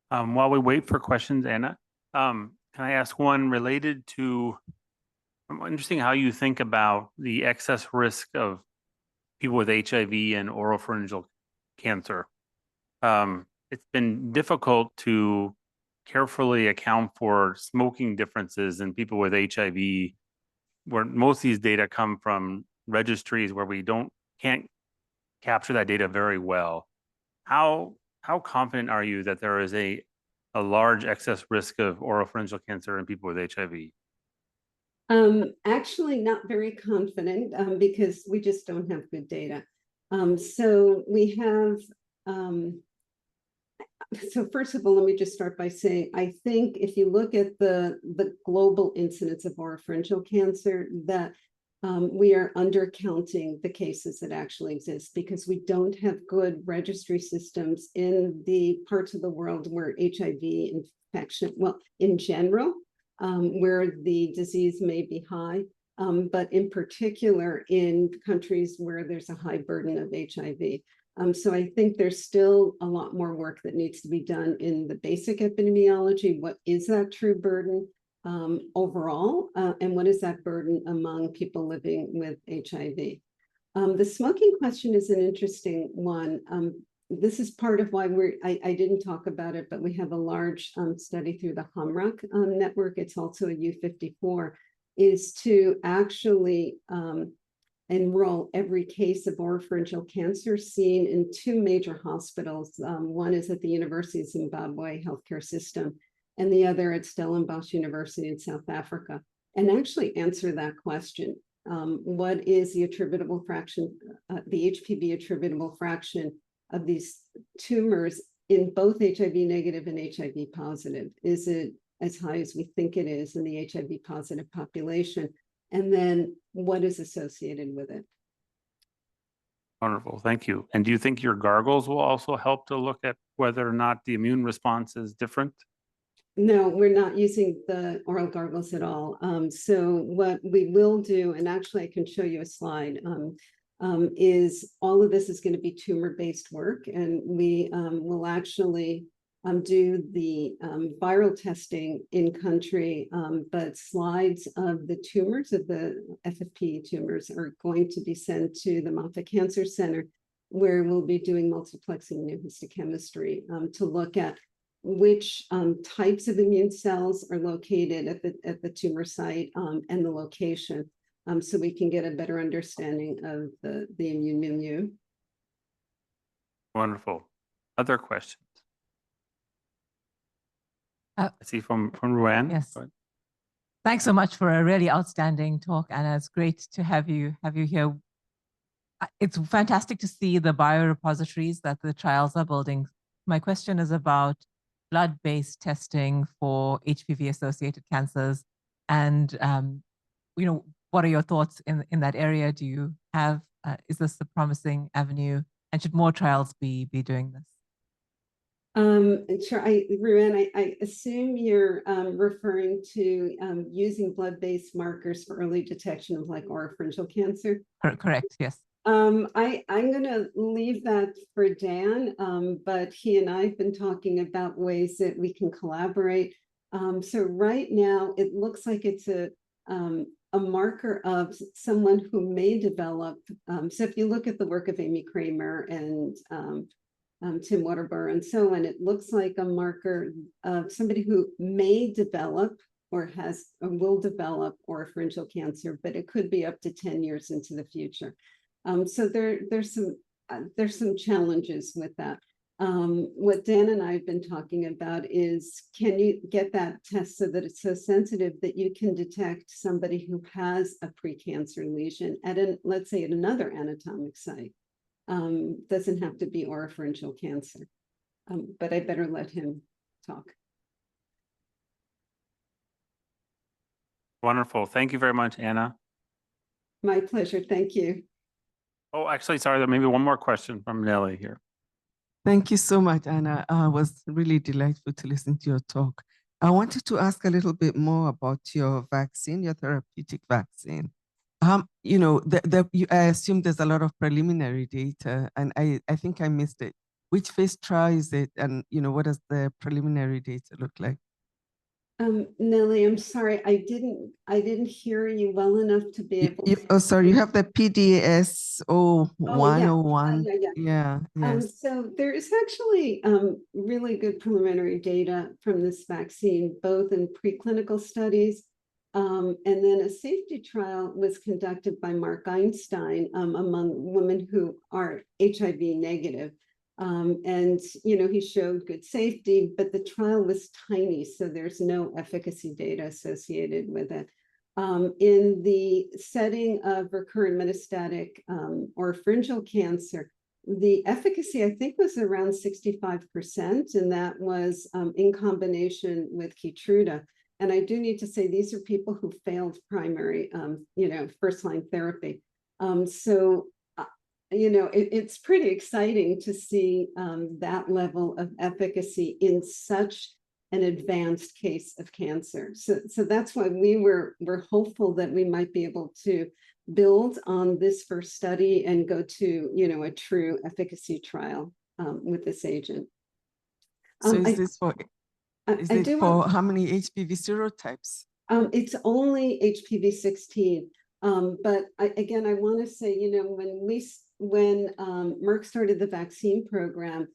While we wait for questions, Anna, can I ask one related to, interesting how you think about the excess risk of people with HIV and oropharyngeal cancer. It's been difficult to carefully account for smoking differences in people with HIV, where most of these data come from registries where we can't capture that data very well. How confident are you that there is a large excess risk of oropharyngeal cancer in people with HIV? Actually, not very confident because we just don't have good data. So we have, so first of all, let me just start by saying, I think if you look at the global incidence of oropharyngeal cancer, that we are undercounting the cases that actually exist because we don't have good registry systems in the parts of the world where HIV infection, well, in general, where the disease may be high, but in particular in countries where there's a high burden of HIV. So I think there's still a lot more work that needs to be done in the basic epidemiology. What is that true burden overall? And what is that burden among people living with HIV? The smoking question is an interesting one. This is part of why I didn't talk about it, but we have a large study through the HUMRAC network. It's also a U54, is to actually enroll every case of oropharyngeal cancer seen in 2 major hospitals. One is at the University of Zimbabwe Healthcare System, and the other at Stellenbosch University in South Africa, and actually answer that question. What is the attributable fraction, the HPV attributable fraction of these tumors in both HIV negative and HIV positive? Is it as high as we think it is in the HIV positive population? And then what is associated with it? Wonderful, thank you. And do you think your gargles will also help to look at whether or not the immune response is different? No, we're not using the oral gargles at all. So what we will do, and actually I can show you a slide, is all of this is going to be tumor-based work, and we will actually do the viral testing in country, but slides of the tumors, of the FFPE tumors, are going to be sent to the Moffitt Cancer Center, where we'll be doing multiplexing immunohistochemistry to look at which types of immune cells are located at the tumor site and the location, so we can get a better understanding of the immune milieu. Wonderful. Other questions? Uh, I see from Ruan. Yes. Go ahead. Thanks so much for a really outstanding talk, Anna. It's great to have you here. It's fantastic to see the biorepositories that the trials are building. My question is about blood-based testing for HPV-associated cancers, and what are your thoughts in that area? Do you have is this a promising avenue, and should more trials be doing this? Sure. Ruan, I assume you're referring to using blood-based markers for early detection of like oropharyngeal cancer. Correct. Yes. I'm going to leave that for Dan, but he and I have been talking about ways that we can collaborate. So right now, it looks like it's a marker of someone who may develop. So if you look at the work of Amy Kramer and Tim Waterburn and so on, it looks like a marker of somebody who may develop or will develop oropharyngeal cancer, but it could be up to 10 years into the future. So there's some challenges with that. What Dan and I have been talking about is, can you get that test so that it's so sensitive that you can detect somebody who has a precancer lesion at let's say at another anatomic site? Doesn't have to be oropharyngeal cancer, but I better let him talk. Wonderful. Thank you very much, Anna. My pleasure. Thank you. Oh, actually, sorry, there may be one more question from Nelly here. Thank you so much, Anna. It was really delightful to listen to your talk. I wanted to ask a little bit more about your vaccine, your therapeutic vaccine. I assume there's a lot of preliminary data, and I think I missed it. Which phase trial is it, and what does the preliminary data look like? Nelly, I'm sorry, I didn't hear you well enough to be able to. Oh, sorry, you have the PDS 101. Yeah. Yes. So there is actually really good preliminary data from this vaccine, both in preclinical studies, and then a safety trial was conducted by Mark Einstein among women who are HIV negative. And he showed good safety, but the trial was tiny, so there's no efficacy data associated with it. In the setting of recurrent metastatic oropharyngeal cancer, the efficacy, I think, was around 65%, and that was in combination with Keytruda. And I do need to say, these are people who failed primary, first-line therapy. It's pretty exciting to see that level of efficacy in such an advanced case of cancer. So that's why we're hopeful that we might be able to build on this first study and go to a true efficacy trial with this agent. So is this for how many HPV serotypes? It's only HPV 16. But I want to say, when Merck started the vaccine program,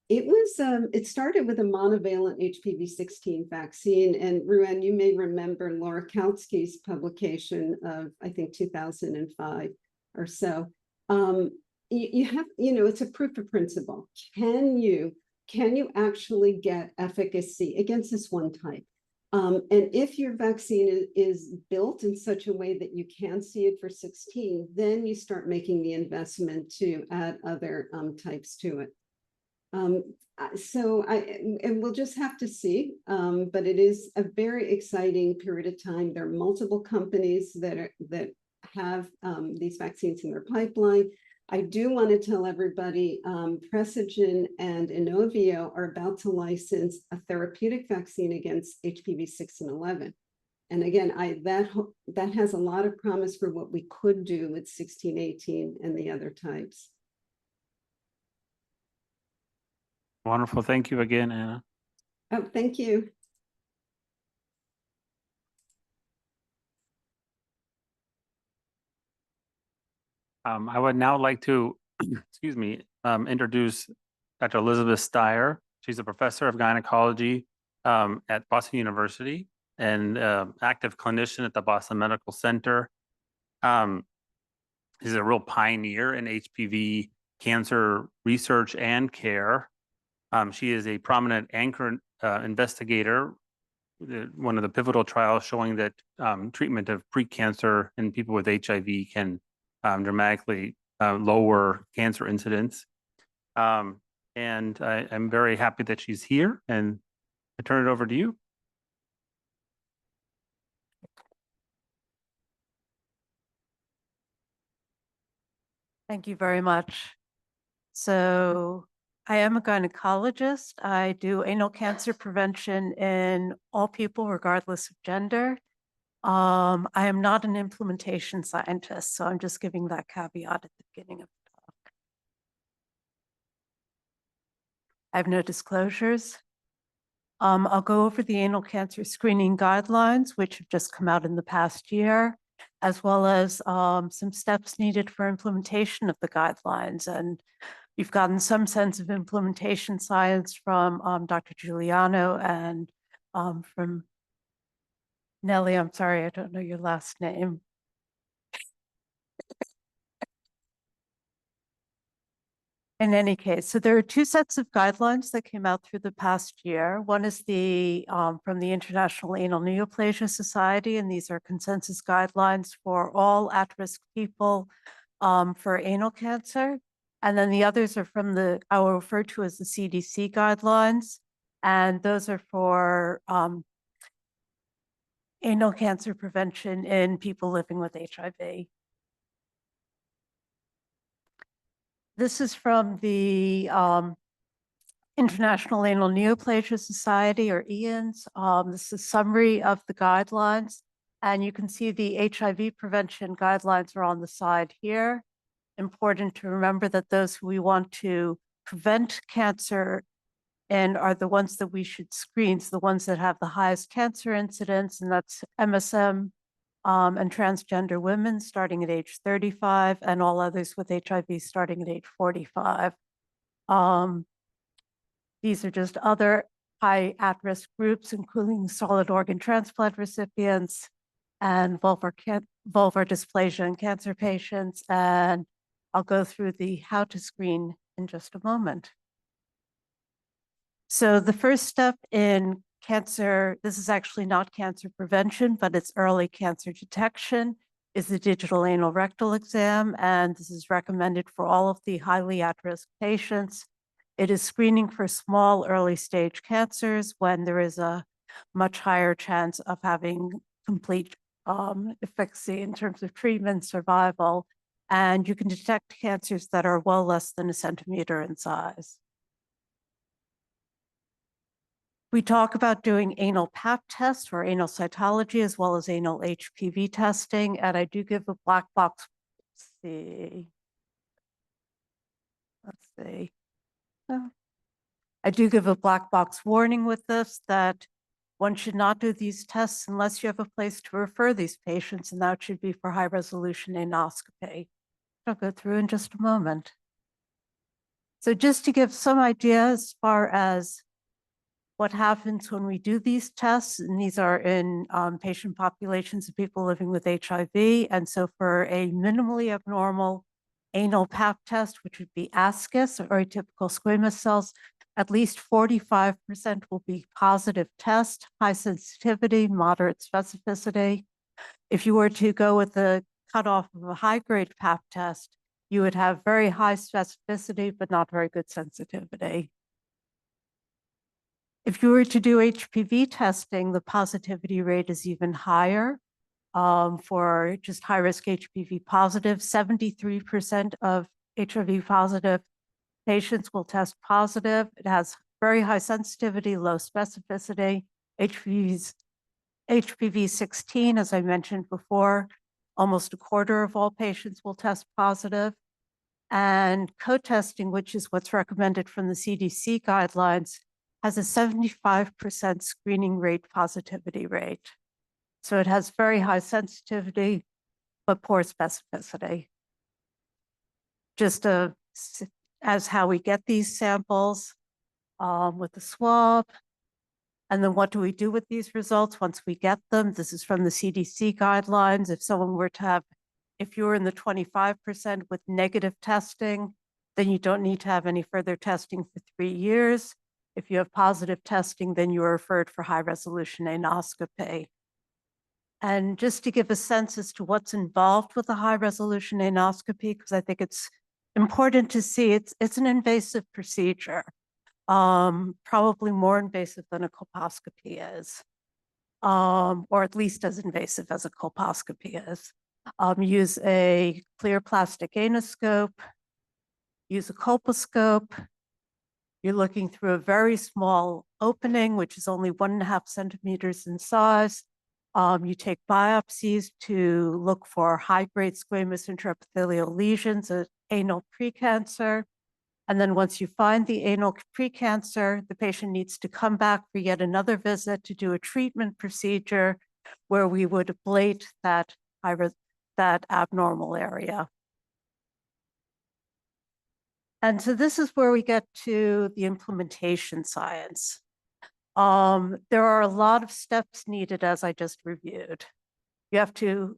it started with a monovalent HPV 16 vaccine. And Ruan, you may remember Laura Kautsky's publication of, I think, 2005 or so. You have, it's a proof of principle. Can you actually get efficacy against this one type? And if your vaccine is built in such a way that you can see it for 16, then you start making the investment to add other types to it. And we'll just have to see, but it is a very exciting period of time. There are multiple companies that have these vaccines in their pipeline. I do want to tell everybody, Precigen and Inovio are about to license a therapeutic vaccine against HPV 6 and 11. And again, that has a lot of promise for what we could do with 16, 18, and the other types. Wonderful. Thank you again, Anna. Oh, thank you. I would now like to, excuse me, introduce Dr. Elizabeth Steyer. She's a professor of gynecology at Boston University and active clinician at the Boston Medical Center. She's a real pioneer in HPV cancer research and care. She is a prominent anchor investigator, one of the pivotal trials showing that treatment of precancer in people with HIV can dramatically lower cancer incidence. And I'm very happy that she's here, and I turn it over to you. Thank you very much. So I am a gynecologist. I do anal cancer prevention in all people, regardless of gender. I am not an implementation scientist, so I'm just giving that caveat at the beginning of the talk. I have no disclosures. I'll go over the anal cancer screening guidelines, which have just come out in the past year, as well as some steps needed for implementation of the guidelines. And you've gotten some sense of implementation science from Dr. Giuliano and from Nellie. I'm sorry, I don't know your last name. In any case, so there are two sets of guidelines that came out through the past year. One is the from the International Anal Neoplasia Society, and these are consensus guidelines for all at-risk people for anal cancer. And then the others are from the, I will refer to as the CDC guidelines, and those are for anal cancer prevention in people living with HIV. This is from the International Anal Neoplasia Society, or IANS. This is a summary of the guidelines, and you can see the HIV prevention guidelines are on the side here. Important to remember that those who we want to prevent cancer and are the ones that we should screen, so the ones that have the highest cancer incidence, and that's MSM and transgender women starting at age 35, and all others with HIV starting at age 45. These are just other high at-risk groups, including solid organ transplant recipients and vulvar dysplasia and cancer patients. And I'll go through the how to screen in just a moment. So the first step in cancer, this is actually not cancer prevention, but it's early cancer detection, is the digital anal rectal exam. And this is recommended for all of the highly at-risk patients. It is screening for small early stage cancers when there is a much higher chance of having complete efficacy in terms of treatment survival. And you can detect cancers that are well less than 1 centimeter in size. We talk about doing anal pap tests or anal cytology, as well as anal HPV testing. And I do give a black box. Let's see. I do give a black box warning with this that one should not do these tests unless you have a place to refer these patients, and that should be for high resolution anoscopy. I'll go through in just a moment. So just to give some idea as far as what happens when we do these tests, and these are in patient populations of people living with HIV. And so for a minimally abnormal anal pap test, which would be ASCUS or atypical squamous cells, at least 45% will be positive test, high sensitivity, moderate specificity. If you were to go with the cutoff of a high-grade pap test, you would have very high specificity, but not very good sensitivity. If you were to do HPV testing, the positivity rate is even higher. For just high-risk HPV positive, 73% of HIV positive patients will test positive. It has very high sensitivity, low specificity. HPV 16, as I mentioned before, almost a quarter of all patients will test positive. And co-testing, which is what's recommended from the CDC guidelines, has a 75% screening rate positivity rate. So it has very high sensitivity, but poor specificity. Just as how we get these samples with the swab. And then what do we do with these results once we get them? This is from the CDC guidelines. If someone were to have, if you're in the 25% with negative testing, then you don't need to have any further testing for 3 years. If you have positive testing, then you are referred for high resolution anoscopy. And just to give a sense as to what's involved with a high resolution anoscopy, because I think it's important to see, it's an invasive procedure, probably more invasive than a colposcopy is, or at least as invasive as a colposcopy is. Use a clear plastic anoscope, use a colposcope. You're looking through a very small opening, which is only 1.5 centimeters in size. You take biopsies to look for high-grade squamous intraepithelial lesions, anal precancer. And then once you find the anal precancer, the patient needs to come back for yet another visit to do a treatment procedure where we would ablate that abnormal area. And so this is where we get to the implementation science. There are a lot of steps needed, as I just reviewed. You have to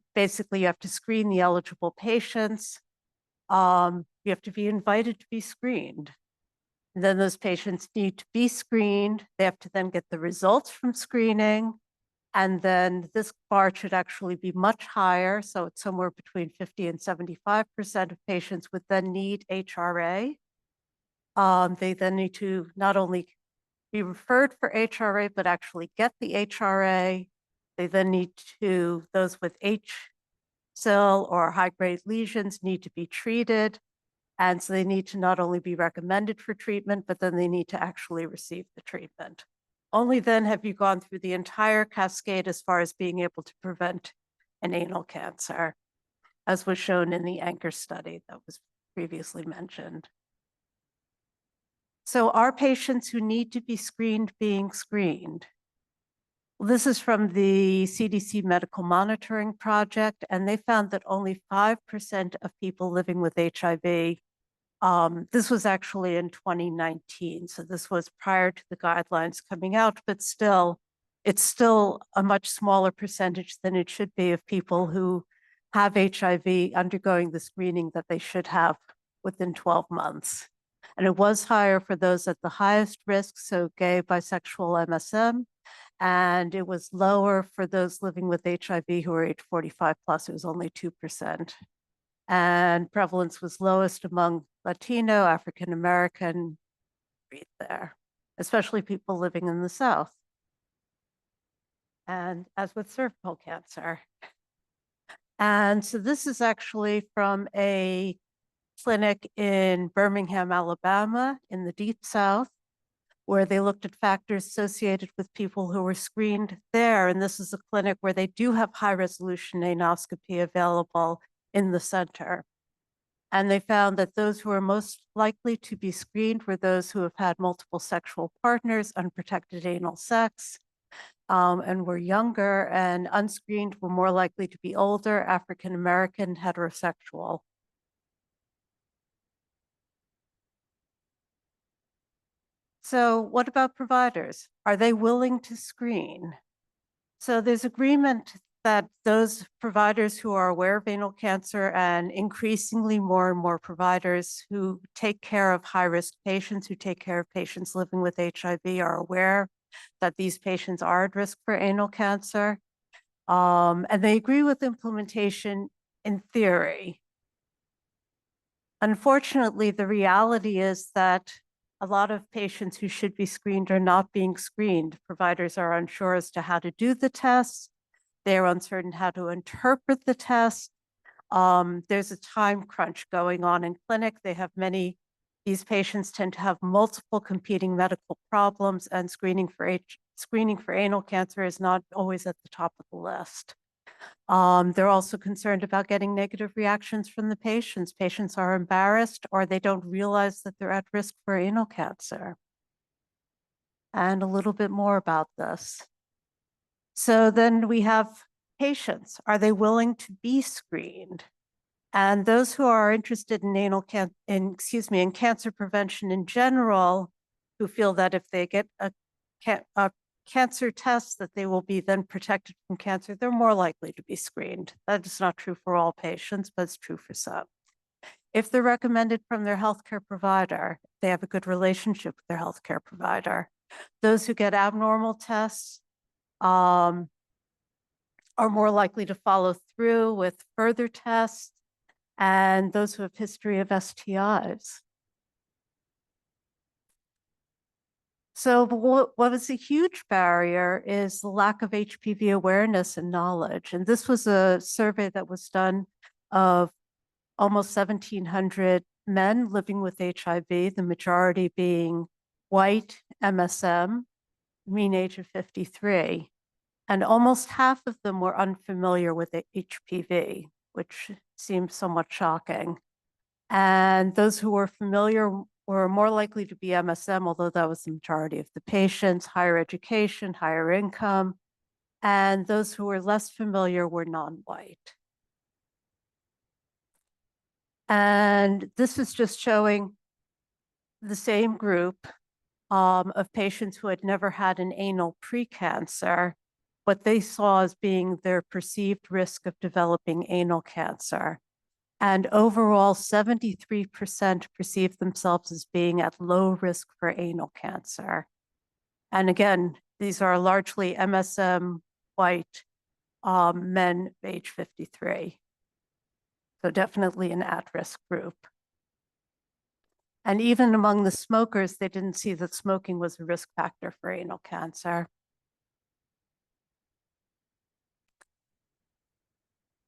screen the eligible patients. You have to be invited to be screened. And then those patients need to be screened. They have to then get the results from screening. And then this bar should actually be much higher. So it's somewhere between 50 and 75% of patients would then need HRA. They then need to not only be referred for HRA, but actually get the HRA. They then need to, those with HSIL or high-grade lesions need to be treated. And so they need to not only be recommended for treatment, but then they need to actually receive the treatment. Only then have you gone through the entire cascade as far as being able to prevent an anal cancer, as was shown in the ANCHOR study that was previously mentioned. So are patients who need to be screened being screened? Well, this is from the CDC Medical Monitoring Project, and they found that only 5% of people living with HIV, this was actually in 2019, so this was prior to the guidelines coming out, but still, it's still a much smaller percentage than it should be of people who have HIV undergoing the screening that they should have within 12 months. And it was higher for those at the highest risk, so gay, bisexual, MSM, and it was lower for those living with HIV who are age 45 plus, it was only 2%. And prevalence was lowest among Latino, African American, right there, especially people living in the South. And as with cervical cancer. And so this is actually from a clinic in Birmingham, Alabama, in the Deep South, where they looked at factors associated with people who were screened there. And this is a clinic where they do have high resolution anoscopy available in the center. And they found that those who are most likely to be screened were those who have had multiple sexual partners, unprotected anal sex, and were younger, and unscreened were more likely to be older, African American, heterosexual. So what about providers? Are they willing to screen? So there's agreement that those providers who are aware of anal cancer, and increasingly more and more providers who take care of high-risk patients, who take care of patients living with HIV, are aware that these patients are at risk for anal cancer. And they agree with implementation in theory. Unfortunately, the reality is that a lot of patients who should be screened are not being screened. Providers are unsure as to how to do the tests. They're uncertain how to interpret the test. There's a time crunch going on in clinic. These patients tend to have multiple competing medical problems, and screening for anal cancer is not always at the top of the list. They're also concerned about getting negative reactions from the patients. Patients are embarrassed, or they don't realize that they're at risk for anal cancer. and a little bit more about this. So then we have patients. Are they willing to be screened? And those who are interested in in cancer prevention in general, who feel that if they get a cancer test, that they will be then protected from cancer, they're more likely to be screened. That is not true for all patients, but it's true for some. If they're recommended from their healthcare provider, they have a good relationship with their healthcare provider. Those who get abnormal tests are more likely to follow through with further tests, and those who have history of STIs. So what is a huge barrier is the lack of HPV awareness and knowledge. And this was a survey that was done of almost 1,700 men living with HIV, the majority being white, MSM, mean age of 53. And almost half of them were unfamiliar with HPV, which seems somewhat shocking. And those who were familiar were more likely to be MSM, although that was the majority of the patients, higher education, higher income, and those who were less familiar were non-white. And this is just showing the same group of patients who had never had an anal precancer, what they saw as being their perceived risk of developing anal cancer. And overall, 73% perceived themselves as being at low risk for anal cancer. And again, these are largely MSM white men age 53. So definitely an at-risk group. And even among the smokers, they didn't see that smoking was a risk factor for anal cancer.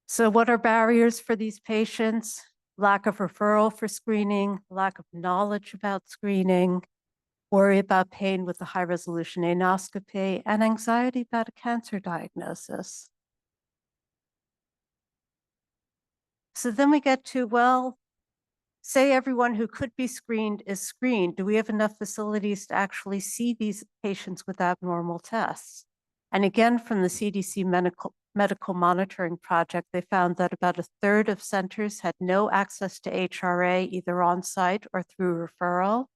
So what are barriers for these patients? Lack of referral for screening, lack of knowledge about screening, worry about pain with the high-resolution anoscopy, and anxiety about a cancer diagnosis. So then we get to, well, say everyone who could be screened is screened. Do we have enough facilities to actually see these patients with abnormal tests? And again, from the CDC Medical Monitoring Project, they found that about a third of centers had no access to HRA, either on-site or through referral.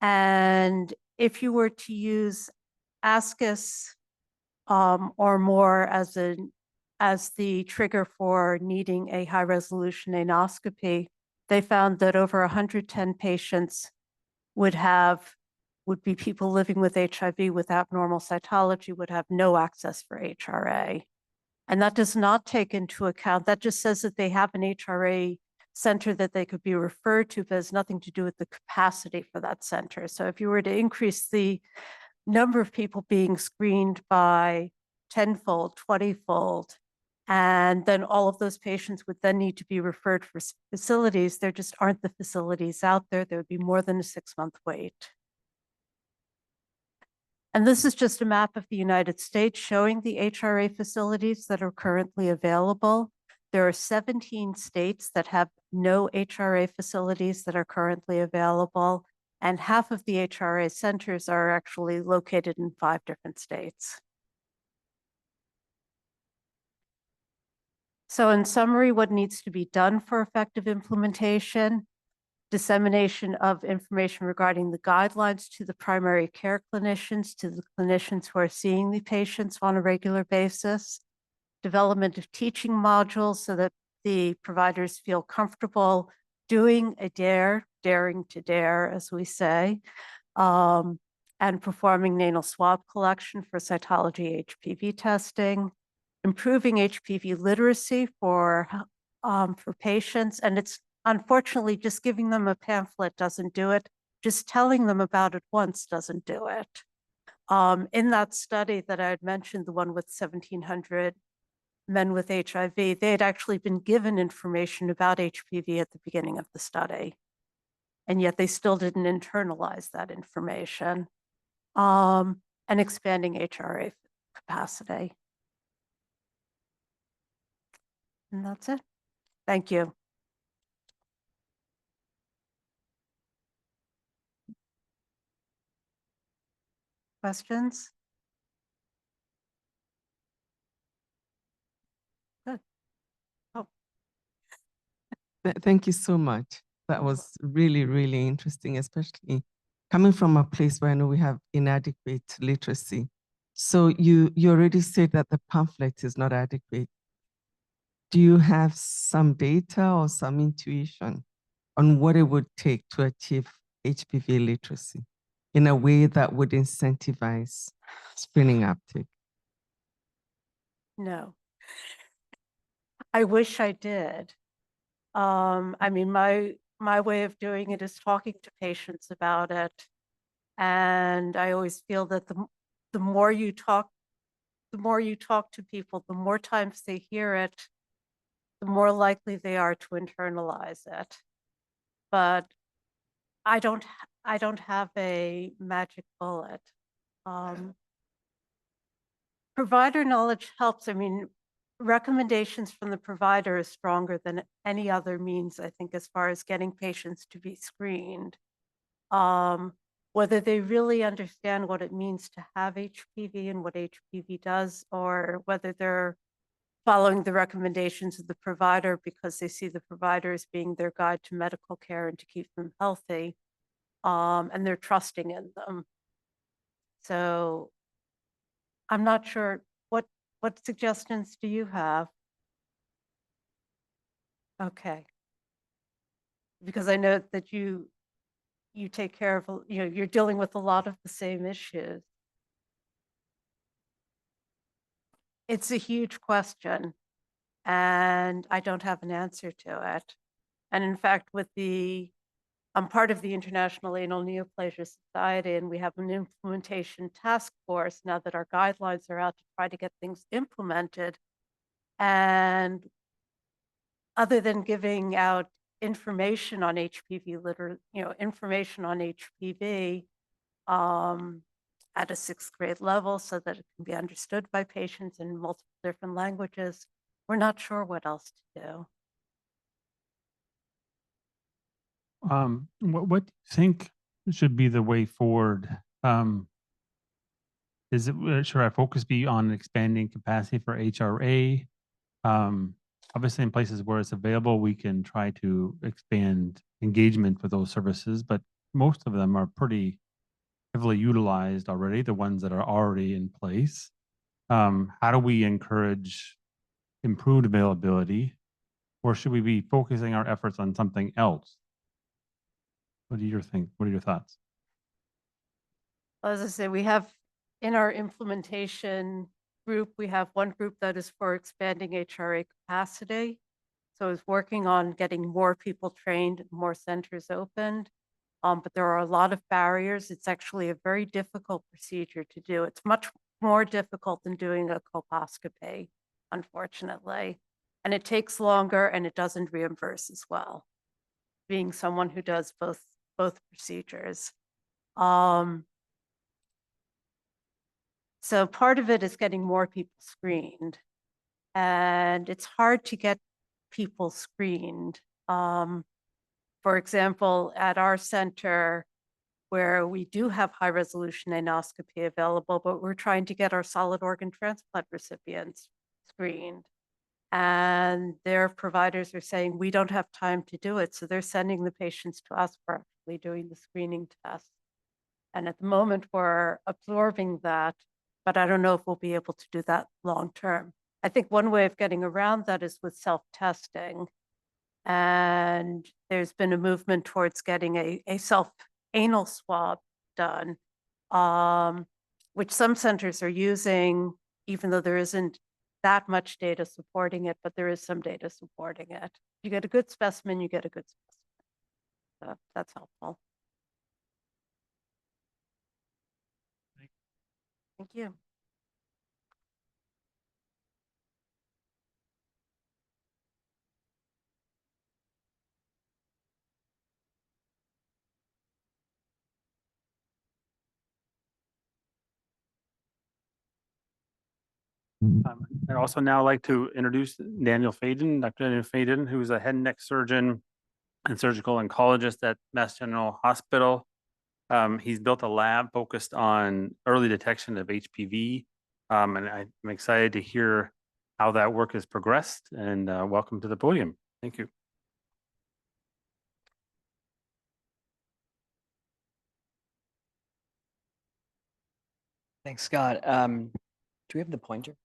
And if you were to use ASCUS or more as the trigger for needing a high-resolution anoscopy, they found that over 110 patients would be people living with HIV with abnormal cytology would have no access for HRA. And that does not take into account, that just says that they have an HRA center that they could be referred to, but has nothing to do with the capacity for that center. So if you were to increase the number of people being screened by 10-fold, 20-fold, and then all of those patients would then need to be referred for facilities, there just aren't the facilities out there. There would be more than a 6-month wait. And this is just a map of the United States showing the HRA facilities that are currently available. There are 17 states that have no HRA facilities that are currently available, and half of the HRA centers are actually located in 5 different states. So in summary, what needs to be done for effective implementation? Dissemination of information regarding the guidelines to the primary care clinicians, to the clinicians who are seeing the patients on a regular basis, development of teaching modules so that the providers feel comfortable doing a daring to dare, as we say, and performing nasal swab collection for cytology HPV testing, improving HPV literacy for patients, and it's unfortunately, just giving them a pamphlet doesn't do it. Just telling them about it once doesn't do it. In that study that I had mentioned, the one with 1,700 men with HIV, they had actually been given information about HPV at the beginning of the study. And yet they still didn't internalize that information. And expanding HRA capacity. And that's it. Thank you. questions? Good. Oh, Thank you so much. That was really, really interesting, especially coming from a place where I know we have inadequate literacy. So you already said that the pamphlet is not adequate. Do you have some data or some intuition on what it would take to achieve HPV literacy in a way that would incentivize screening uptake? no. I wish I did. I mean, my way of doing it is talking to patients about it. And I always feel that the more you talk to people, the more times they hear it, the more likely they are to internalize it. But I don't have a magic bullet. Provider knowledge helps. I mean, recommendations from the provider is stronger than any other means, I think, as far as getting patients to be screened. Whether they really understand what it means to have HPV and what HPV does, or whether they're following the recommendations of the provider because they see the provider as being their guide to medical care and to keep them healthy, and they're trusting in them. So I'm not sure, what suggestions do you have? Okay. Because I know that you take care of, you're dealing with a lot of the same issues. It's a huge question, and I don't have an answer to it. And in fact, I'm part of the International Anal Neoplasia Society, and we have an implementation task force now that our guidelines are out to try to get things implemented. And other than giving out information on HPV information on HPV at a 6th grade level so that it can be understood by patients in multiple different languages, we're not sure what else to do. What do you think should be the way forward? Should our focus be on expanding capacity for HRA? Obviously, in places where it's available, we can try to expand engagement with those services, but most of them are pretty heavily utilized already, the ones that are already in place. How do we encourage improved availability, or should we be focusing our efforts on something else? What do you think? What are your thoughts? As I say, we have in our implementation group, we have one group that is for expanding HRA capacity. So it's working on getting more people trained, more centers opened. But there are a lot of barriers. It's actually a very difficult procedure to do. It's much more difficult than doing a colposcopy, unfortunately. And it takes longer and it doesn't reimburse as well, being someone who does both procedures. So part of it is getting more people screened, and it's hard to get people screened. For example, at our center, where we do have high resolution anoscopy available, but we're trying to get our solid organ transplant recipients screened. And their providers are saying, we don't have time to do it. So they're sending the patients to us for actually doing the screening test. And at the moment, we're absorbing that, but I don't know if we'll be able to do that long term. I think one way of getting around that is with self-testing. And there's been a movement towards getting a self-anal swab done, which some centers are using, even though there isn't that much data supporting it, but there is some data supporting it. You get a good specimen, you get a good specimen. So that's helpful. Thank you. I'd also now like to introduce Daniel Faden, Dr. Daniel Faden, who is a head and neck surgeon and surgical oncologist at Mass General Hospital. He's built a lab focused on early detection of HPV. And I'm excited to hear how that work has progressed, and welcome to the podium. Thank you. Thanks, Scott. Do we have the pointer?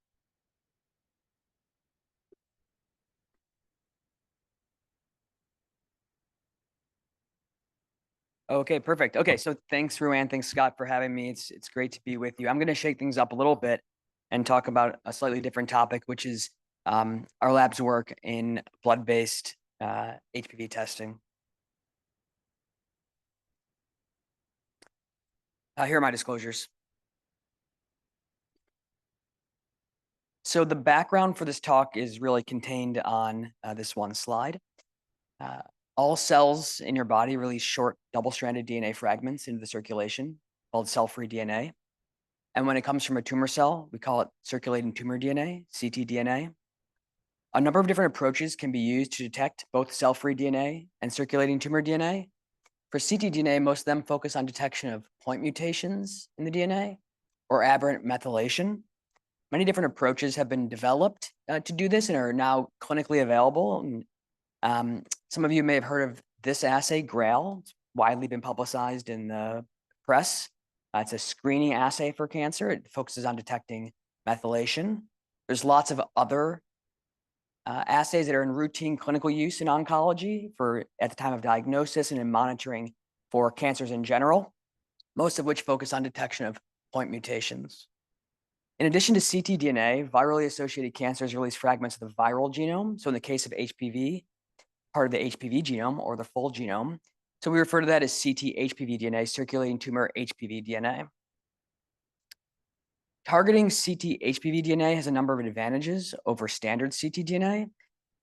Okay, perfect. Okay, so thanks, Ruan. Thanks, Scott, for having me. It's great to be with you. I'm going to shake things up a little bit and talk about a slightly different topic, which is our lab's work in blood-based HPV testing. Here are my disclosures. So the background for this talk is really contained on this one slide. All cells in your body release short double-stranded DNA fragments into the circulation called cell-free DNA. And when it comes from a tumor cell, we call it circulating tumor DNA, ctDNA. A number of different approaches can be used to detect both cell-free DNA and circulating tumor DNA. For ctDNA, most of them focus on detection of point mutations in the DNA or aberrant methylation. Many different approaches have been developed to do this and are now clinically available. And, some of you may have heard of this assay, GRAIL. It's widely been publicized in the press. It's a screening assay for cancer. It focuses on detecting methylation. There's lots of other assays that are in routine clinical use in oncology for at the time of diagnosis and in monitoring for cancers in general, most of which focus on detection of point mutations. In addition to ctDNA, virally associated cancers release fragments of the viral genome. So in the case of HPV, part of the HPV genome or the full genome. So we refer to that as ctHPV DNA, circulating tumor HPV DNA. Targeting ctHPV DNA has a number of advantages over standard ctDNA.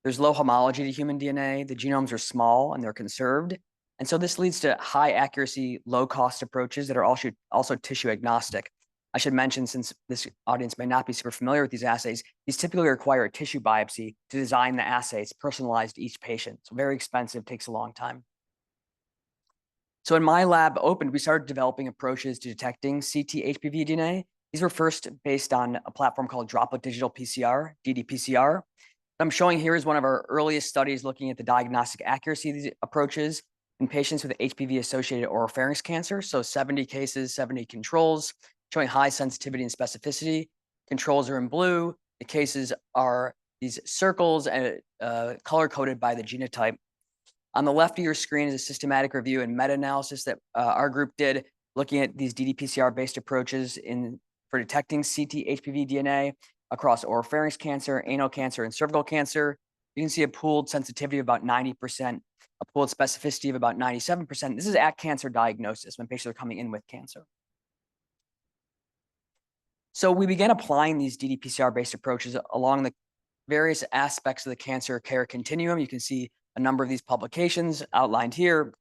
There's low homology to human DNA. The genomes are small and they're conserved. And so this leads to high accuracy, low cost approaches that are also tissue agnostic. I should mention, since this audience may not be super familiar with these assays, these typically require a tissue biopsy to design the assays personalized to each patient. So very expensive, takes a long time. So in my lab opened, we started developing approaches to detecting ctHPV DNA. These were first based on a platform called Droplet Digital PCR, ddPCR. What I'm showing here is one of our earliest studies looking at the diagnostic accuracy of these approaches in patients with HPV-associated oropharynx cancer. So 70 cases, 70 controls, showing high sensitivity and specificity. Controls are in blue. The cases are these circles and color-coded by the genotype. On the left of your screen is a systematic review and meta-analysis that our group did, looking at these ddPCR-based approaches for detecting ctHPV DNA across oropharynx cancer, anal cancer, and cervical cancer. You can see a pooled sensitivity of about 90%, a pooled specificity of about 97%. This is at cancer diagnosis when patients are coming in with cancer. So we began applying these ddPCR-based approaches along the various aspects of the cancer care continuum. You can see a number of these publications outlined here.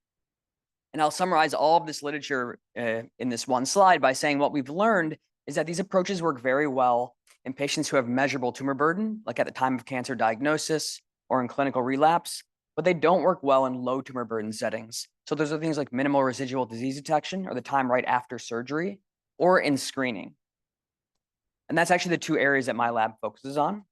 And I'll summarize all of this literature in this one slide by saying what we've learned is that these approaches work very well in patients who have measurable tumor burden, like at the time of cancer diagnosis or in clinical relapse, but they don't work well in low tumor burden settings. So those are things like minimal residual disease detection or the time right after surgery or in screening. And that's actually the two areas that my lab focuses on.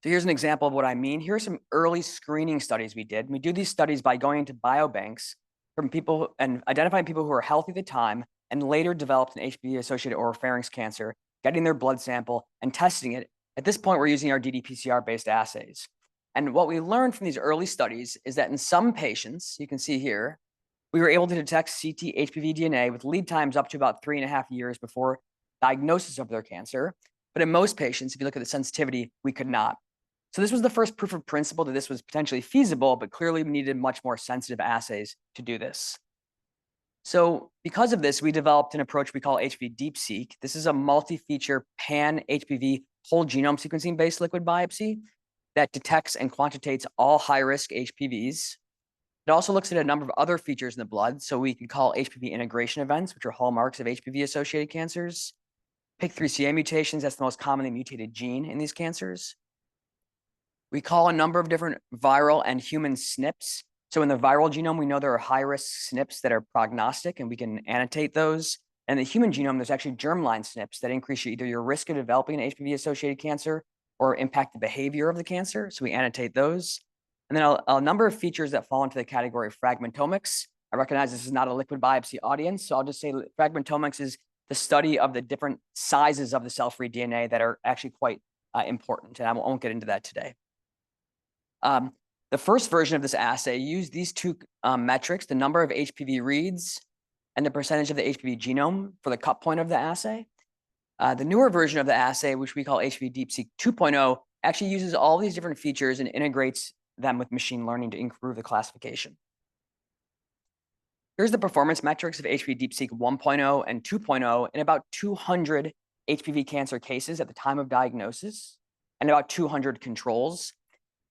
So here's an example of what I mean. Here are some early screening studies we did. We do these studies by going into biobanks from people and identifying people who are healthy at the time and later developed an HPV-associated oropharynx cancer, getting their blood sample and testing it. At this point, we're using our ddPCR-based assays. And what we learned from these early studies is that in some patients, you can see here, we were able to detect ctHPV DNA with lead times up to about 3.5 years before diagnosis of their cancer. But in most patients, if you look at the sensitivity, we could not. So this was the first proof of principle that this was potentially feasible, but clearly we needed much more sensitive assays to do this. So because of this, we developed an approach we call HPV DeepSeq. This is a multi-feature pan-HPV whole genome sequencing-based liquid biopsy that detects and quantitates all high-risk HPVs. It also looks at a number of other features in the blood. So we can call HPV integration events, which are hallmarks of HPV-associated cancers. PIK3CA mutations, that's the most commonly mutated gene in these cancers. We call a number of different viral and human SNPs So in the viral genome, we know there are high-risk SNPs that are prognostic, and we can annotate those. And in the human genome, there's actually germline SNPs that increase either your risk of developing an HPV-associated cancer or impact the behavior of the cancer. So we annotate those. And then a number of features that fall into the category of fragmentomics. I recognize this is not a liquid biopsy audience, so I'll just say fragmentomics is the study of the different sizes of the cell-free DNA that are actually quite important, and I won't get into that today. The first version of this assay used these two metrics, the number of HPV reads and the percentage of the HPV genome for the cut point of the assay. The newer version of the assay, which we call HPV DeepSeq 2.0, actually uses all these different features and integrates them with machine learning to improve the classification. Here's the performance metrics of HPV DeepSeq 1.0 and 2.0 in about 200 HPV cancer cases at the time of diagnosis and about 200 controls.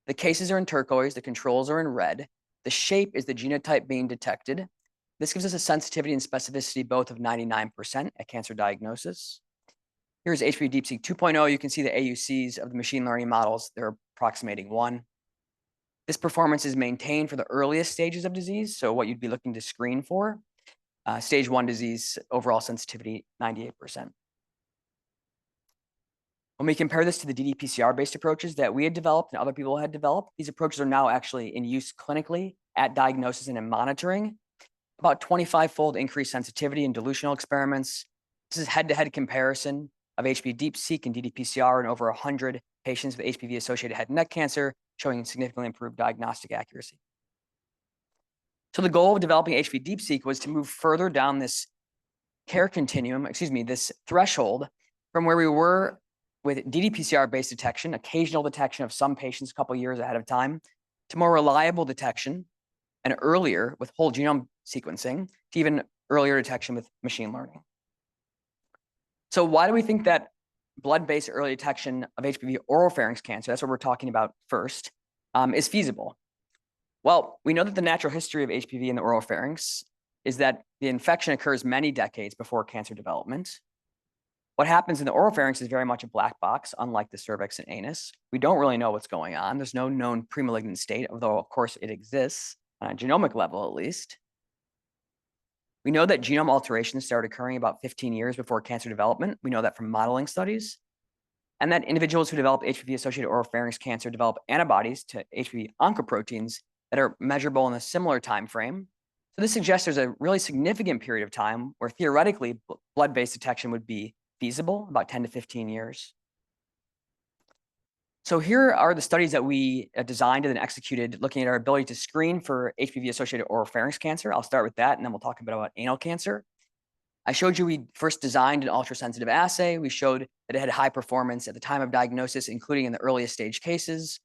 The cases are in turquoise, the controls are in red. The shape is the genotype being detected. This gives us a sensitivity and specificity both of 99% at cancer diagnosis. Here's HPV DeepSeq 2.0. You can see the AUCs of the machine learning models. They're approximating 1. This performance is maintained for the earliest stages of disease, so what you'd be looking to screen for. Stage 1 disease, overall sensitivity, 98%. When we compare this to the ddPCR-based approaches that we had developed and other people had developed, these approaches are now actually in use clinically at diagnosis and in monitoring. About 25-fold increased sensitivity in dilutional experiments. This is head-to-head comparison of HPV DeepSeq and ddPCR in over 100 patients with HPV-associated head and neck cancer, showing significantly improved diagnostic accuracy. So the goal of developing HPV DeepSeq was to move further down this care continuum, this threshold from where we were with ddPCR-based detection, occasional detection of some patients a couple of years ahead of time, to more reliable detection and earlier with whole genome sequencing, to even earlier detection with machine learning. So why do we think that blood-based early detection of HPV oropharynx cancer, that's what we're talking about first, is feasible? Well, we know that the natural history of HPV in the oropharynx is that the infection occurs many decades before cancer development. What happens in the oropharynx is very much a black box, unlike the cervix and anus. We don't really know what's going on. There's no known premalignant state, although of course it exists on a genomic level at least. We know that genome alterations start occurring about 15 years before cancer development. We know that from modeling studies. And that individuals who develop HPV-associated oropharynx cancer develop antibodies to HPV oncoproteins that are measurable in a similar time frame. So this suggests there's a really significant period of time where theoretically blood-based detection would be feasible, about 10 to 15 years. So here are the studies that we designed and then executed looking at our ability to screen for HPV-associated oropharynx cancer. I'll start with that, and then we'll talk a bit about anal cancer. I showed you we first designed an ultrasensitive assay. We showed that it had high performance at the time of diagnosis, including in the earliest stage cases.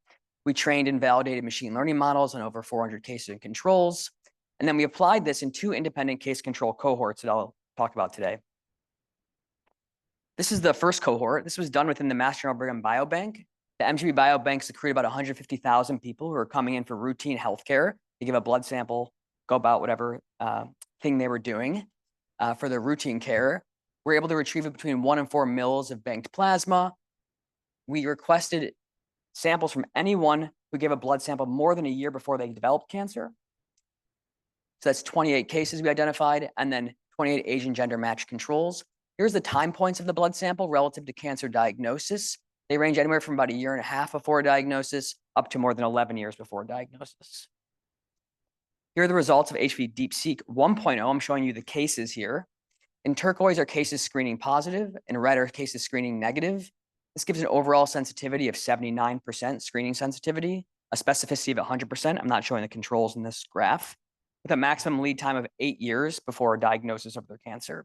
We trained and validated machine learning models on over 400 cases and controls. And then we applied this in 2 independent case control cohorts that I'll talk about today. This is the first cohort. This was done within the Mass General Brigham Biobank. The MGB Biobanks recruited about 150,000 people who are coming in for routine healthcare. They give a blood sample, go about whatever thing they were doing for their routine care. We're able to retrieve between 1 and 4 mils of banked plasma. We requested samples from anyone who gave a blood sample more than a year before they developed cancer. So that's 28 cases we identified, and then 28 age and gender matched controls. Here's the time points of the blood sample relative to cancer diagnosis. They range anywhere from about 1.5 years before diagnosis up to more than 11 years before diagnosis. Here are the results of HPV DeepSeq 1.0. I'm showing you the cases here. In turquoise are cases screening positive, in red are cases screening negative. This gives an overall sensitivity of 79% screening sensitivity, a specificity of 100%. I'm not showing the controls in this graph, with a maximum lead time of 8 years before diagnosis of their cancer.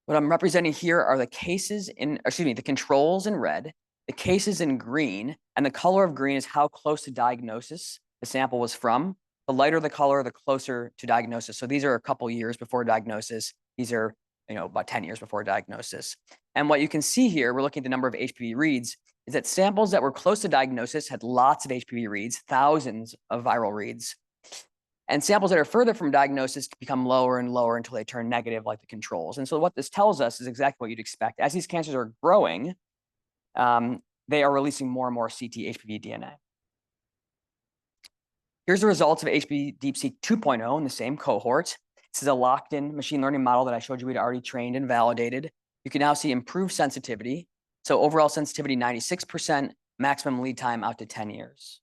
What I'm representing here are the cases the controls in red, the cases in green, and the color of green is how close to diagnosis the sample was from. The lighter the color, the closer to diagnosis. So these are a couple years before diagnosis. These are, about 10 years before diagnosis. And what you can see here, we're looking at the number of HPV reads, is that samples that were close to diagnosis had lots of HPV reads, thousands of viral reads. And samples that are further from diagnosis become lower and lower until they turn negative like the controls. And so what this tells us is exactly what you'd expect. As these cancers are growing, they are releasing more and more CT HPV DNA. Here's the results of HPV DeepSeek 2.0 in the same cohort. This is a locked-in machine learning model that I showed you we'd already trained and validated. You can now see improved sensitivity. So overall sensitivity, 96%, maximum lead time out to 10 years.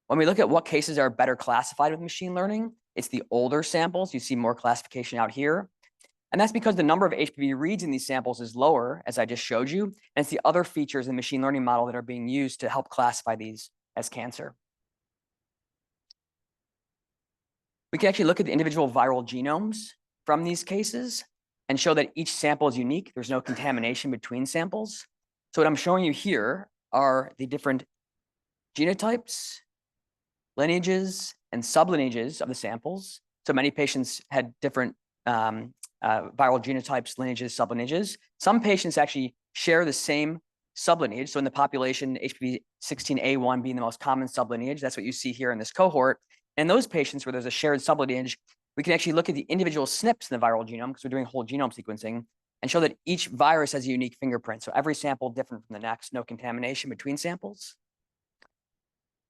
When we look at what cases are better classified with machine learning, it's the older samples. You see more classification out here. And that's because the number of HPV reads in these samples is lower, as I just showed you. And it's the other features in the machine learning model that are being used to help classify these as cancer. We can actually look at the individual viral genomes from these cases and show that each sample is unique. There's no contamination between samples. So what I'm showing you here are the different genotypes, lineages, and sublineages of the samples. So many patients had different viral genotypes, lineages, sublineages. Some patients actually share the same sublineage. So in the population, HPV 16A1 being the most common sublineage, that's what you see here in this cohort. And those patients where there's a shared sublineage, we can actually look at the individual SNPs in the viral genome, because we're doing whole genome sequencing, and show that each virus has a unique fingerprint. So every sample different from the next, no contamination between samples.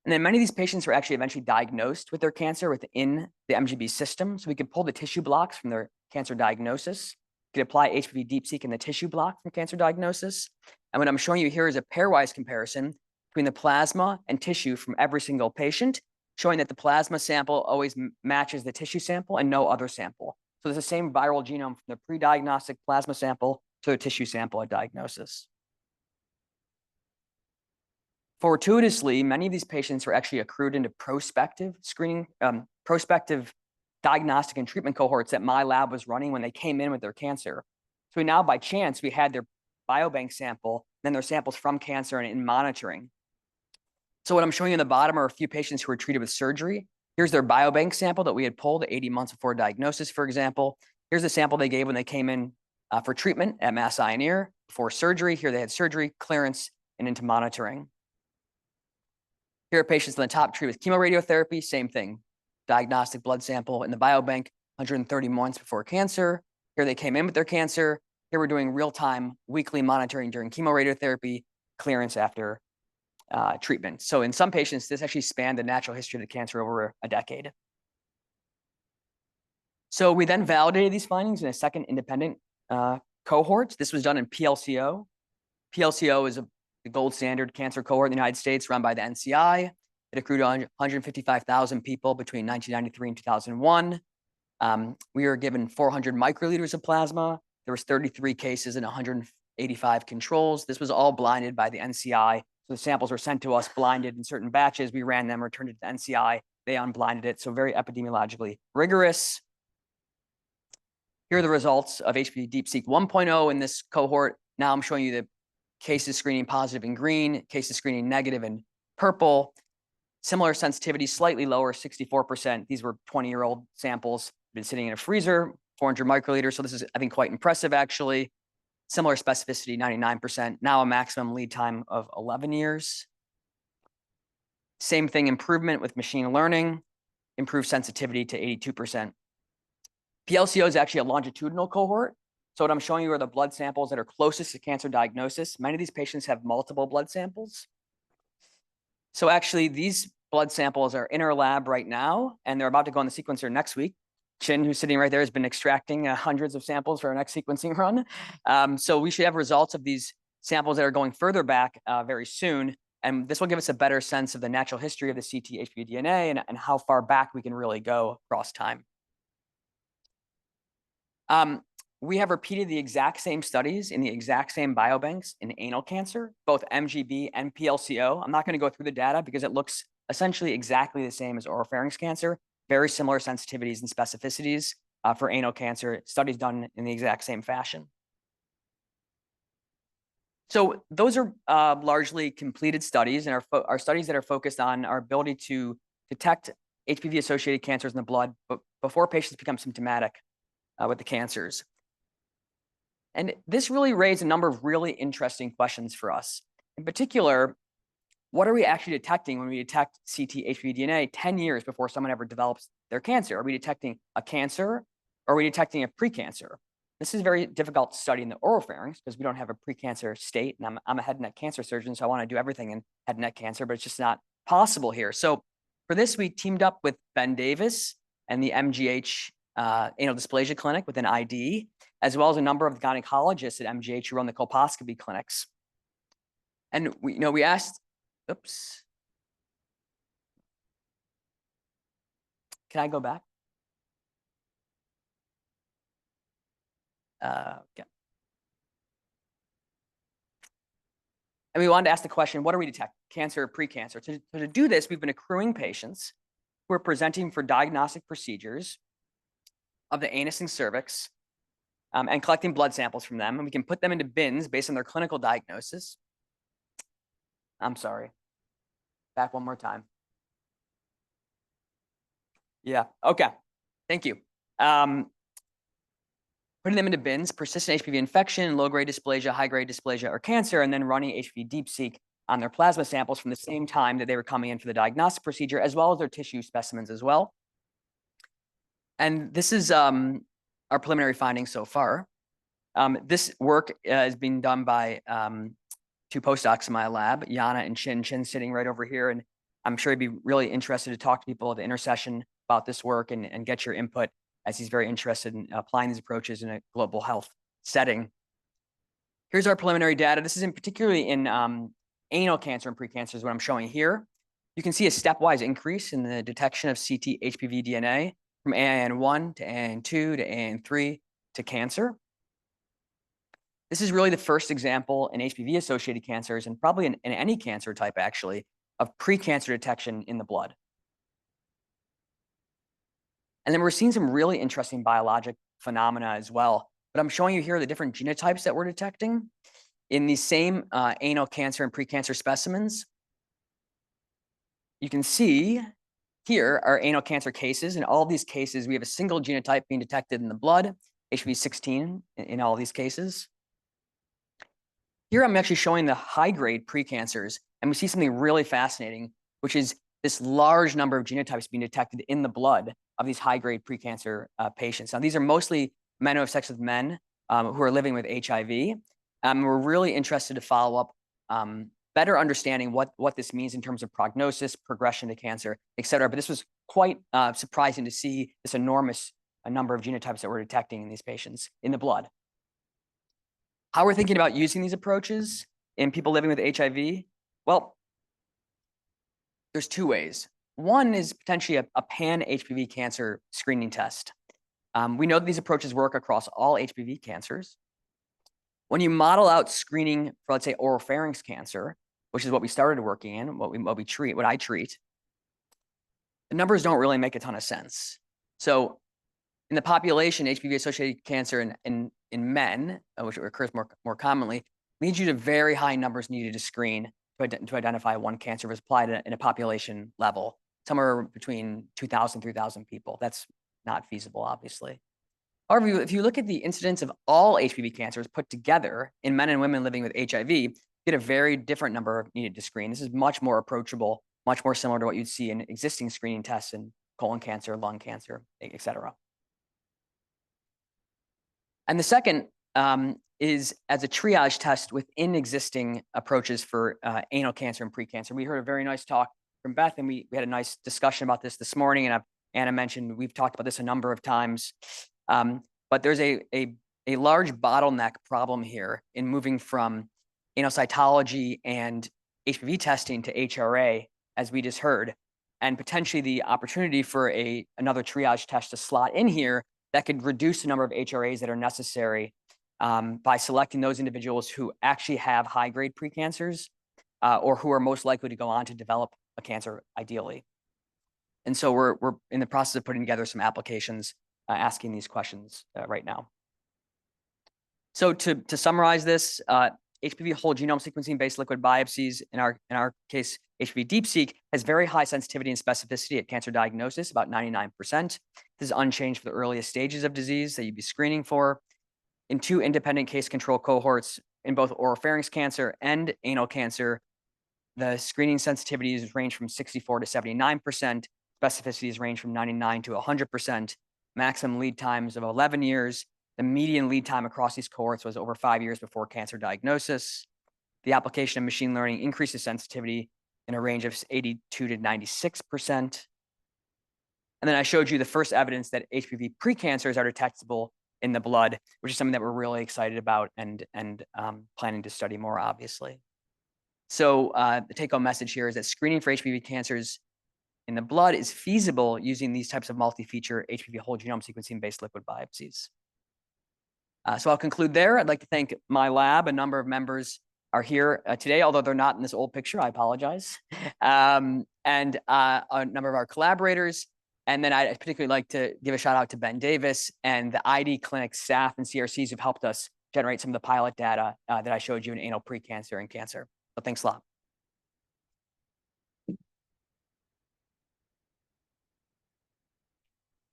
And then many of these patients were actually eventually diagnosed with their cancer within the MGB system. So we could pull the tissue blocks from their cancer diagnosis. We could apply HPV DeepSeek in the tissue block from cancer diagnosis. And what I'm showing you here is a pairwise comparison between the plasma and tissue from every single patient, showing that the plasma sample always matches the tissue sample and no other sample. So there's the same viral genome from the pre-diagnostic plasma sample to the tissue sample at diagnosis. Fortuitously, many of these patients were actually accrued into prospective screening, prospective diagnostic and treatment cohorts that my lab was running when they came in with their cancer. So now, by chance, we had their biobank sample, then their samples from cancer and in monitoring. So what I'm showing you in the bottom are a few patients who were treated with surgery. Here's their biobank sample that we had pulled 80 months before diagnosis, for example. Here's the sample they gave when they came in for treatment at Mass Eye and Ear. Before surgery, here they had surgery, clearance, and into monitoring. Here are patients on the top treated with chemoradiotherapy, same thing. Diagnostic blood sample in the biobank, 130 months before cancer. Here they came in with their cancer. Here we're doing real-time weekly monitoring during chemoradiotherapy, clearance after treatment. So in some patients, this actually spanned the natural history of the cancer over a decade. So we then validated these findings in a second independent cohort. This was done in PLCO. PLCO is the gold standard cancer cohort in the United States run by the NCI. It accrued 155,000 people between 1993 and 2001. We were given 400 microliters of plasma. There was 33 cases and 185 controls. This was all blinded by the NCI. So the samples were sent to us blinded in certain batches. We ran them, returned it to the NCI. They unblinded it. So very epidemiologically rigorous. Here are the results of HPV DeepSeek 1.0 in this cohort. Now I'm showing you the cases screening positive in green, cases screening negative in purple. Similar sensitivity, slightly lower, 64%. These were 20-year-old samples, been sitting in a freezer, 400 microliters. So this is, I think, quite impressive, actually. Similar specificity, 99%. Now a maximum lead time of 11 years. Same thing, improvement with machine learning, improved sensitivity to 82%. PLCO is actually a longitudinal cohort. So what I'm showing you are the blood samples that are closest to cancer diagnosis. Many of these patients have multiple blood samples. So actually, these blood samples are in our lab right now, and they're about to go on the sequencer next week. Chin, who's sitting right there, has been extracting hundreds of samples for our next sequencing run. So we should have results of these samples that are going further back very soon. And this will give us a better sense of the natural history of the cT-HPV DNA and how far back we can really go across time. We have repeated the exact same studies in the exact same biobanks in anal cancer, both MGB and PLCO. I'm not going to go through the data because it looks essentially exactly the same as oropharynx cancer. Very similar sensitivities and specificities for anal cancer, studies done in the exact same fashion. So those are largely completed studies and are studies that are focused on our ability to detect HPV-associated cancers in the blood before patients become symptomatic with the cancers. And this really raised a number of really interesting questions for us. In particular, what are we actually detecting when we detect cT-HPV DNA 10 years before someone ever develops their cancer? Are we detecting a cancer or are we detecting a precancer? This is very difficult to study in the oropharynx because we don't have a precancer state. And I'm a head and neck cancer surgeon, so I want to do everything in head and neck cancer, but it's just not possible here. So for this, we teamed up with Ben Davis and the MGH Anal Dysplasia Clinic with an ID, as well as a number of gynecologists at MGH who run the colposcopy clinics. And we asked, oops. Can I go back? Yeah. And we wanted to ask the question, what do we detect? Cancer or precancer? So to do this, we've been accruing patients who are presenting for diagnostic procedures of the anus and cervix and collecting blood samples from them. And we can put them into bins based on their clinical diagnosis. I'm sorry. Back one more time. Yeah, okay. Thank you. Putting them into bins, persistent HPV infection, low-grade dysplasia, high-grade dysplasia, or cancer, and then running HPV DeepSeek on their plasma samples from the same time that they were coming in for the diagnostic procedure, as well as their tissue specimens as well. And this is our preliminary findings so far. This work is being done by two postdocs in my lab, Yana and Chin. Chin's sitting right over here, and I'm sure he'd be really interested to talk to people at the intercession about this work and get your input, as he's very interested in applying these approaches in a global health setting. Here's our preliminary data. This is particularly in anal cancer and precancer is what I'm showing here. You can see a stepwise increase in the detection of CT HPV DNA from AIN1 to AIN2 to AIN3 to cancer. This is really the first example in HPV-associated cancers, and probably in any cancer type actually, of precancer detection in the blood. And then we're seeing some really interesting biologic phenomena as well. But I'm showing you here the different genotypes that we're detecting in these same anal cancer and precancer specimens. You can see here are anal cancer cases. In all of these cases, we have a single genotype being detected in the blood, HPV16 in all of these cases. Here I'm actually showing the high-grade precancers, and we see something really fascinating, which is this large number of genotypes being detected in the blood of these high-grade precancer patients. Now, these are mostly men who have sex with men who are living with HIV. We're really interested to follow up, better understanding what this means in terms of prognosis, progression to cancer, et cetera. But this was quite surprising to see this enormous number of genotypes that we're detecting in these patients in the blood. How we're thinking about using these approaches in people living with HIV? Well, there's two ways. One is potentially a pan-HPV cancer screening test. We know that these approaches work across all HPV cancers. When you model out screening for, let's say, oropharynx cancer, which is what we started working in, what I treat, the numbers don't really make a ton of sense. So in the population, HPV-associated cancer in men, which occurs more commonly, leads you to very high numbers needed to screen to identify one cancer if it's applied in a population level, somewhere between 2,000, 3,000 people. That's not feasible, obviously. However, if you look at the incidence of all HPV cancers put together in men and women living with HIV, you get a very different number needed to screen. This is much more approachable, much more similar to what you'd see in existing screening tests in colon cancer, lung cancer, et cetera. And the second is as a triage test within existing approaches for anal cancer and precancer. We heard a very nice talk from Beth, and we had a nice discussion about this morning. And Anna mentioned we've talked about this a number of times. But there's a large bottleneck problem here in moving from anal cytology and HPV testing to HRA, as we just heard, and potentially the opportunity for another triage test to slot in here that could reduce the number of HRAs that are necessary by selecting those individuals who actually have high-grade precancers or who are most likely to go on to develop a cancer, ideally. And so we're in the process of putting together some applications asking these questions right now. So to summarize this, HPV whole genome sequencing-based liquid biopsies, in our case, HPV DeepSeek, has very high sensitivity and specificity at cancer diagnosis, about 99%. This is unchanged for the earliest stages of disease that you'd be screening for. In 2 independent case control cohorts in both oropharynx cancer and anal cancer, the screening sensitivities range from 64 to 79%, specificities range from 99 to 100%, maximum lead times of 11 years. The median lead time across these cohorts was over 5 years before cancer diagnosis. The application of machine learning increases sensitivity in a range of 82 to 96%. And then I showed you the first evidence that HPV precancers are detectable in the blood, which is something that we're really excited about and planning to study more, obviously. So the take-home message here is that screening for HPV cancers in the blood is feasible using these types of multi-feature HPV whole genome sequencing-based liquid biopsies. So I'll conclude there. I'd like to thank my lab. A number of members are here today, although they're not in this old picture. I apologize. And a number of our collaborators. And then I'd particularly like to give a shout out to Ben Davis and the ID clinic staff and CRCs who've helped us generate some of the pilot data that I showed you in anal precancer and cancer. So thanks a lot.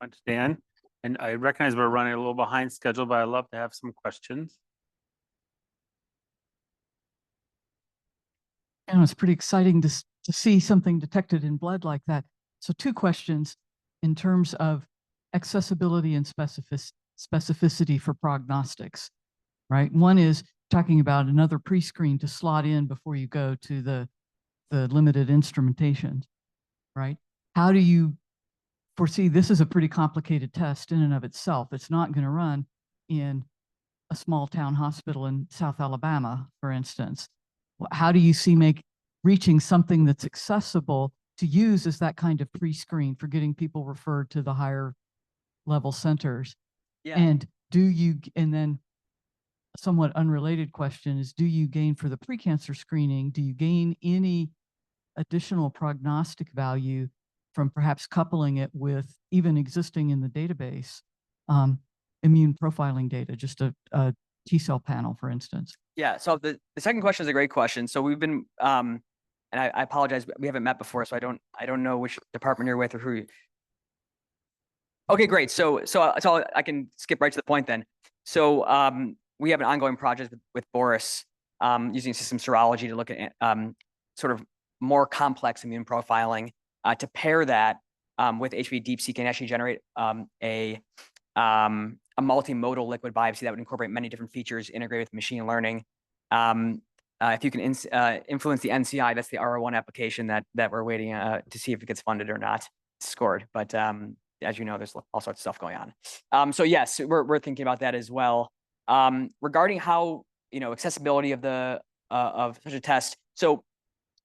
Much, Dan. And I recognize we're running a little behind schedule, but I'd love to have some questions. And it's pretty exciting to see something detected in blood like that. So 2 questions in terms of accessibility and specificity for prognostics, right? One is talking about another pre-screen to slot in before you go to the limited instrumentation, right? How do you foresee, this is a pretty complicated test in and of itself. It's not going to run in a small town hospital in South Alabama, for instance. How do you see reaching something that's accessible to use as that kind of pre-screen for getting people referred to the higher level centers? Yeah. And then a somewhat unrelated question is, do you gain for the precancer screening, do you gain any additional prognostic value from perhaps coupling it with even existing in the database immune profiling data, just a T-cell panel, for instance? Yeah, so the second question is a great question. So we've been, and I apologize, we haven't met before, so I don't know which department you're with or who you. Okay, great. So I can skip right to the point then. So we have an ongoing project with Boris using system serology to look at sort of more complex immune profiling to pair that with HPV DeepSeq and actually generate a multimodal liquid biopsy that would incorporate many different features integrated with machine learning. If you can influence the NCI, that's the R01 application that we're waiting to see if it gets funded or not. It's scored, but as you know, there's all sorts of stuff going on. So yes, we're thinking about that as well. Regarding how accessibility of such a test. So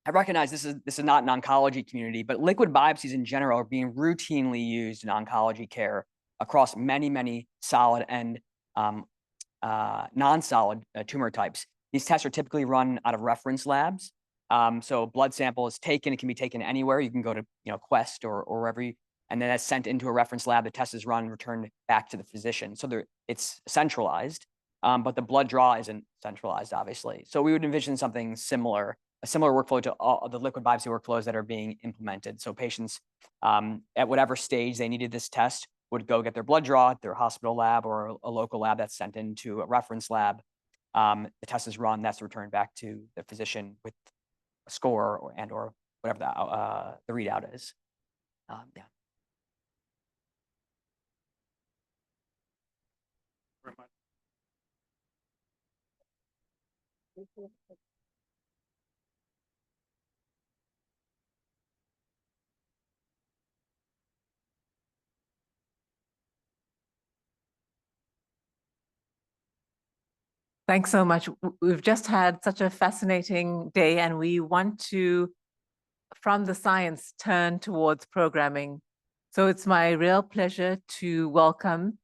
I recognize this is not an oncology community, but liquid biopsies in general are being routinely used in oncology care across many solid and non-solid tumor types. These tests are typically run out of reference labs. So blood sample is taken, it can be taken anywhere. You can go to Quest or wherever and then that's sent into a reference lab. The test is run and returned back to the physician. So it's centralized, but the blood draw isn't centralized, obviously. So we would envision something similar, a similar workflow to all of the liquid biopsy workflows that are being implemented. So patients at whatever stage they needed this test would go get their blood draw at their hospital lab or a local lab that's sent into a reference lab. The test is run, that's returned back to the physician with a score or whatever the readout is. Yeah. Very much. Thanks so much. We've just had such a fascinating day, and we want to, from the science, turn towards programming. So it's my real pleasure to welcome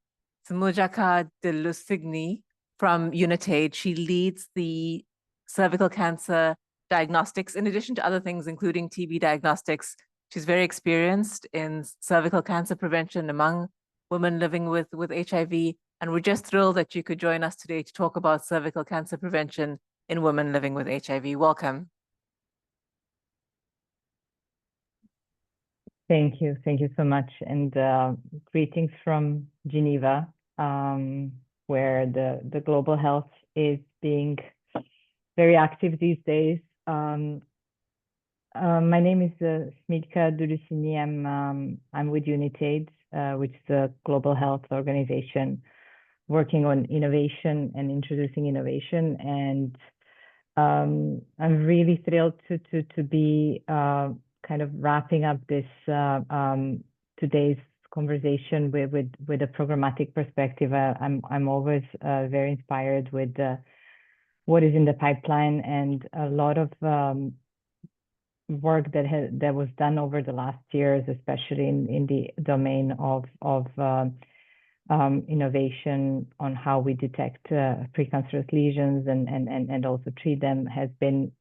Simujaka De Lusigny from Unitaid. She leads the cervical cancer diagnostics, in addition to other things, including TB diagnostics. She's very experienced in cervical cancer prevention among women living with HIV. And we're just thrilled that you could join us today to talk about cervical cancer prevention in women living with HIV. Welcome. Thank you. Thank you so much. And greetings from Geneva, where the global health is being very active these days. My name is Smilka De Lusigny. I'm with Unitaid, which is a global health organization working on innovation and introducing innovation. And I'm really thrilled to be kind of wrapping up this today's conversation with a programmatic perspective. I'm always very inspired with what is in the pipeline, and a lot of work that was done over the last years, especially in the domain of innovation on how we detect precancerous lesions and also treat them, has been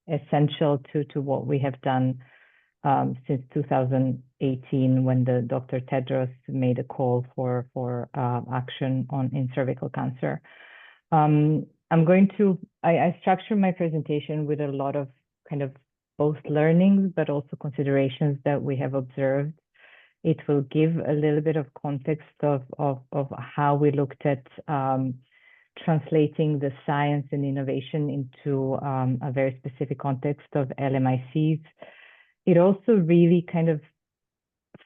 essential to what we have done since 2018, when the Dr. Tedros made a call for action in cervical cancer. I structure my presentation with a lot of kind of both learnings, but also considerations that we have observed. It will give a little bit of context of how we looked at translating the science and innovation into a very specific context of LMICs. It also really kind of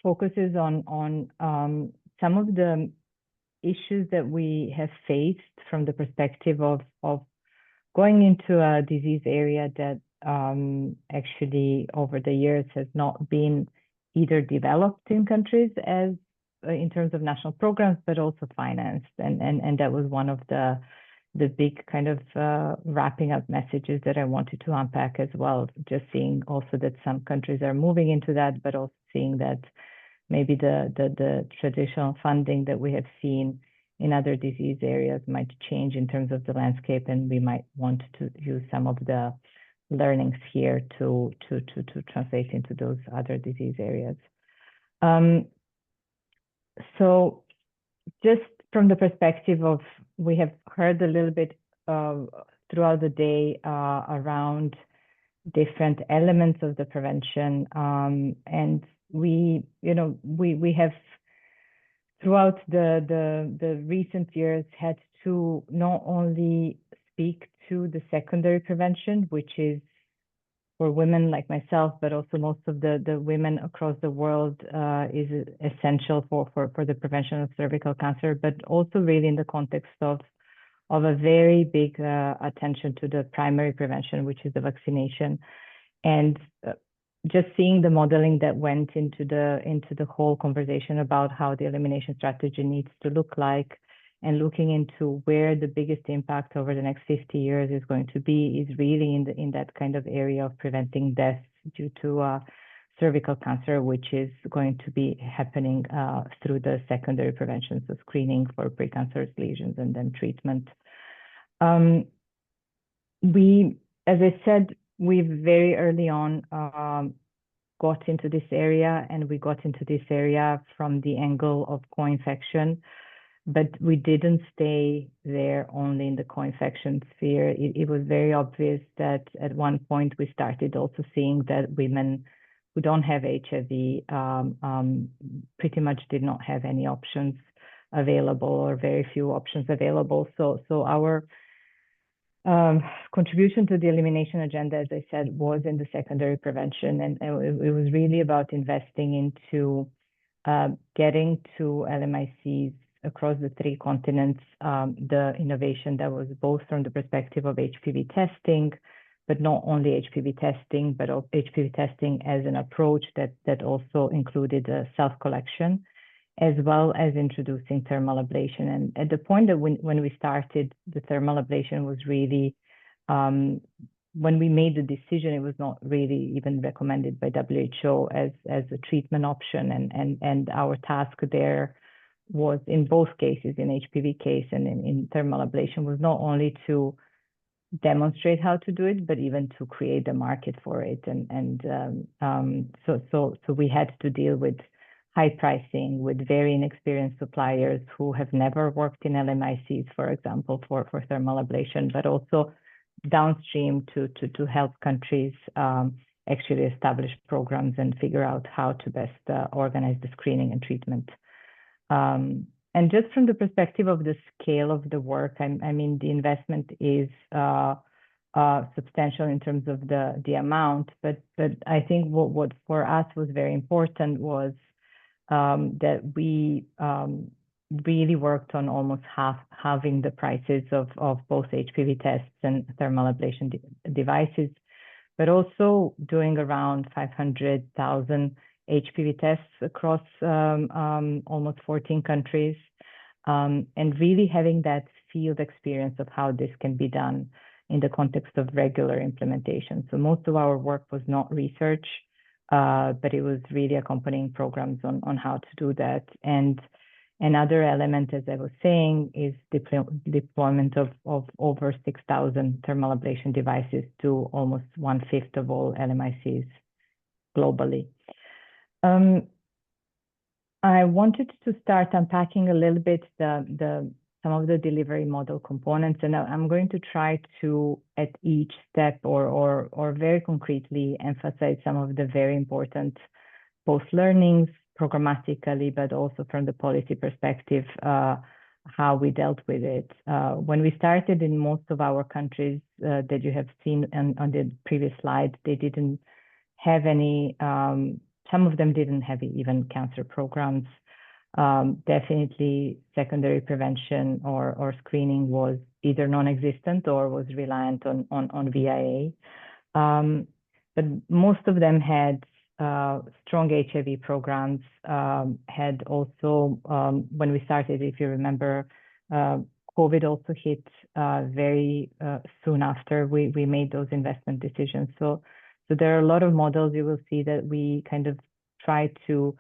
focuses on some of the issues that we have faced from the perspective of going into a disease area that actually over the years has not been either developed in countries as in terms of national programs, but also financed. And that was one of the big kind of wrapping up messages that I wanted to unpack as well. Just seeing also that some countries are moving into that, but also seeing that maybe the traditional funding that we have seen in other disease areas might change in terms of the landscape, and we might want to use some of the learnings here to translate into those other disease areas. So just from the perspective of, we have heard a little bit throughout the day around different elements of the prevention, and we have throughout the recent years had to not only speak to the secondary prevention, which is for women like myself, but also most of the women across the world, is essential for the prevention of cervical cancer, but also really in the context of a very big attention to the primary prevention, which is the vaccination. And just seeing the modeling that went into the whole conversation about how the elimination strategy needs to look like, and looking into where the biggest impact over the next 50 years is going to be, is really in that kind of area of preventing death due to cervical cancer, which is going to be happening through the secondary prevention, so screening for precancerous lesions and then treatment. As I said, we very early on got into this area, and we got into this area from the angle of co-infection, but we didn't stay there only in the co-infection sphere. It was very obvious that at one point we started also seeing that women who don't have HIV pretty much did not have any options available, or very few options available. So our contribution to the elimination agenda, as I said, was in the secondary prevention, and it was really about investing into getting to LMICs across the 3 continents, the innovation that was both from the perspective of HPV testing, but not only HPV testing, but HPV testing as an approach that also included self-collection, as well as introducing thermal ablation. And at the point that when we started, the thermal ablation was really, when we made the decision, it was not really even recommended by WHO as a treatment option. And our task there was, in both cases, in HPV case and in thermal ablation, was not only to demonstrate how to do it, but even to create a market for it. So we had to deal with high pricing, with very inexperienced suppliers who have never worked in LMICs, for example, for thermal ablation, but also downstream to help countries actually establish programs and figure out how to best organize the screening and treatment. And just from the perspective of the scale of the work, I mean, the investment is substantial in terms of the amount, but I think what for us was very important was that we really worked on almost halving the prices of both HPV tests and thermal ablation devices, but also doing around 500,000 HPV tests across almost 14 countries, and really having that field experience of how this can be done in the context of regular implementation. So most of our work was not research, but it was really accompanying programs on how to do that. And another element, as I was saying, is deployment of over 6,000 thermal ablation devices to almost 1/5 of all LMICs globally. I wanted to start unpacking a little bit some of the delivery model components, and I'm going to try to, at each step or very concretely, emphasize some of the very important both learnings programmatically, but also from the policy perspective, how we dealt with it. When we started in most of our countries that you have seen on the previous slide, they didn't have any, some of them didn't have even cancer programs. Definitely secondary prevention or screening was either non-existent or was reliant on VIA. But most of them had strong HIV programs, had also, when we started, if you remember, COVID also hit very soon after we made those investment decisions. So there are a lot of models you will see that we kind of try to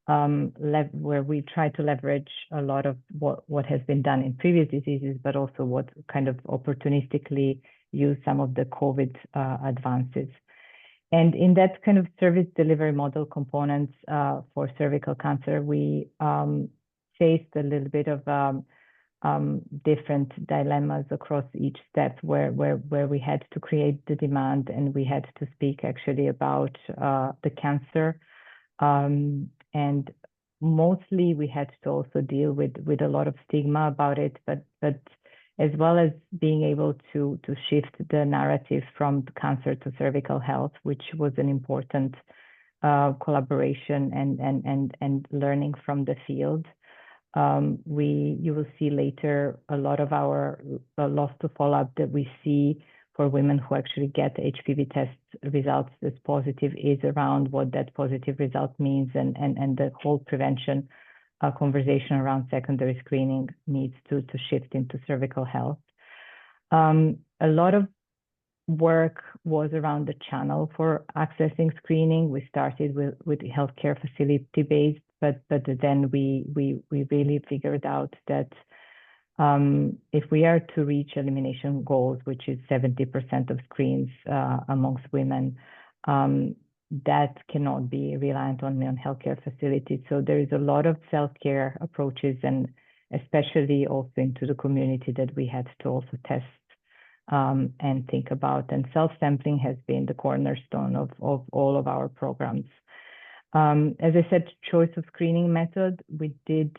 where we try to leverage a lot of what has been done in previous diseases, but also what kind of opportunistically use some of the COVID advances. And in that kind of service delivery model components for cervical cancer, we faced a little bit of different dilemmas across each step where we had to create the demand and we had to speak actually about the cancer. And mostly we had to also deal with a lot of stigma about it, but as well as being able to shift the narrative from cancer to cervical health, which was an important collaboration and learning from the field. You will see later a lot of our loss to follow-up that we see for women who actually get HPV test results as positive is around what that positive result means, and the whole prevention conversation around secondary screening needs to shift into cervical health. A lot of work was around the channel for accessing screening. We started with healthcare facility based, but then we really figured out that if we are to reach elimination goals, which is 70% of screens amongst women, that cannot be reliant on healthcare facilities. So there is a lot of self-care approaches, and especially also into the community that we had to also test and think about. And self-sampling has been the cornerstone of all of our programs. As I said, choice of screening method, we did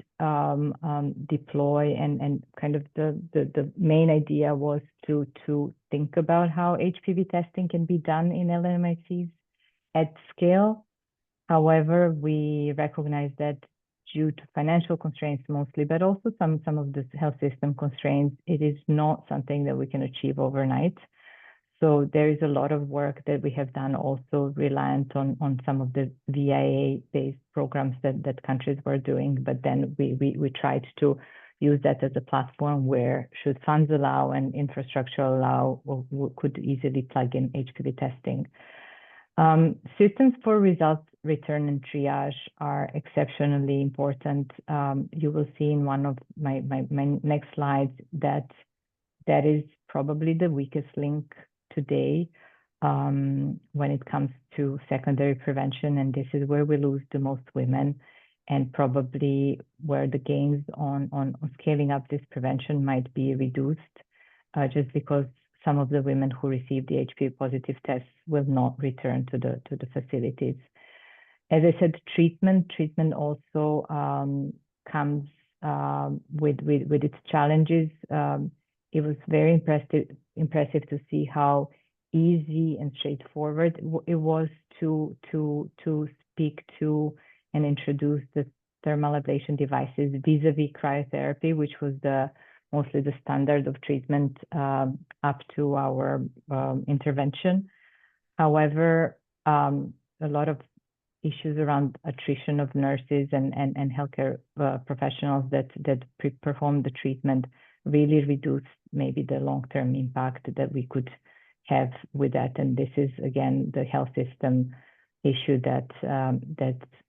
deploy and kind of the main idea was to think about how HPV testing can be done in LMICs at scale. However, we recognize that due to financial constraints mostly, but also some of the health system constraints, it is not something that we can achieve overnight. So there is a lot of work that we have done also reliant on some of the VIA-based programs that countries were doing, but then we tried to use that as a platform where, should funds allow and infrastructure allow, we could easily plug in HPV testing. Systems for results return and triage are exceptionally important. You will see in one of my next slides that is probably the weakest link today when it comes to secondary prevention, and this is where we lose the most women, and probably where the gains on scaling up this prevention might be reduced, just because some of the women who receive the HPV positive tests will not return to the facilities. As I said, treatment also comes with its challenges. It was very impressive to see how easy and straightforward it was to speak to and introduce the thermal ablation devices vis-a-vis cryotherapy, which was mostly the standard of treatment up to our intervention. However, a lot of issues around attrition of nurses and healthcare professionals that perform the treatment really reduced maybe the long-term impact that we could have with that. And this is, again, the health system issue that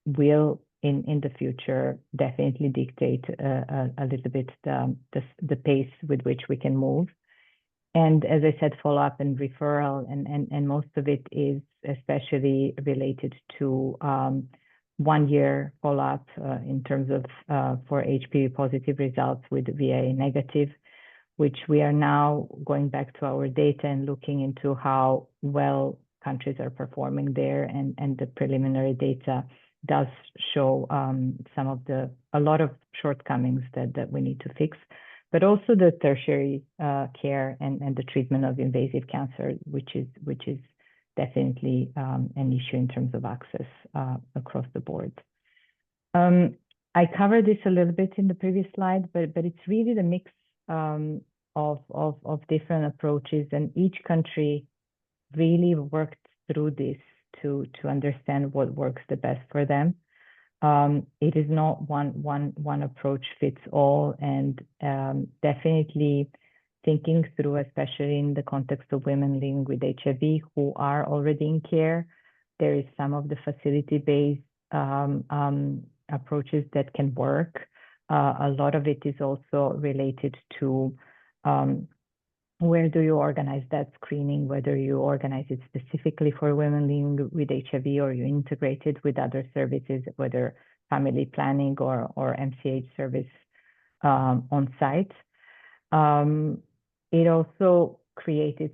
will in the future definitely dictate a little bit the pace with which we can move. And as I said, follow-up and referral, and most of it is especially related to 1 year follow-up in terms of for HPV positive results with VA negative, which we are now going back to our data and looking into how well countries are performing there, and the preliminary data does show a lot of shortcomings that we need to fix, but also the tertiary care and the treatment of invasive cancer, which is definitely an issue in terms of access across the board. I covered this a little bit in the previous slide, but it's really the mix of different approaches, and each country really worked through this to understand what works the best for them. It is not one approach fits all, and definitely thinking through, especially in the context of women living with HIV who are already in care, there is some of the facility-based approaches that can work. A lot of it is also related to where do you organize that screening, whether you organize it specifically for women living with HIV or you integrate it with other services, whether family planning or MCH service on site. It also created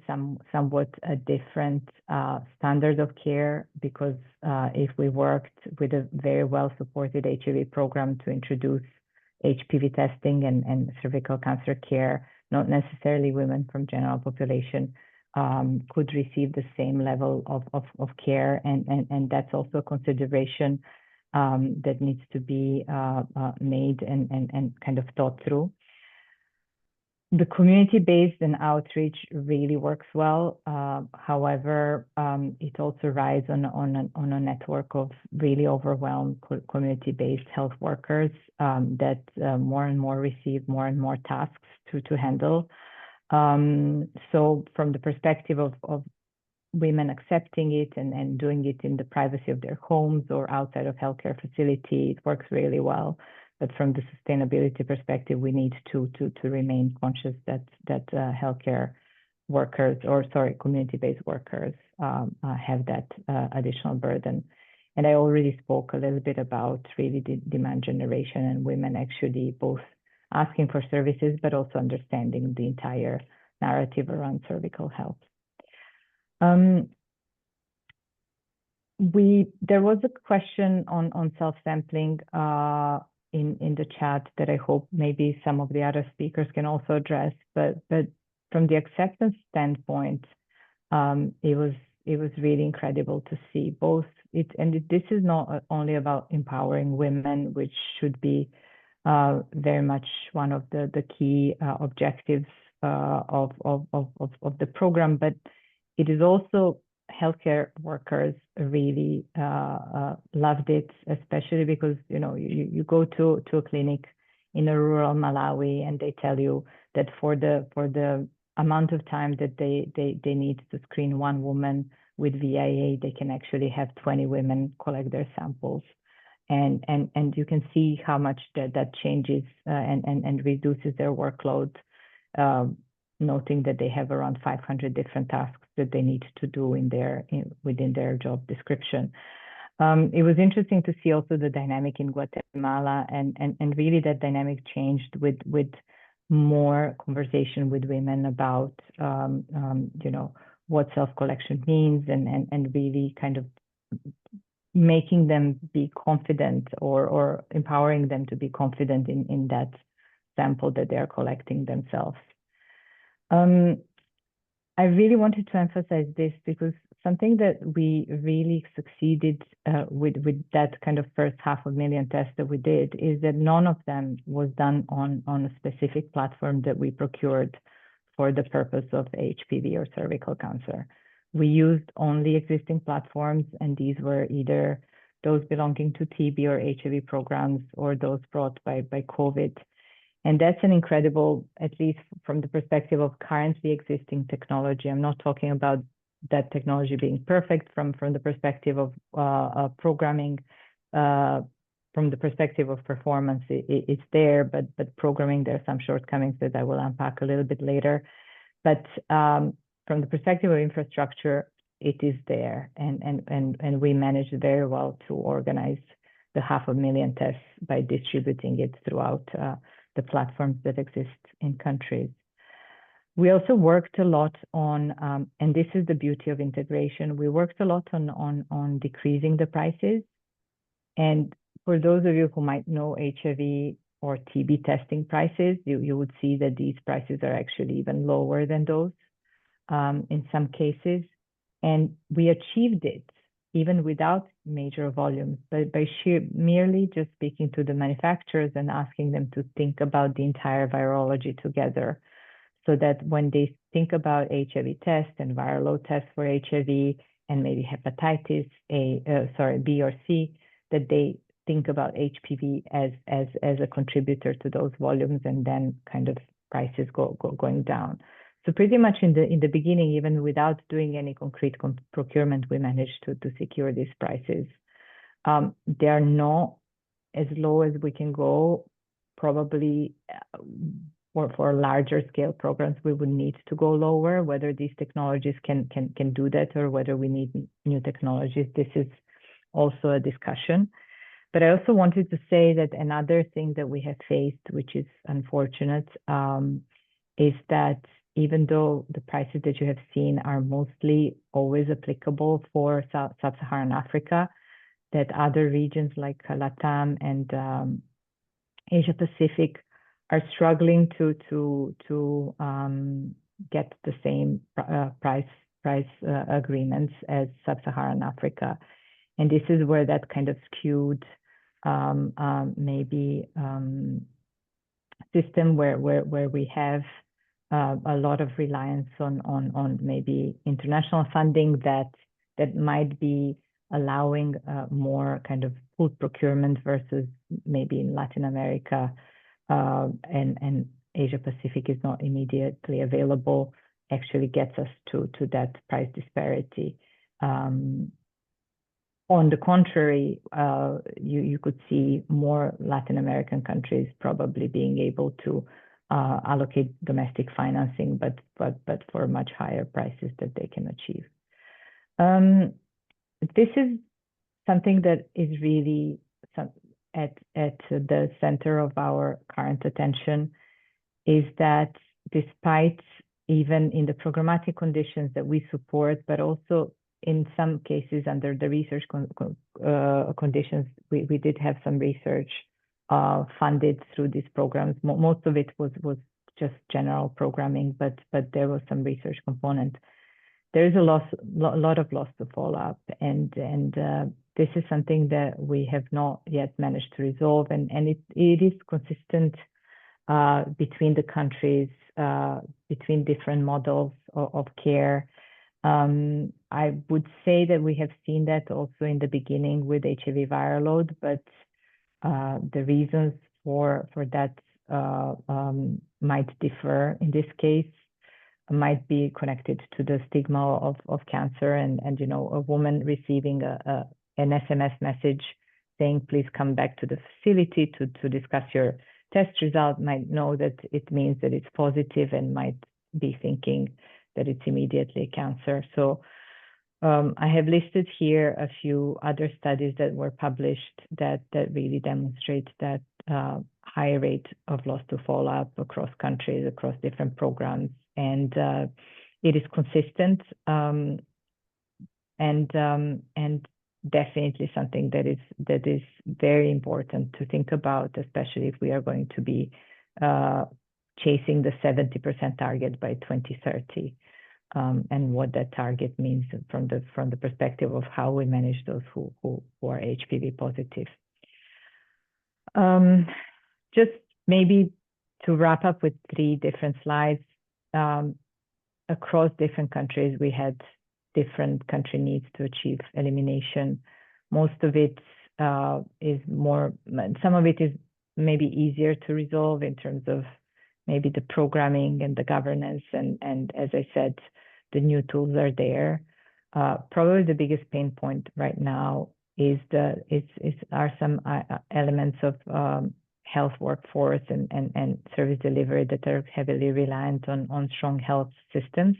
somewhat a different standard of care, because if we worked with a very well-supported HIV program to introduce HPV testing and cervical cancer care, not necessarily women from general population could receive the same level of care, and that's also a consideration that needs to be made and kind of thought through. The community-based and outreach really works well. However, it also rides on a network of really overwhelmed community-based health workers that more and more receive more and more tasks to handle. So from the perspective of women accepting it and doing it in the privacy of their homes or outside of healthcare facility, it works really well. But from the sustainability perspective, we need to remain conscious that healthcare workers, or sorry, community-based workers have that additional burden. And I already spoke a little bit about really the demand generation and women actually both asking for services, but also understanding the entire narrative around cervical health. There was a question on self-sampling in the chat that I hope maybe some of the other speakers can also address, but from the acceptance standpoint, it was really incredible to see both it, and this is not only about empowering women, which should be very much one of the key objectives of the program, but it is also healthcare workers really loved it, especially because you go to a clinic in a rural Malawi and they tell you that for the amount of time that they need to screen one woman with VIA, they can actually have 20 women collect their samples, and you can see how much that changes and reduces their workload, noting that they have around 500 different tasks that they need to do within their job description. It was interesting to see also the dynamic in Guatemala, and really that dynamic changed with more conversation with women about what self-collection means, and really kind of making them be confident or empowering them to be confident in that sample that they're collecting themselves. I really wanted to emphasize this because something that we really succeeded with that kind of first 500,000 tests that we did is that none of them was done on a specific platform that we procured for the purpose of HPV or cervical cancer. We used only existing platforms, and these were either those belonging to TB or HIV programs or those brought by COVID. And that's an incredible, at least from the perspective of currently existing technology. I'm not talking about that technology being perfect from the perspective of programming. From the perspective of performance, it's there, but programming, there are some shortcomings that I will unpack a little bit later. But from the perspective of infrastructure, it is there, and we managed very well to organize the 500,000 tests by distributing it throughout the platforms that exist in countries. We also worked a lot on, and this is the beauty of integration, we worked a lot on decreasing the prices. And for those of you who might know HIV or TB testing prices, you would see that these prices are actually even lower than those in some cases. And we achieved it even without major volumes, but by merely just speaking to the manufacturers and asking them to think about the entire virology together, so that when they think about HIV tests and viral load tests for HIV and maybe hepatitis B or C, that they think about HPV as a contributor to those volumes, and then kind of prices going down. So pretty much in the beginning, even without doing any concrete procurement, we managed to secure these prices. They are not as low as we can go. Probably for larger scale programs, we would need to go lower. Whether these technologies can do that, or whether we need new technologies, this is also a discussion. But I also wanted to say that another thing that we have faced, which is unfortunate, is that even though the prices that you have seen are mostly always applicable for Sub-Saharan Africa, that other regions like LATAM and Asia Pacific are struggling to get the same price agreements as Sub-Saharan Africa. And this is where that kind of skewed maybe system where we have a lot of reliance on maybe international funding that might be allowing more kind of full procurement versus maybe in Latin America and Asia Pacific is not immediately available, actually gets us to that price disparity. On the contrary, you could see more Latin American countries probably being able to allocate domestic financing, but for much higher prices that they can achieve. This is something that is really at the center of our current attention, is that despite even in the programmatic conditions that we support, but also in some cases under the research conditions, we did have some research funded through these programs. Most of it was just general programming, but there was some research component. There is a lot of loss to follow-up, and this is something that we have not yet managed to resolve, and it is consistent between the countries, between different models of care. I would say that we have seen that also in the beginning with HIV viral load, but the reasons for that might differ in this case, might be connected to the stigma of cancer, and you know, a woman receiving an SMS message saying, please come back to the facility to discuss your test result, might know that it means that it's positive and might be thinking that it's immediately cancer. So I have listed here a few other studies that were published that really demonstrate that high rate of loss to follow-up across countries, across different programs, and it is consistent and definitely something that is very important to think about, especially if we are going to be chasing the 70% target by 2030. and what that target means from the perspective of how we manage those who are HPV positive. Just maybe to wrap up with 3 different slides, across different countries, we had different country needs to achieve elimination. Most of it is more, some of it is maybe easier to resolve in terms of maybe the programming and the governance. And as I said, the new tools are there. Probably the biggest pain point right now is are some elements of health workforce and service delivery that are heavily reliant on strong health systems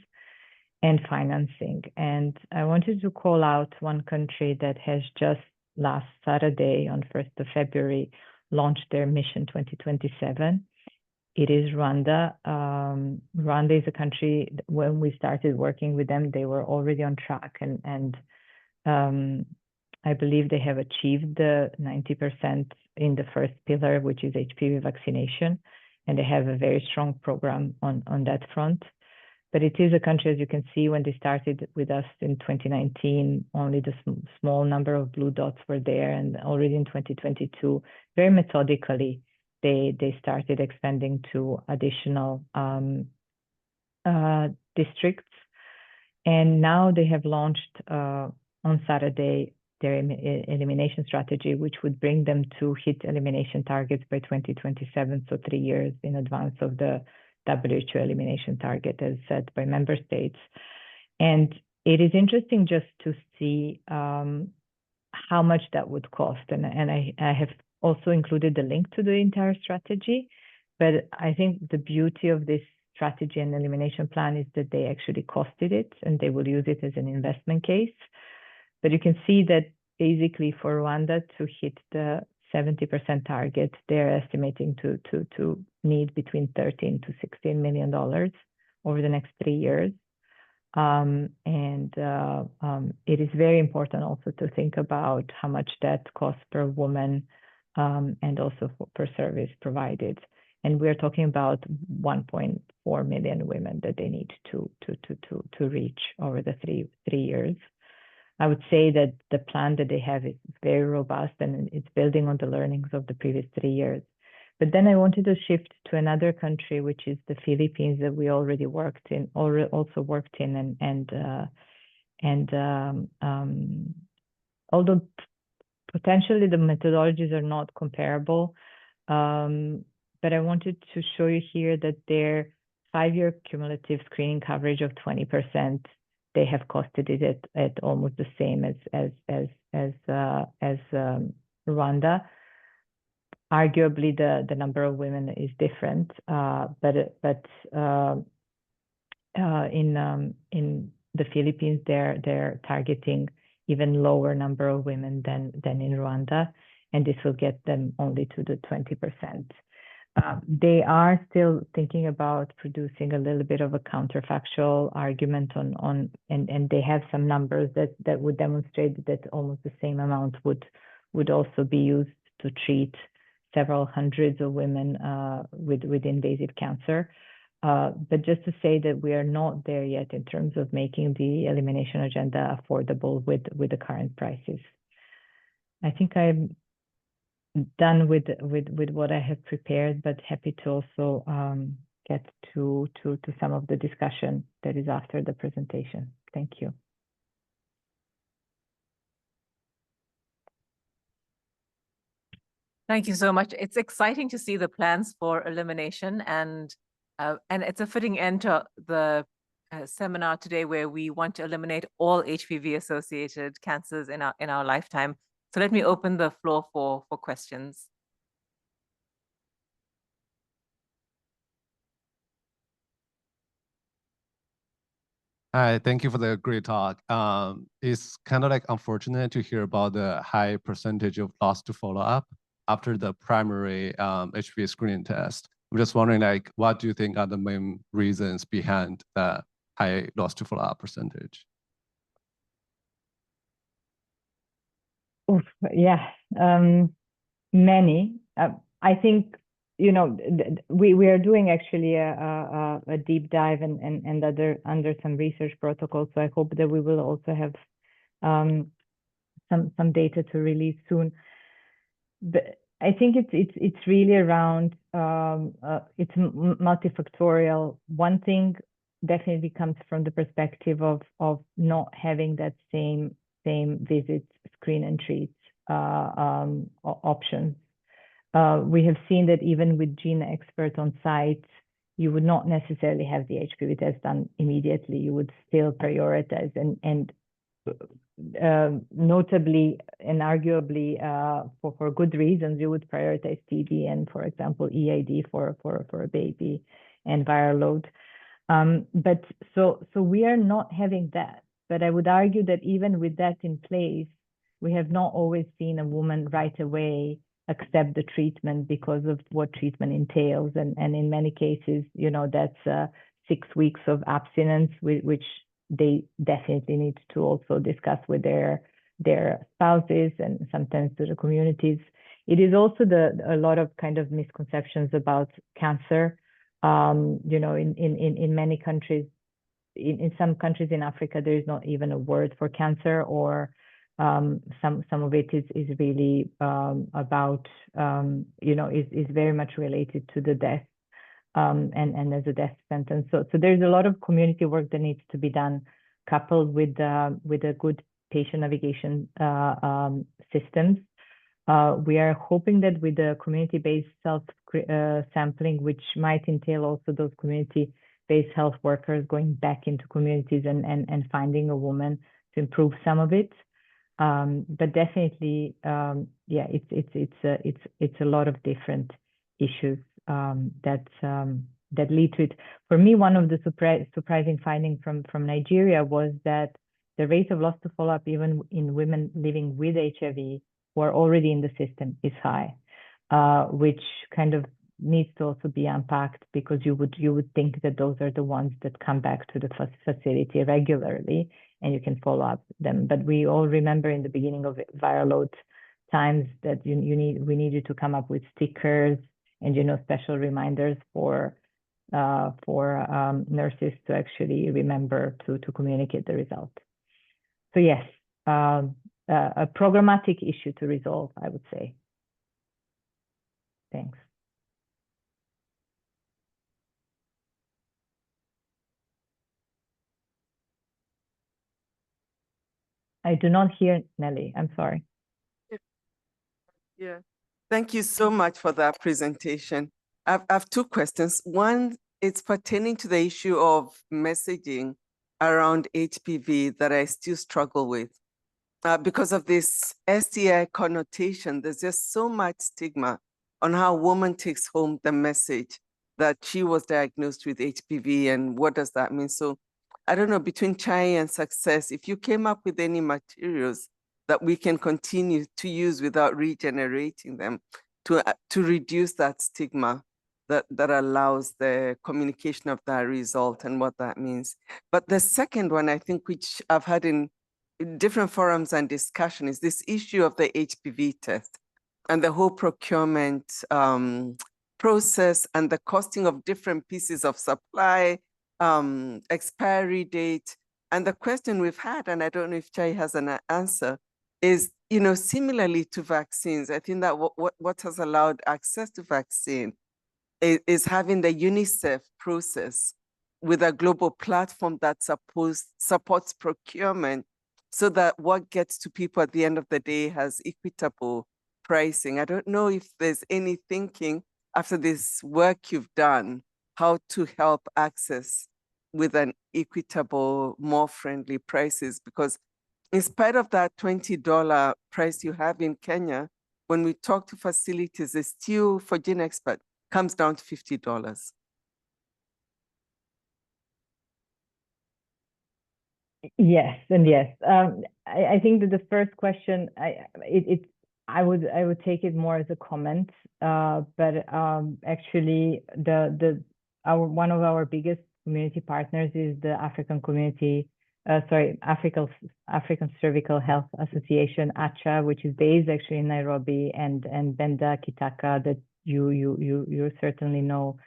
and financing. And I wanted to call out one country that has just last Saturday on 1st of February launched their Mission 2027. It is Rwanda. Rwanda is a country, when we started working with them, they were already on track and I believe they have achieved the 90% in the first pillar, which is HPV vaccination, and they have a very strong program on that front. But it is a country, as you can see, when they started with us in 2019, only the small number of blue dots were there, and already in 2022, very methodically, they started expanding to additional districts. And now they have launched on Saturday their elimination strategy, which would bring them to hit elimination targets by 2027, so 3 years in advance of the WHO elimination target as set by member states. And it is interesting just to see how much that would cost. And I have also included the link to the entire strategy. But I think the beauty of this strategy and elimination plan is that they actually costed it and they will use it as an investment case. But you can see that basically for Rwanda to hit the 70% target, they're estimating to need between $13 to $16 million over the next 3 years. It is very important also to think about how much that costs per woman and also per service provided. And we're talking about 1.4 million women that they need to reach over the three years. I would say that the plan that they have is very robust and it's building on the learnings of the previous 3 years. But then I wanted to shift to another country, which is the Philippines, that we already worked in, although potentially the methodologies are not comparable, but I wanted to show you here that their 5-year cumulative screening coverage of 20%, they have costed it at almost the same as Rwanda. Arguably, the number of women is different, but in the Philippines, they're targeting even lower number of women than in Rwanda, and this will get them only to the 20%. They are still thinking about producing a little bit of a counterfactual argument and they have some numbers that would demonstrate that almost the same amount would also be used to treat several hundreds of women with invasive cancer. But just to say that we are not there yet in terms of making the elimination agenda affordable with the current prices. I think I'm done with what I have prepared, but happy to also get to some of the discussion that is after the presentation. Thank you. Thank you so much. It's exciting to see the plans for elimination, and it's a fitting end to the seminar today, where we want to eliminate all HPV-associated cancers in our lifetime. So let me open the floor for questions. Hi, thank you for the great talk. It's kind of like unfortunate to hear about the high percentage of loss to follow-up after the primary HPV screening test. I'm just wondering, like, what do you think are the main reasons behind the high loss to follow-up percentage? Oof, yeah, many. I think you know, we are doing actually a deep dive and under some research protocols. So I hope that we will also have some data to release soon. But I think it's really around it's multifactorial. One thing definitely comes from the perspective of not having that same visit, screen and treat options. We have seen that even with gene expert on site, you would not necessarily have the HPV test done immediately. You would still prioritize and notably and arguably for good reasons, you would prioritize TB and, for example, EID for a baby and viral load. But so we are not having that. But I would argue that even with that in place, we have not always seen a woman right away accept the treatment because of what treatment entails. And in many cases, you know, that's 6 weeks of abstinence, which they definitely need to also discuss with their spouses and sometimes to the communities. It is also a lot of kind of misconceptions about cancer. You know, in many countries, in some countries in Africa, there is not even a word for cancer, or some of it is really about you know, is very much related to the death and as a death sentence. So there's a lot of community work that needs to be done, coupled with a good patient navigation systems. We are hoping that with the community-based self-sampling, which might entail also those community-based health workers going back into communities and finding a woman to improve some of it. But definitely, yeah, it's a lot of different issues that lead to it. For me, one of the surprising findings from Nigeria was that the rate of loss to follow-up, even in women living with HIV who are already in the system, is high, which kind of needs to also be unpacked, because you would think that those are the ones that come back to the facility regularly and you can follow up them. But we all remember in the beginning of viral load times that we needed to come up with stickers and, you know, special reminders for nurses to actually remember to communicate the result. So yes, a programmatic issue to resolve, I would say. Thanks. I do not hear Nelly. I'm sorry. Yeah, thank you so much for that presentation. I have two questions. One, it's pertaining to the issue of messaging around HPV that I still struggle with. Because of this STI connotation, there's just so much stigma on how a woman takes home the message that she was diagnosed with HPV and what does that mean. So I don't know, between CHAI and Success, if you came up with any materials that we can continue to use without regenerating them to reduce that stigma that allows the communication of that result and what that means. But the second one, I think, which I've had in different forums and discussion, is this issue of the HPV test and the whole procurement process and the costing of different pieces of supply, expiry date. And the question we've had, and I don't know if CHAI has an answer, is, you know, similarly to vaccines, I think that what has allowed access to vaccine is having the UNICEF process with a global platform that supports procurement, so that what gets to people at the end of the day has equitable pricing. I don't know if there's any thinking after this work you've done, how to help access with an equitable, more friendly prices, because in spite of that $20 price you have in Kenya, when we talk to facilities, it's still, for GeneXpert, comes down to $50. Yes, and yes. I think that the first question, I would take it more as a comment, but actually one of our biggest community partners is the African community, African Cervical Health Association, ACHA, which is based actually in Nairobi, and Benda Kitaka, that you certainly know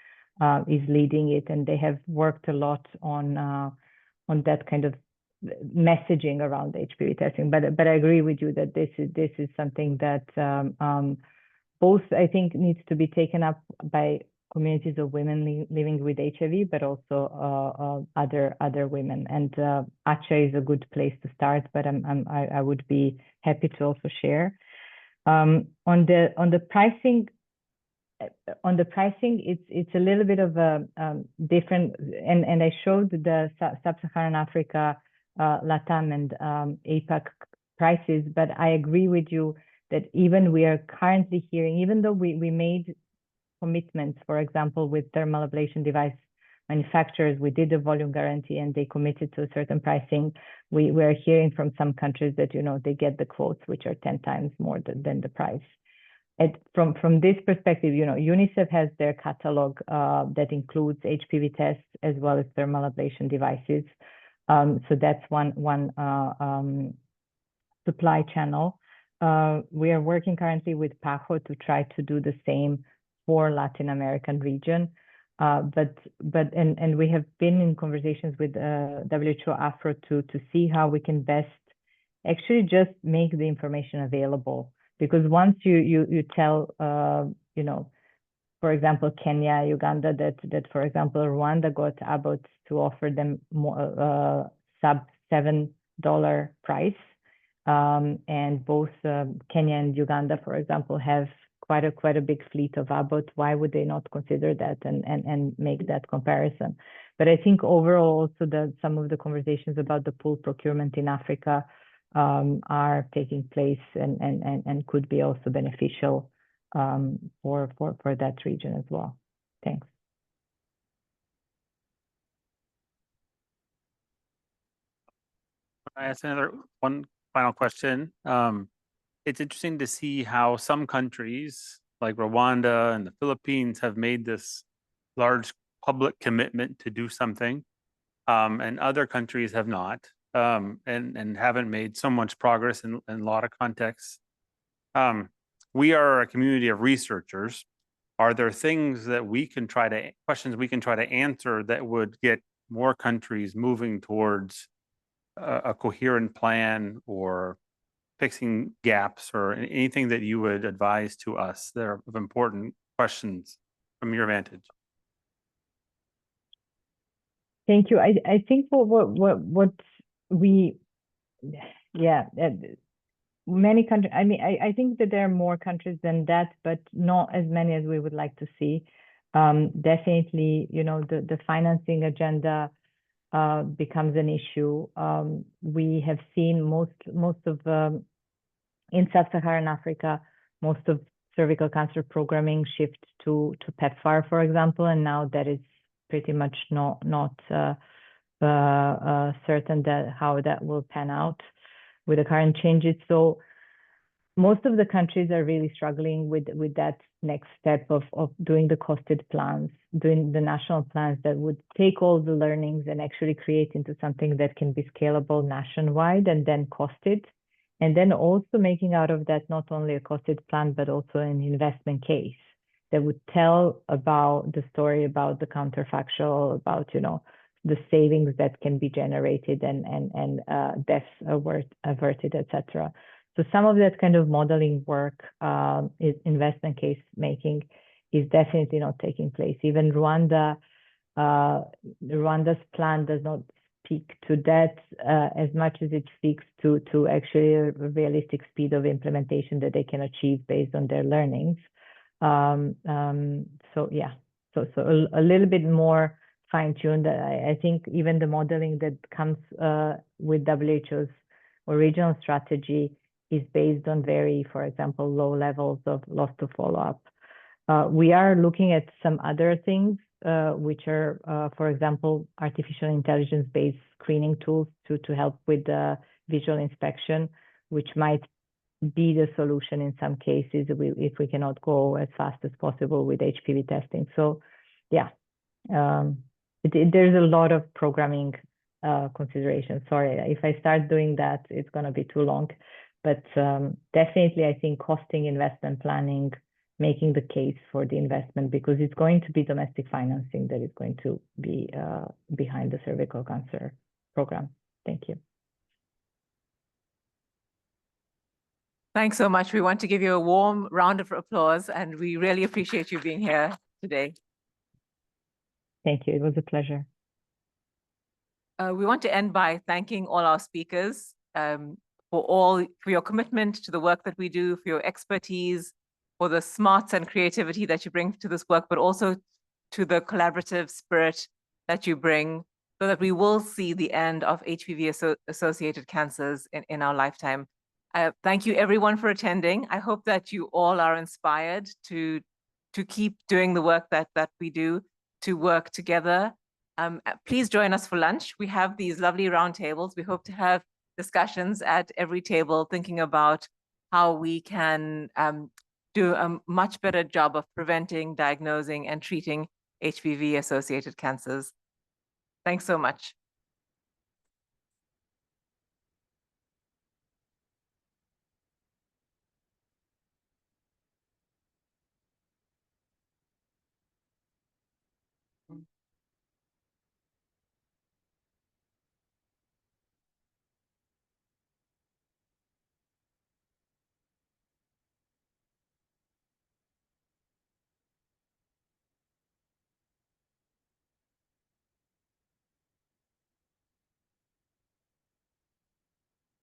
is leading it, and they have worked a lot on that kind of messaging around HPV testing. But I agree with you that this is something that both I think needs to be taken up by communities of women living with HIV, but also other women. And ACHA is a good place to start, but I would be happy to also share. On the pricing, it's a little bit of a different, and I showed the Sub-Saharan Africa, LATAM and APAC prices, but I agree with you that even we are currently hearing, even though we made commitments, for example, with thermal ablation device manufacturers, we did a volume guarantee and they committed to a certain pricing. We're hearing from some countries that, you know, they get the quotes, which are 10 times more than the price. From this perspective, you know, UNICEF has their catalog that includes HPV tests as well as thermal ablation devices. So that's one supply channel. We are working currently with PAHO to try to do the same for Latin American region. But we have been in conversations with WHO Afro to see how we can best actually just make the information available. Because once you tell, you know, for example, Kenya, Uganda, that for example, Rwanda got Abbott to offer them more, sub $7 price. And both Kenya and Uganda, for example, have quite a big fleet of Abbott. Why would they not consider that and make that comparison? But I think overall, also some of the conversations about the pool procurement in Africa are taking place and could be also beneficial for that region as well. Thanks. I ask one final question. It's interesting to see how some countries like Rwanda and the Philippines have made this large public commitment to do something, and other countries have not, and haven't made so much progress in a lot of contexts. We are a community of researchers. Are there things that we can questions we can try to answer that would get more countries moving towards a coherent plan or fixing gaps, or anything that you would advise to us that are of important questions from your vantage? Thank you. I think what we, yeah, many countries, I mean, I think that there are more countries than that, but not as many as we would like to see. Definitely, you know, the financing agenda becomes an issue. We have seen most of in Sub-Saharan Africa, most of cervical cancer programming shift to PEPFAR, for example, and now that is pretty much not certain that how that will pan out with the current changes. So most of the countries are really struggling with that next step of doing the costed plans, doing the national plans that would take all the learnings and actually create into something that can be scalable nationwide and then costed. And then also making out of that not only a costed plan, but also an investment case that would tell about the story about the counterfactual, about, you know, the savings that can be generated and deaths averted, etc. So some of that kind of modeling work, is investment case making, is definitely not taking place. Even Rwanda's plan does not speak to that as much as it speaks to actually a realistic speed of implementation that they can achieve based on their learnings. So yeah, so a little bit more fine-tuned. I think even the modeling that comes with WHO's original strategy is based on very, for example, low levels of loss to follow-up. We are looking at some other things, which are, for example, artificial intelligence-based screening tools to help with the visual inspection, which might be the solution in some cases if we cannot go as fast as possible with HPV testing. So yeah, there's a lot of programming considerations. Sorry, if I start doing that, it's going to be too long. But definitely, I think costing, investment planning, making the case for the investment, because it's going to be domestic financing that is going to be behind the cervical cancer program. Thank you. Thanks so much. We want to give you a warm round of applause, and we really appreciate you being here today. Thank you. It was a pleasure. We want to end by thanking all our speakers for your commitment to the work that we do, for your expertise, for the smarts and creativity that you bring to this work, but also to the collaborative spirit that you bring, so that we will see the end of HPV-associated cancers in our lifetime. Thank you everyone for attending. I hope that you all are inspired to keep doing the work that we do, to work together. Please join us for lunch. We have these lovely round tables. We hope to have discussions at every table, thinking about how we can do a much better job of preventing, diagnosing, and treating HPV-associated cancers. Thanks so much.